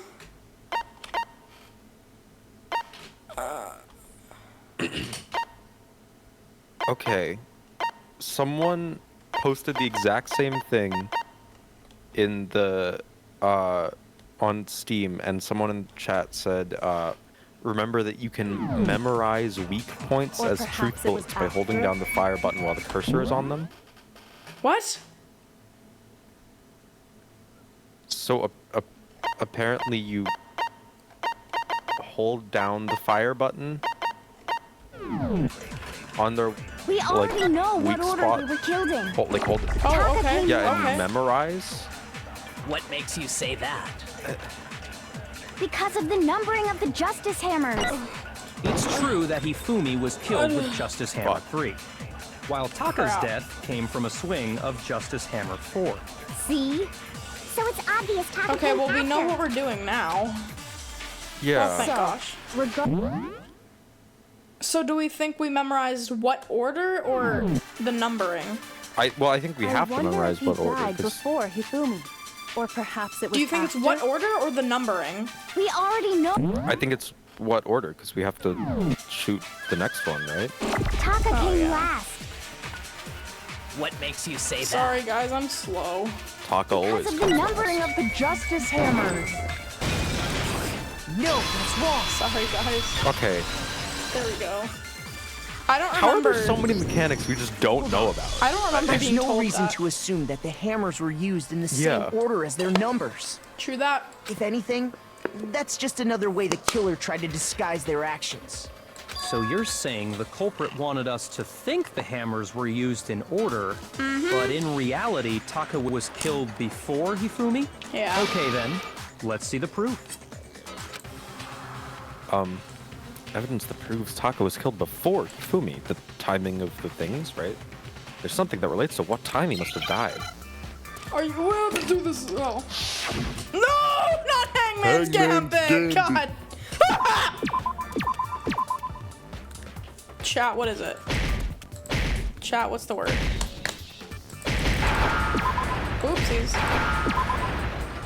Okay. Someone posted the exact same thing in the on Steam, and someone in chat said, remember that you can memorize weak points Or as perhaps truth it was bullets by holding after. down the fire button while the cursor is on them. What? So apparently you hold down the fire button on their We already know what weak order spot. they were killed in. Hold it. Oh, okay. Yeah, and okay. you memorize. What makes you say that? Because of the numbering of the Justice Hammers. It's true that Hifumi was killed with Justice Hammer 3, while Taka's Crap. death came from a swing of Justice Hammer 4. See? So it's obvious Taka Okay, came well, we know after. what we're doing now. Yeah. Thank gosh. So do we think we memorized what order or the numbering? I think we have to memorize what order. Died 'cause- before Hifumi. Or perhaps it was Do you think after? it's what order or the numbering? We already know. I think it's what order, because we have to shoot the next one, right? Taka came last. What makes you say Sorry, guys, I'm slow. Taka always Because of the comes numbering of the Justice Hammers. No, that's wrong. Sorry, guys. Okay. There we go. I don't How are remember. there so many mechanics we just don't know about? I don't remember There's being no told reason that. to assume that the hammers were used in the Yeah. same order as their numbers. True that. If anything, that's just another way the killer tried to disguise their actions. So you're saying the culprit wanted us to think the hammers were used in order, but in reality, Taka was killed before Hifumi? Yeah. Okay then, let's see the proof. Evidence that proves Taka was killed before Hifumi. The timing of the things, right? There's something that relates to what time he must have died. Are you willing to do this? Oh. No! Not Hangman's Hangman's Gambit! Gambit. God! Chat, what is it? Chat, what's the word? Oopsies.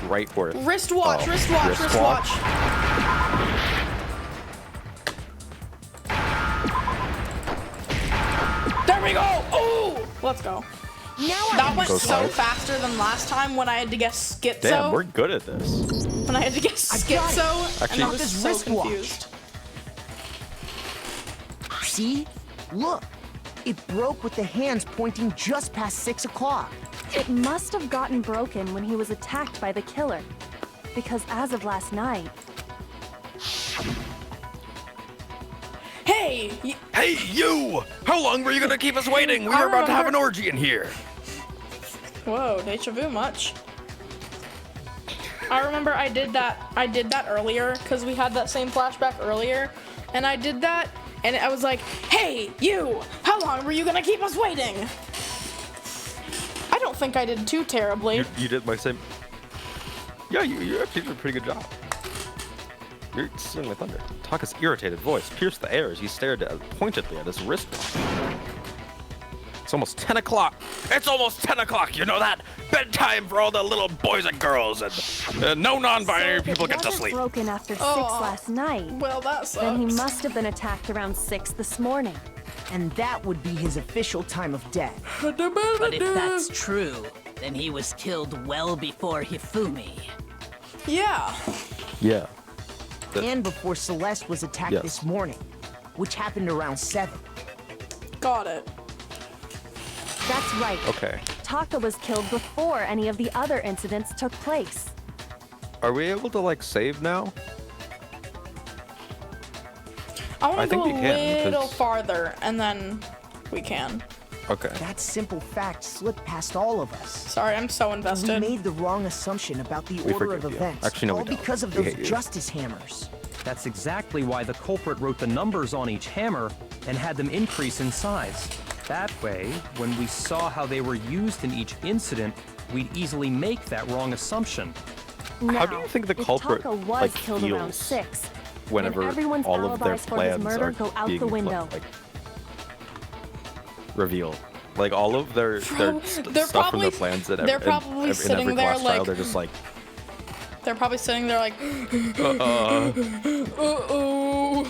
Right word. Wristwatch, Oh, wristwatch, wristwatch. There we go! Ooh! Let's go. That went So so sorry. faster than last time when I had to guess schizo. Damn, we're good at this. When I had to guess schizo, and I was Taka's so wristwatch. confused. See? Look. It broke with the hands pointing just past 6 o'clock. It must have gotten broken when he was attacked by the killer. Because as of last night, Hey! Hey, you! How long were you gonna keep us waiting? We I were about to have an remember- orgy in here. Whoa, deja vu much. I remember I did that earlier, because we had that same flashback earlier, and I did that, and I was like, hey, you! How long were you gonna keep us waiting? I don't think I did too terribly. You did my same. Yeah, you actually did a pretty good job. You're singing with thunder. Taka's irritated voice pierced the air as he stared pointedly at his wristwatch. It's almost 10 o'clock. It's almost 10 o'clock, you know that? Bedtime for all the little boys and girls, and no non-binary so if people it get to wasn't sleep. broken after 6 Oh, last night, Well, that sucks. then he must have been attacked around 6 this morning. And that would be his official time of death. But if that's true, then he was killed well before Hifumi. Yeah. Yeah. And before Celeste was attacked Yes. this morning, which happened around 7. Got it. That's right. Okay. Taka was killed before any of the other incidents took place. Are we able to, like, save now? I want I to think go we a can, little 'cause- farther, and then we can. Okay. That simple fact slipped past all of us. Sorry, I'm so We invested. made the wrong assumption about the We order of forgive you. events, Actually, no, we all don't. because of We those hate you. justice hammers. That's exactly why the culprit wrote the numbers on each hammer and had them increase in size. That way, when we saw how they were used in each incident, we'd easily make that wrong assumption. How do you think the if culprit, Taka was like, killed around feels 6, whenever then everyone's all of their alibis for his plans murder are go out being the window. like revealed? Like all of their They're stuff from probably- their plans that they're probably in sitting every there class trial, like- they're just like, They're probably sitting there like, uh, uh-oh.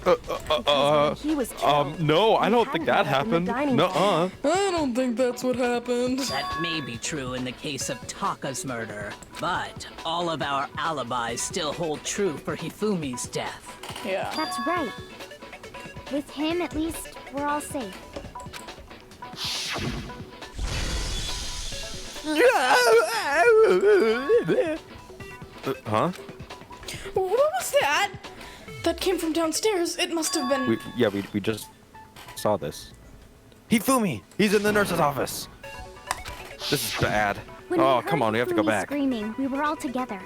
He was killed. No, I We don't hadn't think that met up in the happened. dining Nuh-uh. I don't think that's what happened. That may be true in the case of Taka's murder, but all of our alibis still hold true for Hifumi's death. Yeah. That's right. With him, at least, we're all safe. Huh? What was that? That came from downstairs. It must have been. We just saw this. Hifumi! He's in the nurse's office! This is bad. When we Oh, heard come on, we have to go Hifumi back. Screaming, we were all together.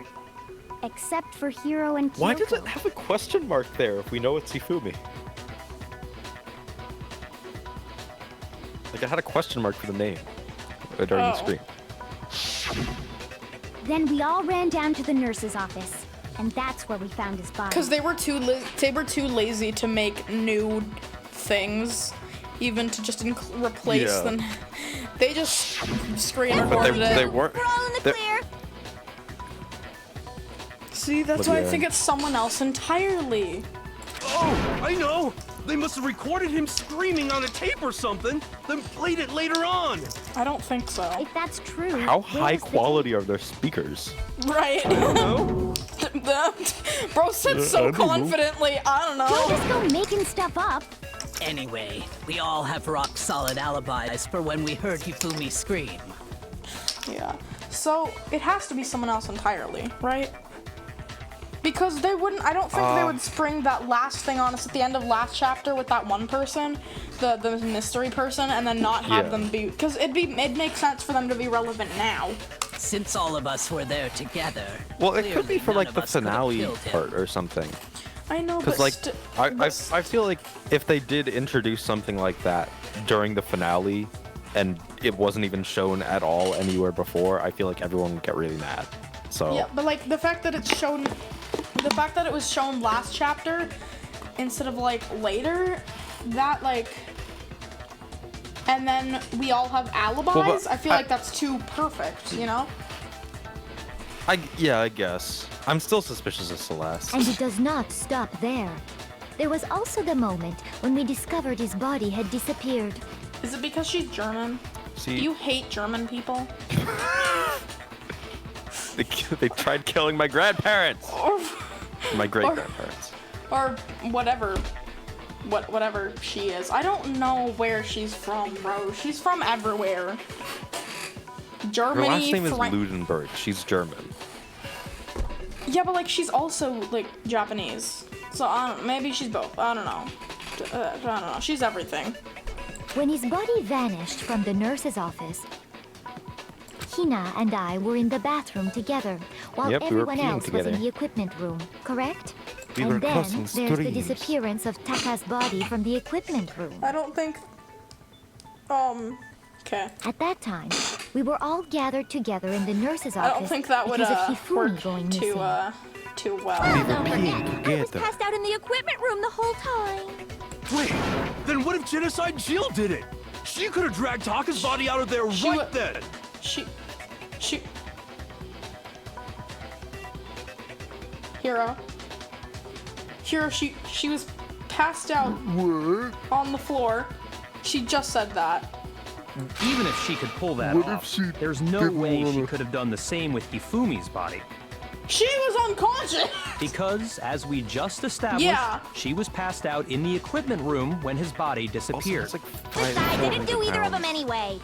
Except for Hiro and Kyoko. Why does it have a question mark there if we know it's Hifumi? Like, I had a question mark for the name during the screen. Then we all ran down to the nurse's office, and that's where we found his body. Because they were too lazy to make new things, even to just replace them. They just screen recorded it. They weren't. We're all in the clear. See, that's why I think it's someone else entirely. Oh, I know! They must have recorded him screaming on a tape or something, then played it later on. I don't think so. If that's true, How high quality are their speakers? Right. I don't know. Bro said so confidently. I don't know. Don't just go making stuff up. Anyway, we all have rock-solid alibis for when we heard Hifumi scream. Yeah. So, it has to be someone else entirely, right? Because they wouldn't, I don't think they would spring that last thing on us at the end of last chapter with that one person, the mystery person, and then not have them be, because it'd make sense for them to be relevant now. Since all of us were there together. Well, it could be for clearly like none the of us could have finale killed him. part or something. I know, Because but like, I feel like if they did introduce something like that during the finale, and it wasn't even shown at all anywhere before, I feel like everyone would get really mad. So yeah, but like the fact that it's shown, the fact that it was shown last chapter instead of like later, that like, and then we all have alibis. Well, I feel like that's too perfect, you know? I guess. I'm still suspicious of Celeste. And it does not stop there. There was also the moment when we discovered his body had disappeared. Is it because she's German? See, Do you hate German people? they tried killing my grandparents. My great-grandparents. Or whatever. Whatever she is. I don't know where she's from, bro. She's from everywhere. Germany, Her last name is Ludenberg. She's German. Yeah, but like she's also like Japanese. So I don't, maybe she's both. I don't know. I don't know. She's everything. When his body vanished from the nurse's office, Hina and I were in the bathroom together, while Yep, we were everyone peeing else together. was in the equipment room, correct? We were And then crossing there's the streams. disappearance of Taka's body from the equipment room. I don't think. Okay. At that time, we were all gathered together in the nurse's office I don't think that would because of Hifumi work going missing. too well. I was passed out in the equipment room the whole time. Wait, then what if Genocide Jill did it? She could have dragged Taka's body out of there right then. Hiro, she was passed out on the floor. She just said that. Even if she could pull that What if off, she there's no didn't way she wanna- could have done the same with Hifumi's body. She was unconscious. Because, as we just established, Yeah. she was passed out in the equipment room when his body disappeared. Besides, I didn't do either of them anyway.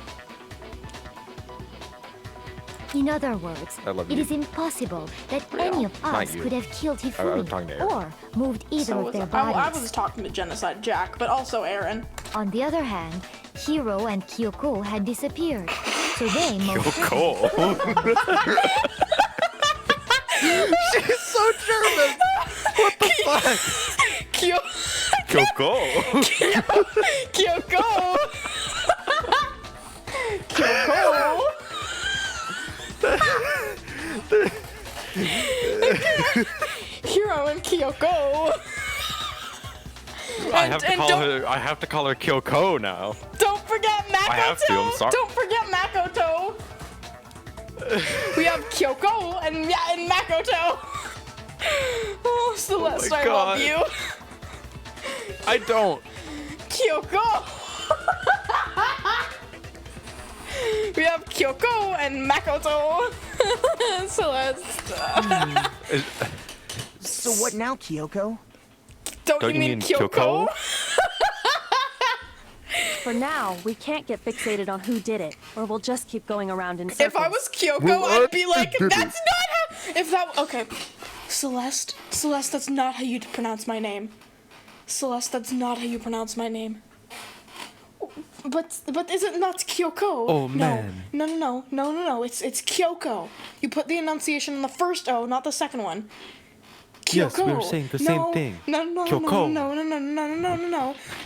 In other words, I love it you. is impossible that any of Not us you. could have killed I was Hifumi talking to Aaron. or moved either So of was their I bodies. was talking to Genocide Jack, but also Aaron. On the other hand, Hiro and Kyoko had disappeared, so they most She's so German. What the fuck? Kyoko. Kyoko. Kyoko. Hiro and Kyoko. I have to call her Kyoko now. Don't forget Makoto. I have to, I'm sorry. Don't forget Makoto. We have Kyoko and Makoto. Oh, Celeste, my I love God. you. I don't. Kyoko. We have Kyoko and Makoto. Celeste. So what now, Kyoko? Don't you mean Kyoko? For now, we can't get fixated on who did it, or we'll just keep going around in circles. If I was Kyoko, Well, I'd be like, did that's it. not how. If that. Okay. Celeste, that's not how you pronounce my name. Celeste, that's not how you pronounce my name. But is it not Kyoko? Oh, man. No. It's Kyoko. You put the enunciation on the first O, not the second one. Kyoko. Yes, we were saying the same thing. No. Kyoko.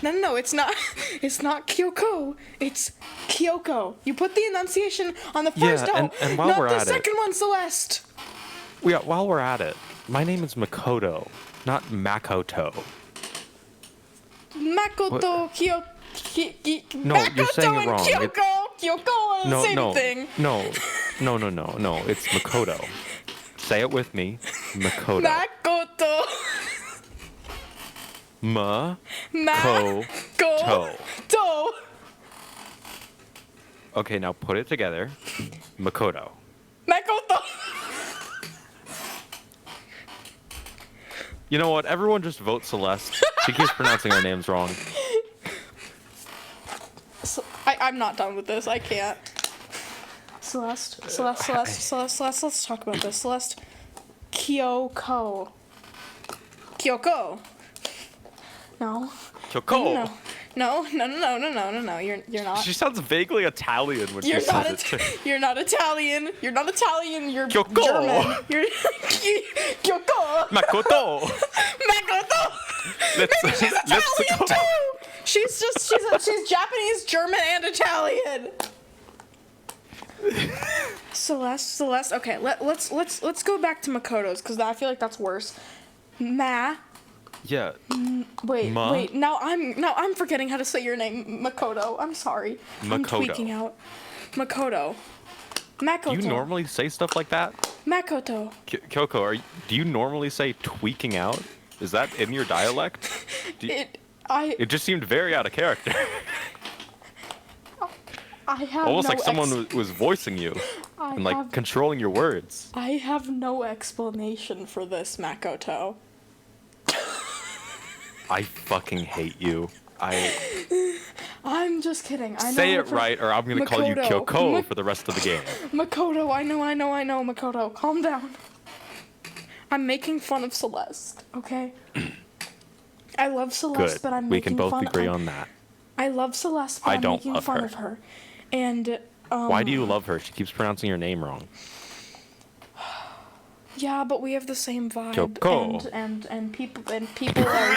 No. It's not. It's not Kyoko. It's Kyoko. You put the enunciation on the first O, and while not we're the at it- second one, Celeste. Yeah, while we're at it, my name is Makoto, not Makoto. Makoto, Kyoko. No, Makoto you're saying it and wrong. Kyoko are the same thing. No. It's Makoto. Say it with me. Makoto. Makoto. Makoto. To. Okay, now put it together. Makoto. Makoto. You know what? Everyone just vote Celeste. She keeps pronouncing our names wrong. I'm not done with this. I can't. Celeste, let's talk about this. Celeste, Kyoko. No. Kyoko. No, you're not. She sounds vaguely Italian when You're she not says it. You're not Italian. You're Kyoko. German. You're Kyoko. Makoto. Makoto. Maybe she's Italian too. She's Japanese, German, and Italian. Celeste. Okay, let's go back to Makoto's because I feel like that's worse. Yeah. Wait. Now I'm forgetting how to say your name, Makoto. I'm sorry. I'm Makoto. tweaking out. Makoto. Do you normally say stuff like that? Makoto. Kyoko, do you normally say tweaking out? Is that in your dialect? It just seemed very out of character. I have Almost no like someone was voicing you and like controlling your words. I have no explanation for this, Makoto. I fucking hate you. I'm just kidding. I know Say it right, or I'm gonna call you Makoto. Kyoko for the rest of the game. Makoto, I know, Makoto. Calm down. I'm making fun of Celeste, okay? I love Celeste, Good. but I'm We making can both fun agree on that. I love Celeste, but I I'm don't making love fun her. of her. And Why do you love her? She keeps pronouncing your name wrong. yeah, but we have the same vibe. Kyoko. And people are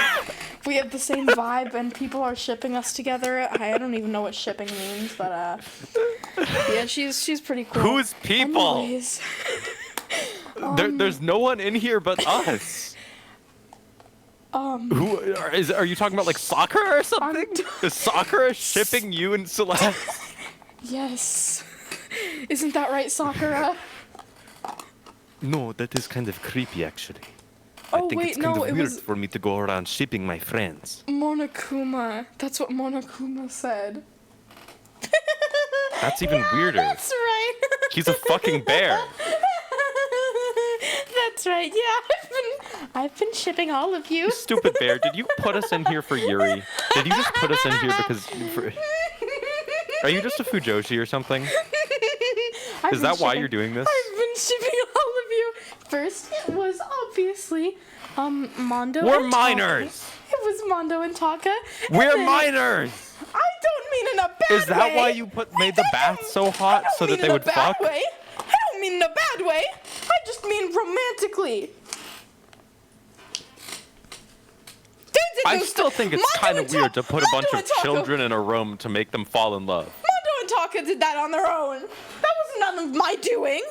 we have the same vibe and people are shipping us together. I don't even know what shipping means, but yeah, she's pretty cool. Who's people? Anyways, There's no one in here but us. Are you talking about like soccer or something? Is soccer shipping you and Celeste? Yes. Isn't that right, Sakura? No, that is kind of creepy actually. Oh, I think wait, it's kind no, of it weird was for me to go around shipping my friends. Monokuma. That's what Monokuma said. That's even weirder. That's right. He's a fucking bear. That's right. Yeah, I've been shipping all of you. You stupid bear. Did you put us in here for Yuri? Did you just put us in here because... Are you just a Fujoshi or something? Is that why you're doing this? I've been shipping all of you. First, it was obviously, Mondo We're and minors! Taka. It was Mondo and Taka. And We're then- minors! I don't mean in a bad way. Is that why you made the bath so hot so that they would fuck? Way. I don't mean in a bad way. I just mean romantically. I still think it's kind of weird to put a bunch of children in a room to make them fall in love. Mondo and Taka did that on their own. That was none of my doing.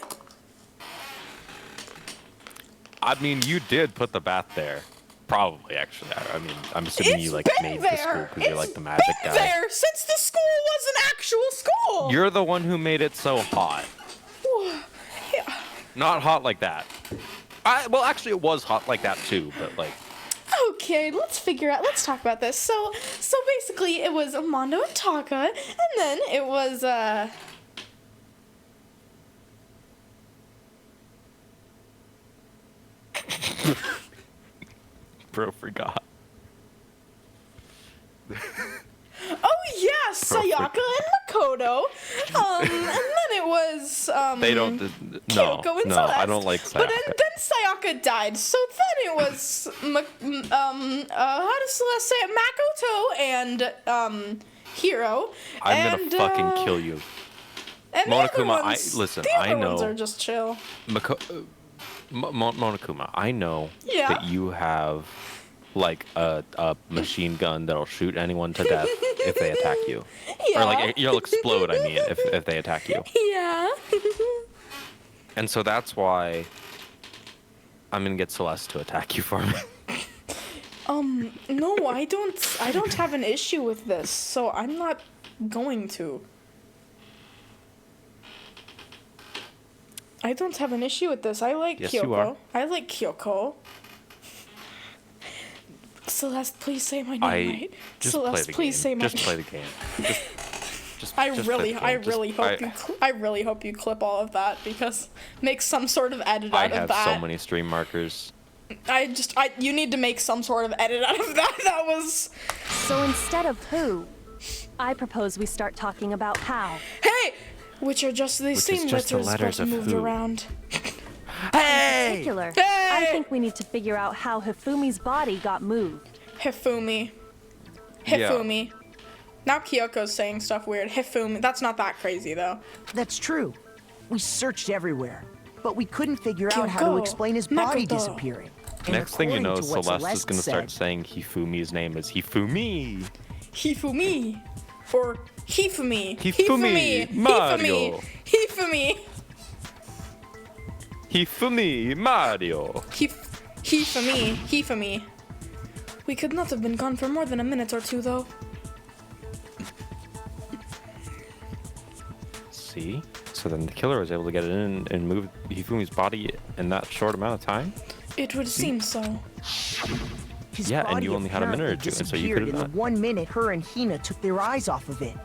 I mean, you did put the bath there. Probably, actually. I mean, I'm assuming you like made the school because you're like the magic guy. There since the school was an actual school. You're the one who made it so hot. Yeah. Not hot like that. Well, actually, it was hot like that too, but like. Okay, let's talk about this. So basically it was Mondo and Taka, and then it was Bro forgot. oh yeah, Sayaka and Makoto. And then it was They don't. No, Kyoko and no, Celeste. I don't like Sayaka. But then Sayaka died. So then it was how does Celeste say it? Makoto and Hiro. I'm and, gonna fucking kill you. And the other Monokuma, ones, listen, the other I know. ones are just chill. Monokuma, I know Yeah. that you have like a machine gun that'll shoot anyone to death if they attack you. Yeah. Or like you'll explode, I mean, if they attack you. Yeah. And so that's why I'm gonna get Celeste to attack you for me. No, I don't have an issue with this, so I'm not going to. I don't have an issue with this. I like Yes, Kyoko. you are. I like Kyoko. Celeste, please say my name right. Just Celeste, play the please game. say my Just name. play the game. Just I play really the game. I really hope you clip all of that because make some sort of edit I out of have that. so many stream markers. You need to make some sort of edit out of that. That was. So instead of who, I propose we start talking about how. Hey, which are just the Which same is just the letters letters but of moved who. around. In particular, I Hey! think we need to figure out how Hifumi's body got moved. Hifumi. Yeah. Hifumi. Now Kyoko's saying stuff weird. Hifumi. That's not that crazy though. That's true. We searched everywhere, but we couldn't figure out how to Kyoko, explain his body Makoto. disappearing. And Next thing you according know, to what Celeste is gonna start said, saying Hifumi's name is Hifumi. Hifumi. Or Hifumi. Hifumi, Mario. Hifumi. Hifumi Mario. Hifumi. We could not have been gone for more than a minute or two though. See? So then the killer was able to get it in and move Hifumi's body in that short amount of time? It would seem so. his Yeah, and body you only had a minute or apparently two, and so you disappeared could've in the not- 1 minute her and Hina took their eyes off of it.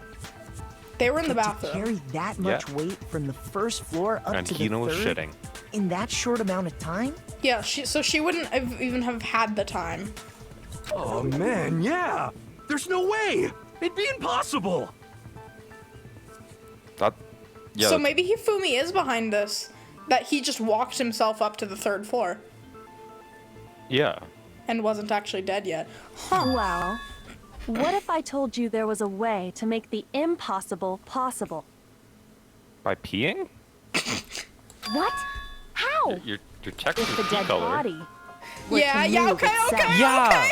They were in the But bathroom. to carry that much Yeah. weight from the first floor up And to Hina the was third shitting. in that short amount of time? Yeah, so she wouldn't have even have had the time. Oh man, yeah. There's no way. It'd be impossible. That, yeah, So that's- maybe Hifumi is behind this. That he just walked himself up to the third floor yeah. and wasn't actually dead yet. Huh. Well, what if I told you there was a way to make the impossible possible? By peeing? What? How? You're checking If the the pee dead color. body were Yeah, to yeah, move okay, itself. okay, Yeah.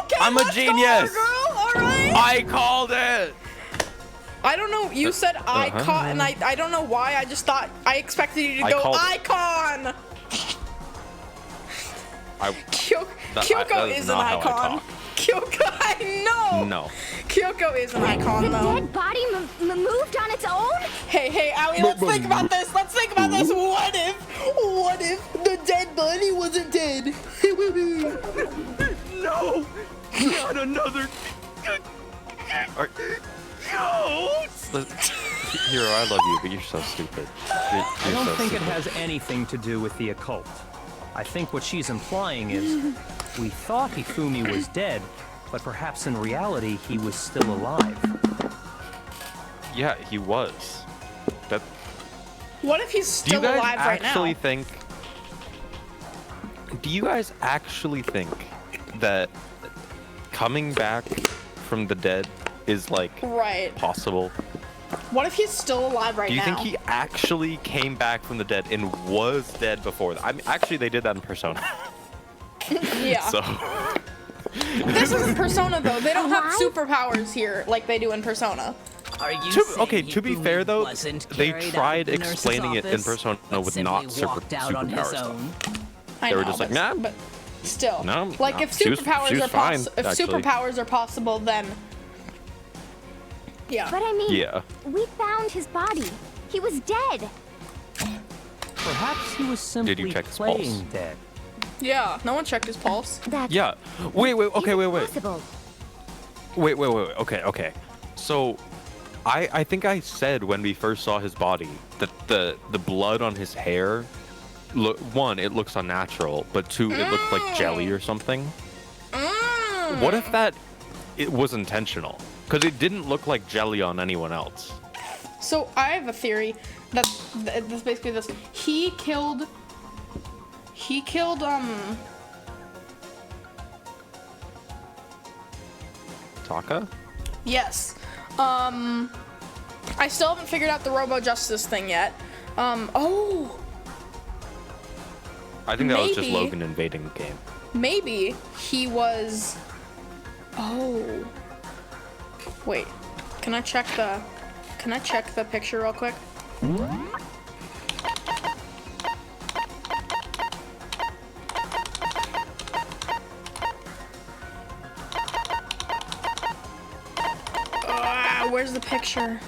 okay, I'm a let's go, genius. girl, alright. I called it! I don't know, you said icon, and I don't know why, I just thought, I expected you to I go called it. icon! That Kyoko is is an not how I icon. talk. Kyoko, I know! No. Kyoko is an icon, The though. dead body moved on its own? Hey, Allie, let's think about this. Let's think about this. What if the dead body wasn't dead? No! Not another. Hero, I love you, but you're so stupid. You're I don't so think it stupid. has anything to do with the occult. I think what she's implying is we thought Hifumi was dead, but perhaps in reality he was still alive. Yeah, he was. That. What if he's Do you still guys alive right actually now? think? Do you guys actually think that coming back from the dead is like Right. possible? What if he's still alive right Do you now? think he actually came back from the dead and was dead before that? I mean, actually, they did that in Persona. Yeah. So. This isn't Persona though. They don't have superpowers here like they do in Persona. Are you To be fair though, wasn't they carried out tried of the nurse's explaining it in office, Persona but with simply not walked out on his superpowers. though. own? I They were know, just like, but- nah. But still, No, like no, if she was superpowers are fine, if actually. superpowers are possible, then yeah. But I mean, Yeah. we found his body. He was dead. Perhaps he was simply check his playing pulse? dead. Yeah, no one checked his pulse. That Yeah. Wait. Okay. Wait. possible. Wait. Okay. So, I think I said when we first saw his body that the blood on his hair, one, it looks unnatural, but two, it looked like jelly or something. What if it was intentional? Because it didn't look like jelly on anyone else. So I have a theory that's basically this. He killed Taka? Yes. I still haven't figured out the Robo Justice thing yet. Oh. I think that was just Maybe. Logan invading the game. Maybe he was. Oh. Wait. Can I check the picture real quick? Where's the picture?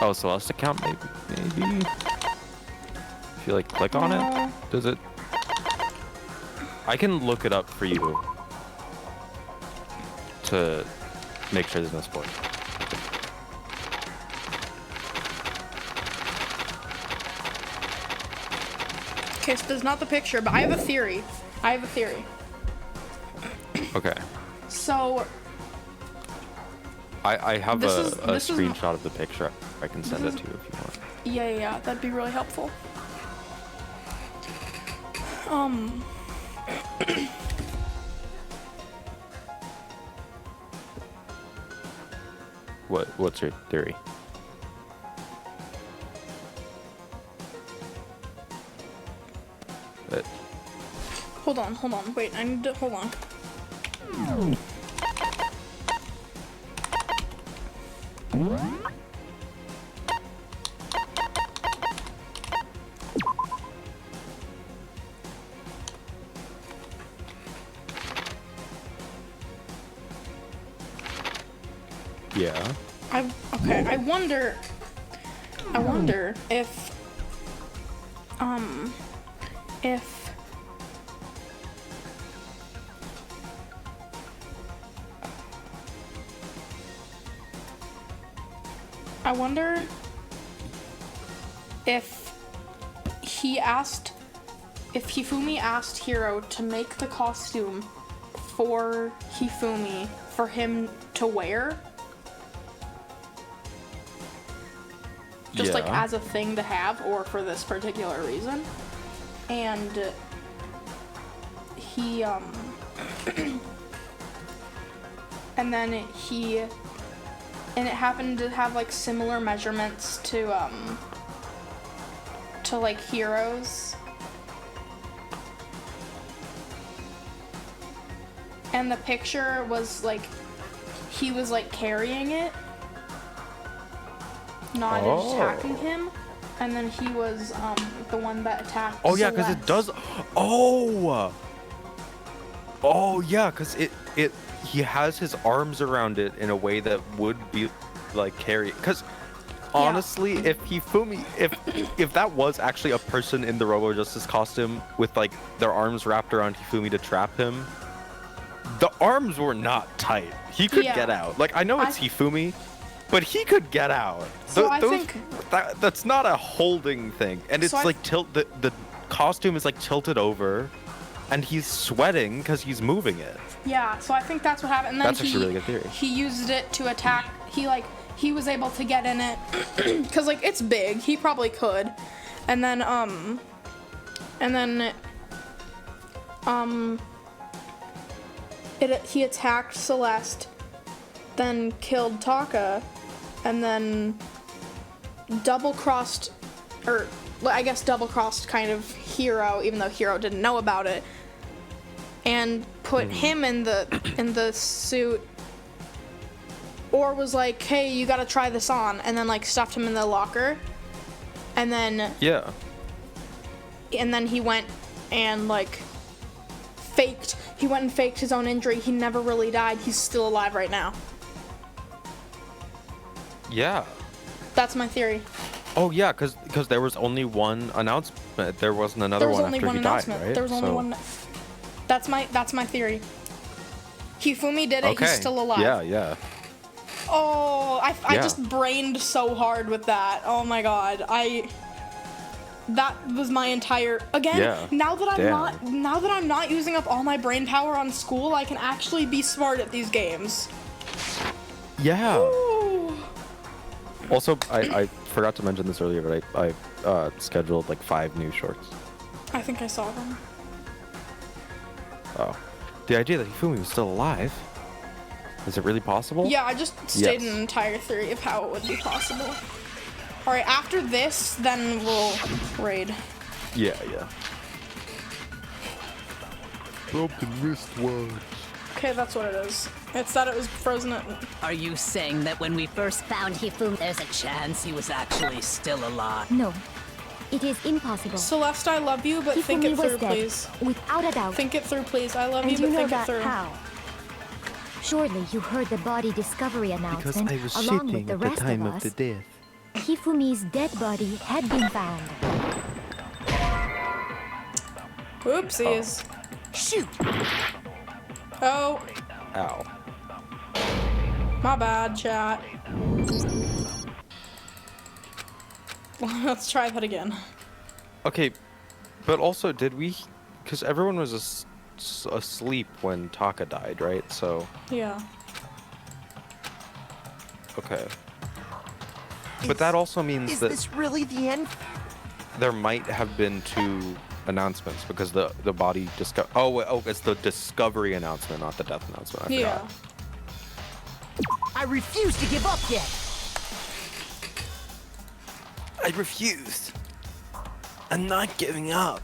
Oh, Celeste account maybe? If you like click on it, does it? I can look it up for you to make sure there's no spoilers. Okay, so there's not the picture, but I have a theory. Okay. So I have a this is screenshot of the picture. I can send it to you if you want. yeah, that'd be really helpful. What's your theory? Hold on. Wait, I need to hold on. Yeah. I wonder if I wonder if Hifumi asked Hiro to make the costume for Hifumi for him to wear. Just like as a thing to have, or for this particular reason. And he and it happened to have like similar measurements to like Hiro's. And the picture was like he was like carrying it, not attacking him, and then he was the one that attacked. Oh yeah, because it does. Oh yeah, because he has his arms around it in a way that would be like carry. Because honestly, if that was actually a person in the Robo Justice costume with like their arms wrapped around Hifumi to trap him, the arms were not tight. He could get out. Like I know it's Hifumi, but he could get out. So I think that's not a holding thing, and it's like the costume is like tilted over, and he's sweating because he's moving it. Yeah, so I think that's what happened. And then That's actually a really good theory. He used it to attack. He was able to get in it because like it's big. He probably could, and then he attacked Celeste, then killed Taka, and then double-crossed kind of Hiro, even though Hiro didn't know about it, and put him in the suit, or was like, hey, you gotta try this on, and then like stuffed him in the locker, and then he went and like faked his own injury. He never really died. He's still alive right now. Yeah. That's my theory. Oh yeah, because there was only one announcement. There wasn't another one after he died, right? There was only one. That's my theory. Hifumi did it. Okay. He's still alive. Yeah, yeah. Oh, I Yeah. just brained so hard with that. Oh my god. That was my entire again. Yeah. Now that Damn. I'm not using up all my brain power on school, I can actually be smart at these games. Yeah. Ooh. Also, I forgot to mention this earlier, but I scheduled like 5 new shorts. I think I saw them. Oh. The idea that Hifumi was still alive? Is it really possible? Yeah, I just stated Yes. an entire theory of how it would be possible. Alright, after this, then we'll raid. Yeah, yeah. Broken wristwatch. Okay, that's what it is. It's that it was frozen at... Are you saying that when we first found Hifumi, there's a chance he was actually still alive? No. It is impossible. Celeste, I love you, but think Hifumi it was through, dead, please. without a doubt. Think it through, please. I love And you, you but know think it that through. how? Surely you heard the body discovery announcement along with the rest of us. death. Hifumi's dead body had been found. Oopsies. Shoot! Oh, Ow. my bad, chat. Let's try that again. Okay, but also did we? Because everyone was asleep when Taka died, right? So Yeah. okay. But that also means Is that this really the end? there might have been 2 announcements because the body it's the discovery announcement, not the death announcement. I Yeah. forgot. I refuse to give up yet. I refuse. I'm not giving up.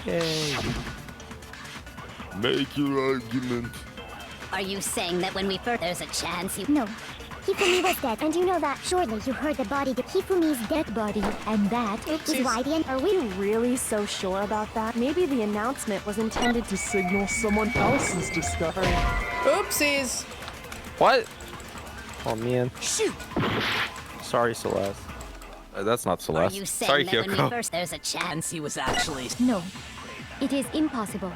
Yay. Make your argument. Are you saying that when we first there's a chance he... No. Hifumi was dead, and you know that. Surely you heard the body, Hifumi's dead body, and that is why the Are we really so sure about that? Maybe the announcement was intended to signal someone else's discovery. Oopsies. What? Oh man. Shoot! Sorry, Celeste. That's not Are Celeste. you saying Sorry, that when we Kyoko. first there's a chance He was actually... No. It is impossible.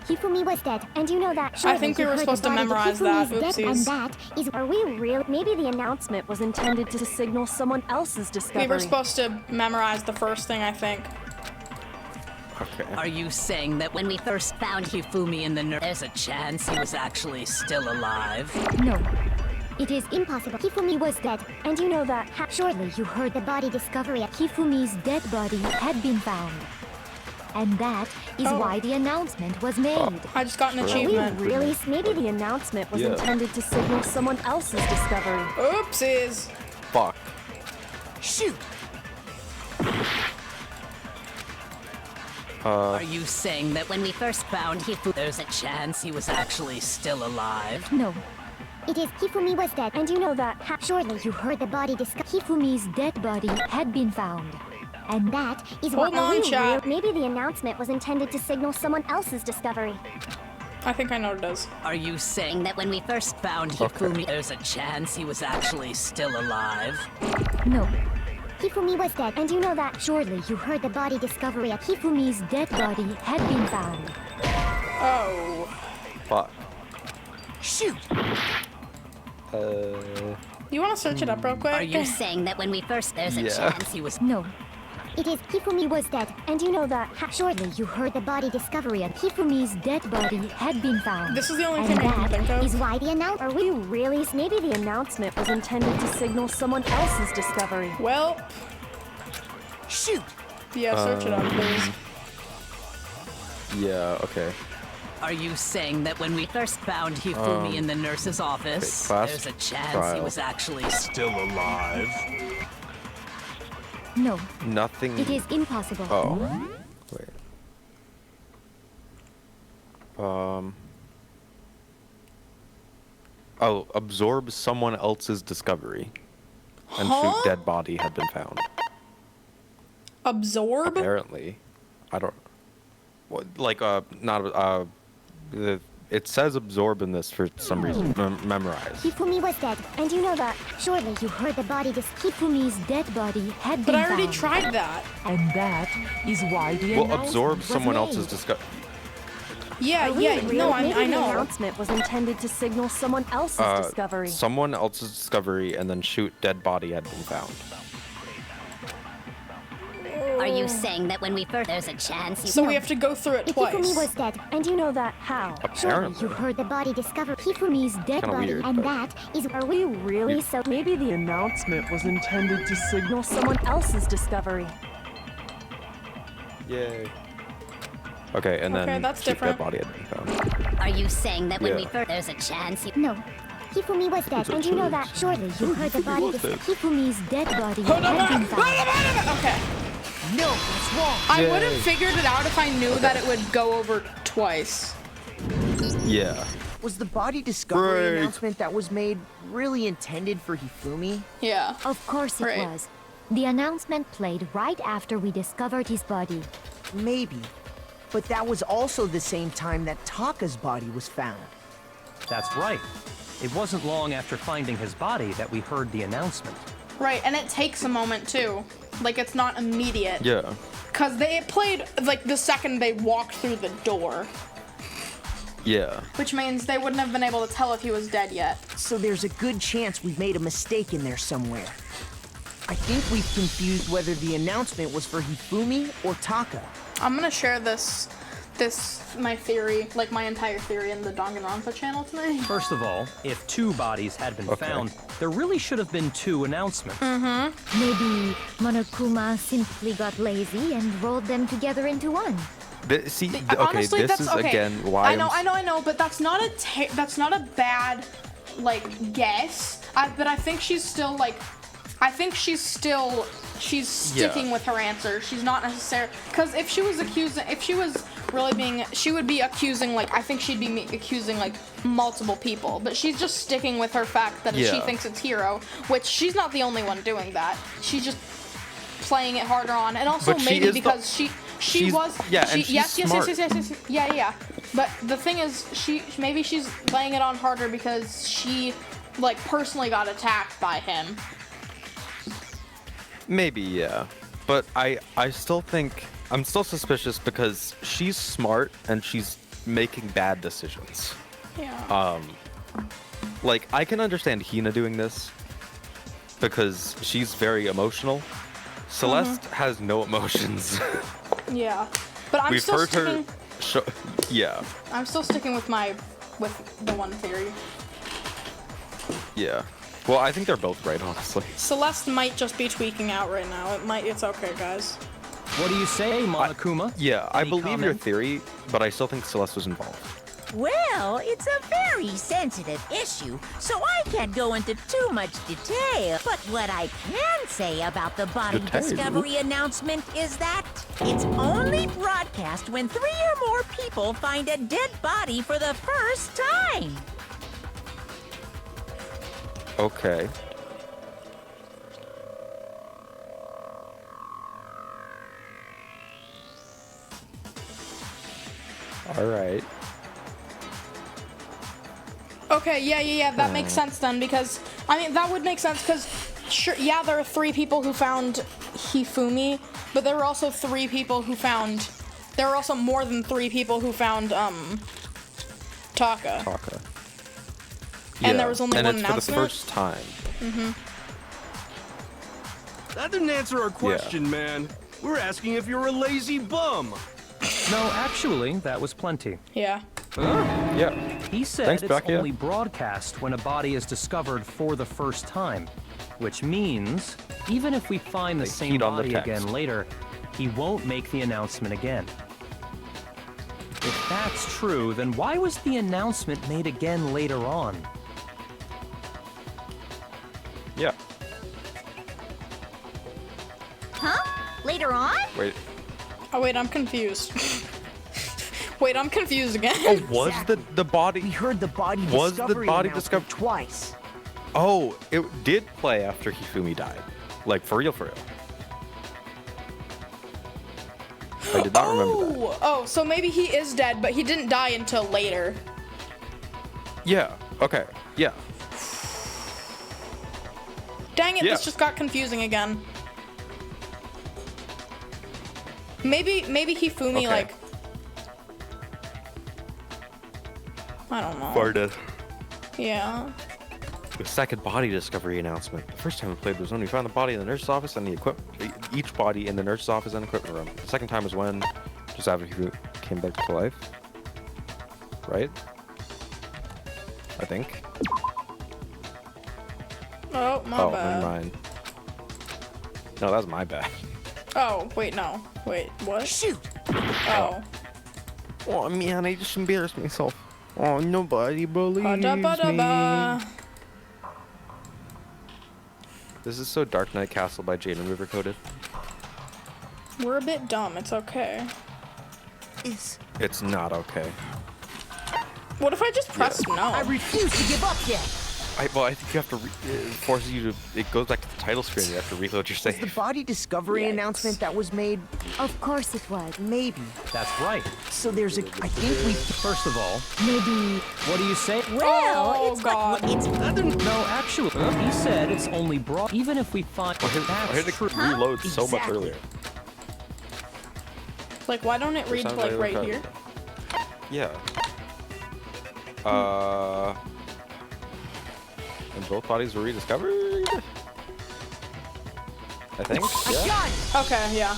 Hifumi was dead, and you know that. Surely I think we you were heard supposed the to body, memorize Hifumi's that. dead, Oopsies. and that is. Are we real? Maybe the announcement was intended to signal someone else's discovery. We were supposed to memorize the first thing, I think. Okay. Are you saying that when we first found Hifumi in the there's a chance he was actually still alive? No. It is impossible. Hifumi was dead, and you know that. Surely you heard the body discovery. Hifumi's dead body had been found. And that is why the announcement was made. I just got an Are we achievement. really? Maybe the announcement was intended to signal someone else's discovery. Oopsies. Fuck. Shoot! Are you saying that when we first found Hifumi, there's a chance he was actually still alive? No. It is Hifumi was dead, and you know that. Surely you heard the body Hifumi's dead body had been found. And that is Hold on, chat. Maybe the announcement was intended to signal someone else's discovery. I think I know what it is. Are you saying that when we first found Hifumi, there's a chance he was actually still alive? No. Hifumi was dead, and you know that. Surely you heard the body discovery. Hifumi's dead body had been found. Oh. Fuck. Shoot! You want to search it up real quick? Are you saying that when we first there's a chance he was... No. It is Hifumi was dead, and you know that. Surely you heard the body discovery. Hifumi's dead body had been found. This is the only and thing I can think that of. is why the announcement. Are we really? Maybe the announcement was intended to signal someone else's discovery. Well, Shoot! yeah, search it up, please. Yeah, okay. Are you saying that when we first found Hifumi in the nurse's office, class there's a chance he trial. was actually still alive? No. Nothing. It is impossible. Oh. Wait. Oh, absorb someone else's discovery. And Huh? shoot dead body had been found. Absorb? Apparently. I don't... What, like, not... it says absorb in this for some reason. Memorize. Hifumi was dead, and you know that. Surely you heard the body. Hifumi's dead body had been But I already found. tried that. And that is why the Well, announcement absorb was someone made. else's discovery. Yeah, Are we yeah, real? no, Maybe I the know. announcement was intended to signal someone else's discovery. Someone else's discovery, and then shoot dead body had been found. Are you saying that when we first there's a chance you So we have to go through it Hifumi twice. was dead, and you know that. How? Surely Apparently. you heard the body discovered Hifumi's dead Kinda body, weird, and but- that is. Are we really so? Maybe the announcement was intended to signal someone else's discovery. Yay. Okay, and Okay, then that's shoot different. dead body had been found. Are you saying that when we Yeah. first there's a chance you? No. Hifumi was dead, and you know that. Surely you heard the body was dead. Hifumi's dead body Hold on, had been found. Okay. No, that's wrong. I would have figured it out if I knew that it would go over twice. Yeah. Was the body discovery Break. announcement that was made really intended for Hifumi? Yeah. Of course it Right. was. The announcement played right after we discovered his body. Maybe. But that was also the same time that Taka's body was found. That's right. It wasn't long after finding his body that we heard the announcement. Right, and it takes a moment too. Like it's not immediate. Yeah. Cause it played like the second they walked through the door, Yeah. which means they wouldn't have been able to tell if he was dead yet. So there's a good chance we've made a mistake in there somewhere. I think we've confused whether the announcement was for Hifumi or Taka. I'm gonna share this my theory, like my entire theory in the Danganronpa channel tonight. First of all, if two bodies had been Okay. found, there really should have been two announcements. Maybe Monokuma simply got lazy and rolled them together into one. Okay, Honestly, this that's is okay. again why I know, but that's not a bad guess. But I think she's still she's sticking with her answer. She's not necessarily, because if she was she would be accusing I think she'd be accusing multiple people. But she's just sticking with her fact that she Yeah. thinks it's Hiro, which she's not the only one doing that. She's just playing it harder on, and also But she maybe is the- because she's- was yeah, and she's smart. yes. Yeah. But the thing is, maybe she's laying it on harder because she personally got attacked by him. Maybe, yeah. But I still think I'm still suspicious because she's smart and she's making bad decisions. Yeah. I can understand Hina doing this because she's very emotional. Celeste has no emotions. Yeah. But I'm We've still heard sticking. her. Yeah. I'm still sticking with the one theory. Yeah. Well, I think they're both right, honestly. Celeste might just be tweaking out right now. It's okay, guys. What do you say, Monokuma? Yeah, I Any believe your comment? theory, but I still think Celeste was involved. Well, it's a very sensitive issue, so I can't go into too much detail. But what I can say about the body Detail? discovery announcement is that it's only broadcast when 3 or more people find a dead body for the first time. Okay. All right. Okay, yeah. That makes sense then, because that would make sense because sure, yeah, there are 3 people who found Hifumi, but there were also 3 people who found. There were also more than 3 people who found Taka. Taka. And there was only and one it's announcement? for the first time. That didn't answer our question, man. We're asking if you're a lazy bum. No, actually, that was plenty. Yeah. Yeah. He said Thanks, it's Becky. only broadcast when a body is discovered for the first time, which means even if we find the same heat on the body text. again later, he won't make the announcement again. If that's true, then why was the announcement made again later on? Yeah. Huh? Later on? Wait. Oh wait, I'm confused. Wait, I'm confused again. Oh, was the body? We heard the body Was the discovery body announcement twice. Oh, it did play after Hifumi died. For real, for real. I did not remember that. Oh, so maybe he is dead, but he didn't die until later. Yeah. Okay. Yeah. Dang it, Yeah. this just got confusing again. Maybe Hifumi, Okay. like... I don't know. Farted. Yeah. The second body discovery announcement. The first time we played was when we found the body in the nurse's office and each body in the nurse's office and equipment room. The second time was when, just after he came back to life. Right? I think. Oh, my Oh, bad. never mind. No, that was my bad. Oh, wait, no. Wait, what? Shoot! Oh. Oh man, I just embarrassed myself. Oh, nobody believes Ba-da-ba-da-ba. me. This is so Dark Knight Castle by Jade Remover coded. We're a bit dumb, it's okay. It's not okay. What if I just pressed no? I refuse to give up yet. I think you have to. It forces you to. It goes back to the title screen. You have to reload your Was the save. body discovery announcement that was made? Of course it was. Maybe. That's right. So there's a. I think we. First of all, Maybe. what do you say? Well, Oh, it's God. like it's No, actually, he said it's only brought. Even if we find I had that's to true. reload so much Exactly. earlier. Like, why don't it read, Sounds like, like right a- here? Yeah. And both bodies were rediscovered. I think. Yeah. Got it! Okay, yeah.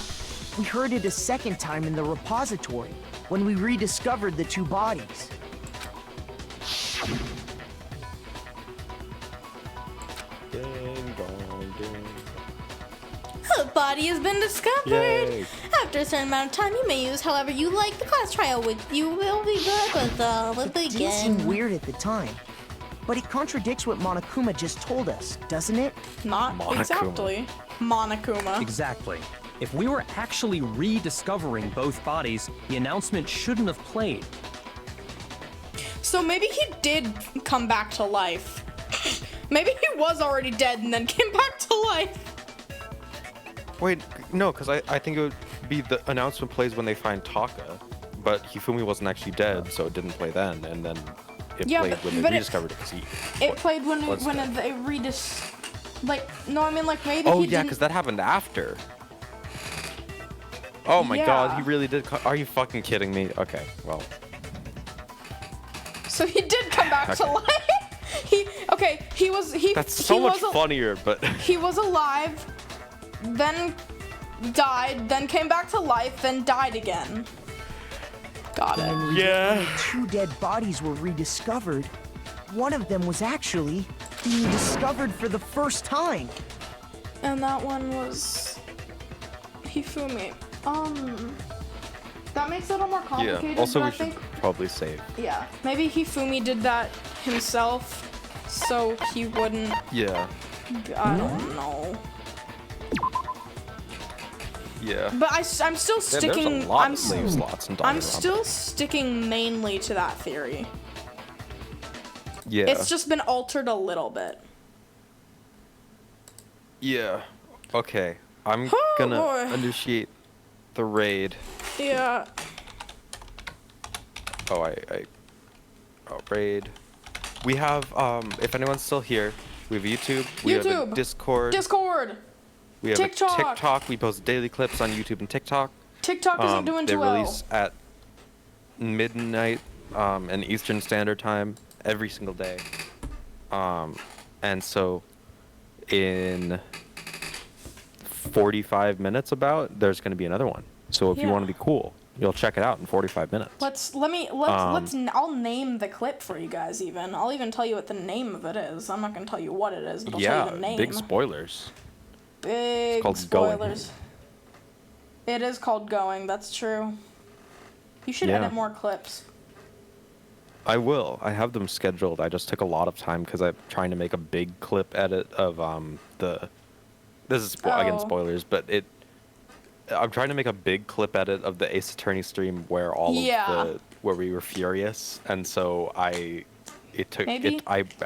We heard it a second time in the repository when we rediscovered the two bodies. Ding dong ding. A body has been discovered. Yay. After a certain amount of time, you may use however you like. The class trial you will be good with all of It didn't seem begin. weird at the time, but it contradicts what Monokuma just told us, doesn't it? Not Monokuma. exactly. Monokuma. Exactly. If we were actually rediscovering both bodies, the announcement shouldn't have played. So maybe he did come back to life. Maybe he was already dead and then came back to life. Wait, no, because I think it would be the announcement plays when they find Taka, but Hifumi wasn't actually dead, so it didn't play then, and then it Yeah, played but- when they but it- rediscovered it. 'Cause It played when What's when that? they like, no, I mean, like, maybe Oh he yeah, didn't... because that happened after. Oh my god, Yeah. he really did. Are you fucking kidding me? Okay, well. So he did come back to Okay. life. He was That's so he much was funnier, but He was alive, then died, then came back to life, then died again. Got it. When yeah. two dead bodies were rediscovered, one of them was actually being discovered for the first time. And that one was Hifumi. That makes it a little more complicated. Yeah. Also, but we I should think, probably save. yeah, maybe Hifumi did that himself, so he wouldn't. Yeah. I don't know. Yeah. But I'm still Yeah, sticking. there's a lot I'm of slave slots in I'm Danganronpa. still sticking mainly to that theory. Yeah. It's just been altered a little bit. Yeah. Okay. I'm Oh, gonna boy. initiate the raid. Yeah. Oh, raid. We have, if anyone's still here, we have YouTube. We have a YouTube. Discord. Discord. We have TikTok. a TikTok. We post daily clips on YouTube and TikTok. TikTok isn't doing they too well. release at midnight and Eastern Standard Time every single day. And so in 45 minutes there's going to be another one. So if you Yeah. want to be cool, you'll check it out in 45 minutes. I'll name the clip for you guys even. I'll even tell you what the name of it is. I'm not gonna tell you what it is, but I'll tell you the name. Big spoilers. Big called Going. spoilers. It is called Going, that's true. You should Yeah. edit more clips. I will. I have them scheduled. I just took a lot of time because I'm trying to make a big clip edit of the. This is again Oh. spoilers, but I'm trying to make a big clip edit of the Ace Attorney stream where where we were furious, and so I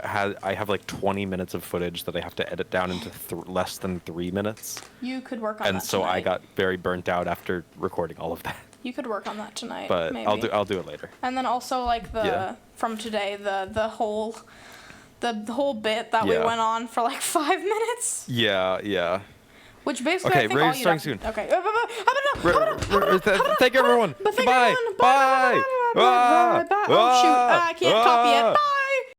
have like 20 minutes of footage that I have to edit down into less than 3 minutes, You could work on and that so I tonight. got very burnt out after recording all of that. You could work on that tonight. but maybe. I'll do it later. And then also like from today the whole bit that we Yeah. went on for like 5 minutes. Yeah. Which basically Okay, I think we're all you starting soon. Okay. Thank you, everyone. Bye. Bye. Bye. Oh shoot! I can't copy it. Bye.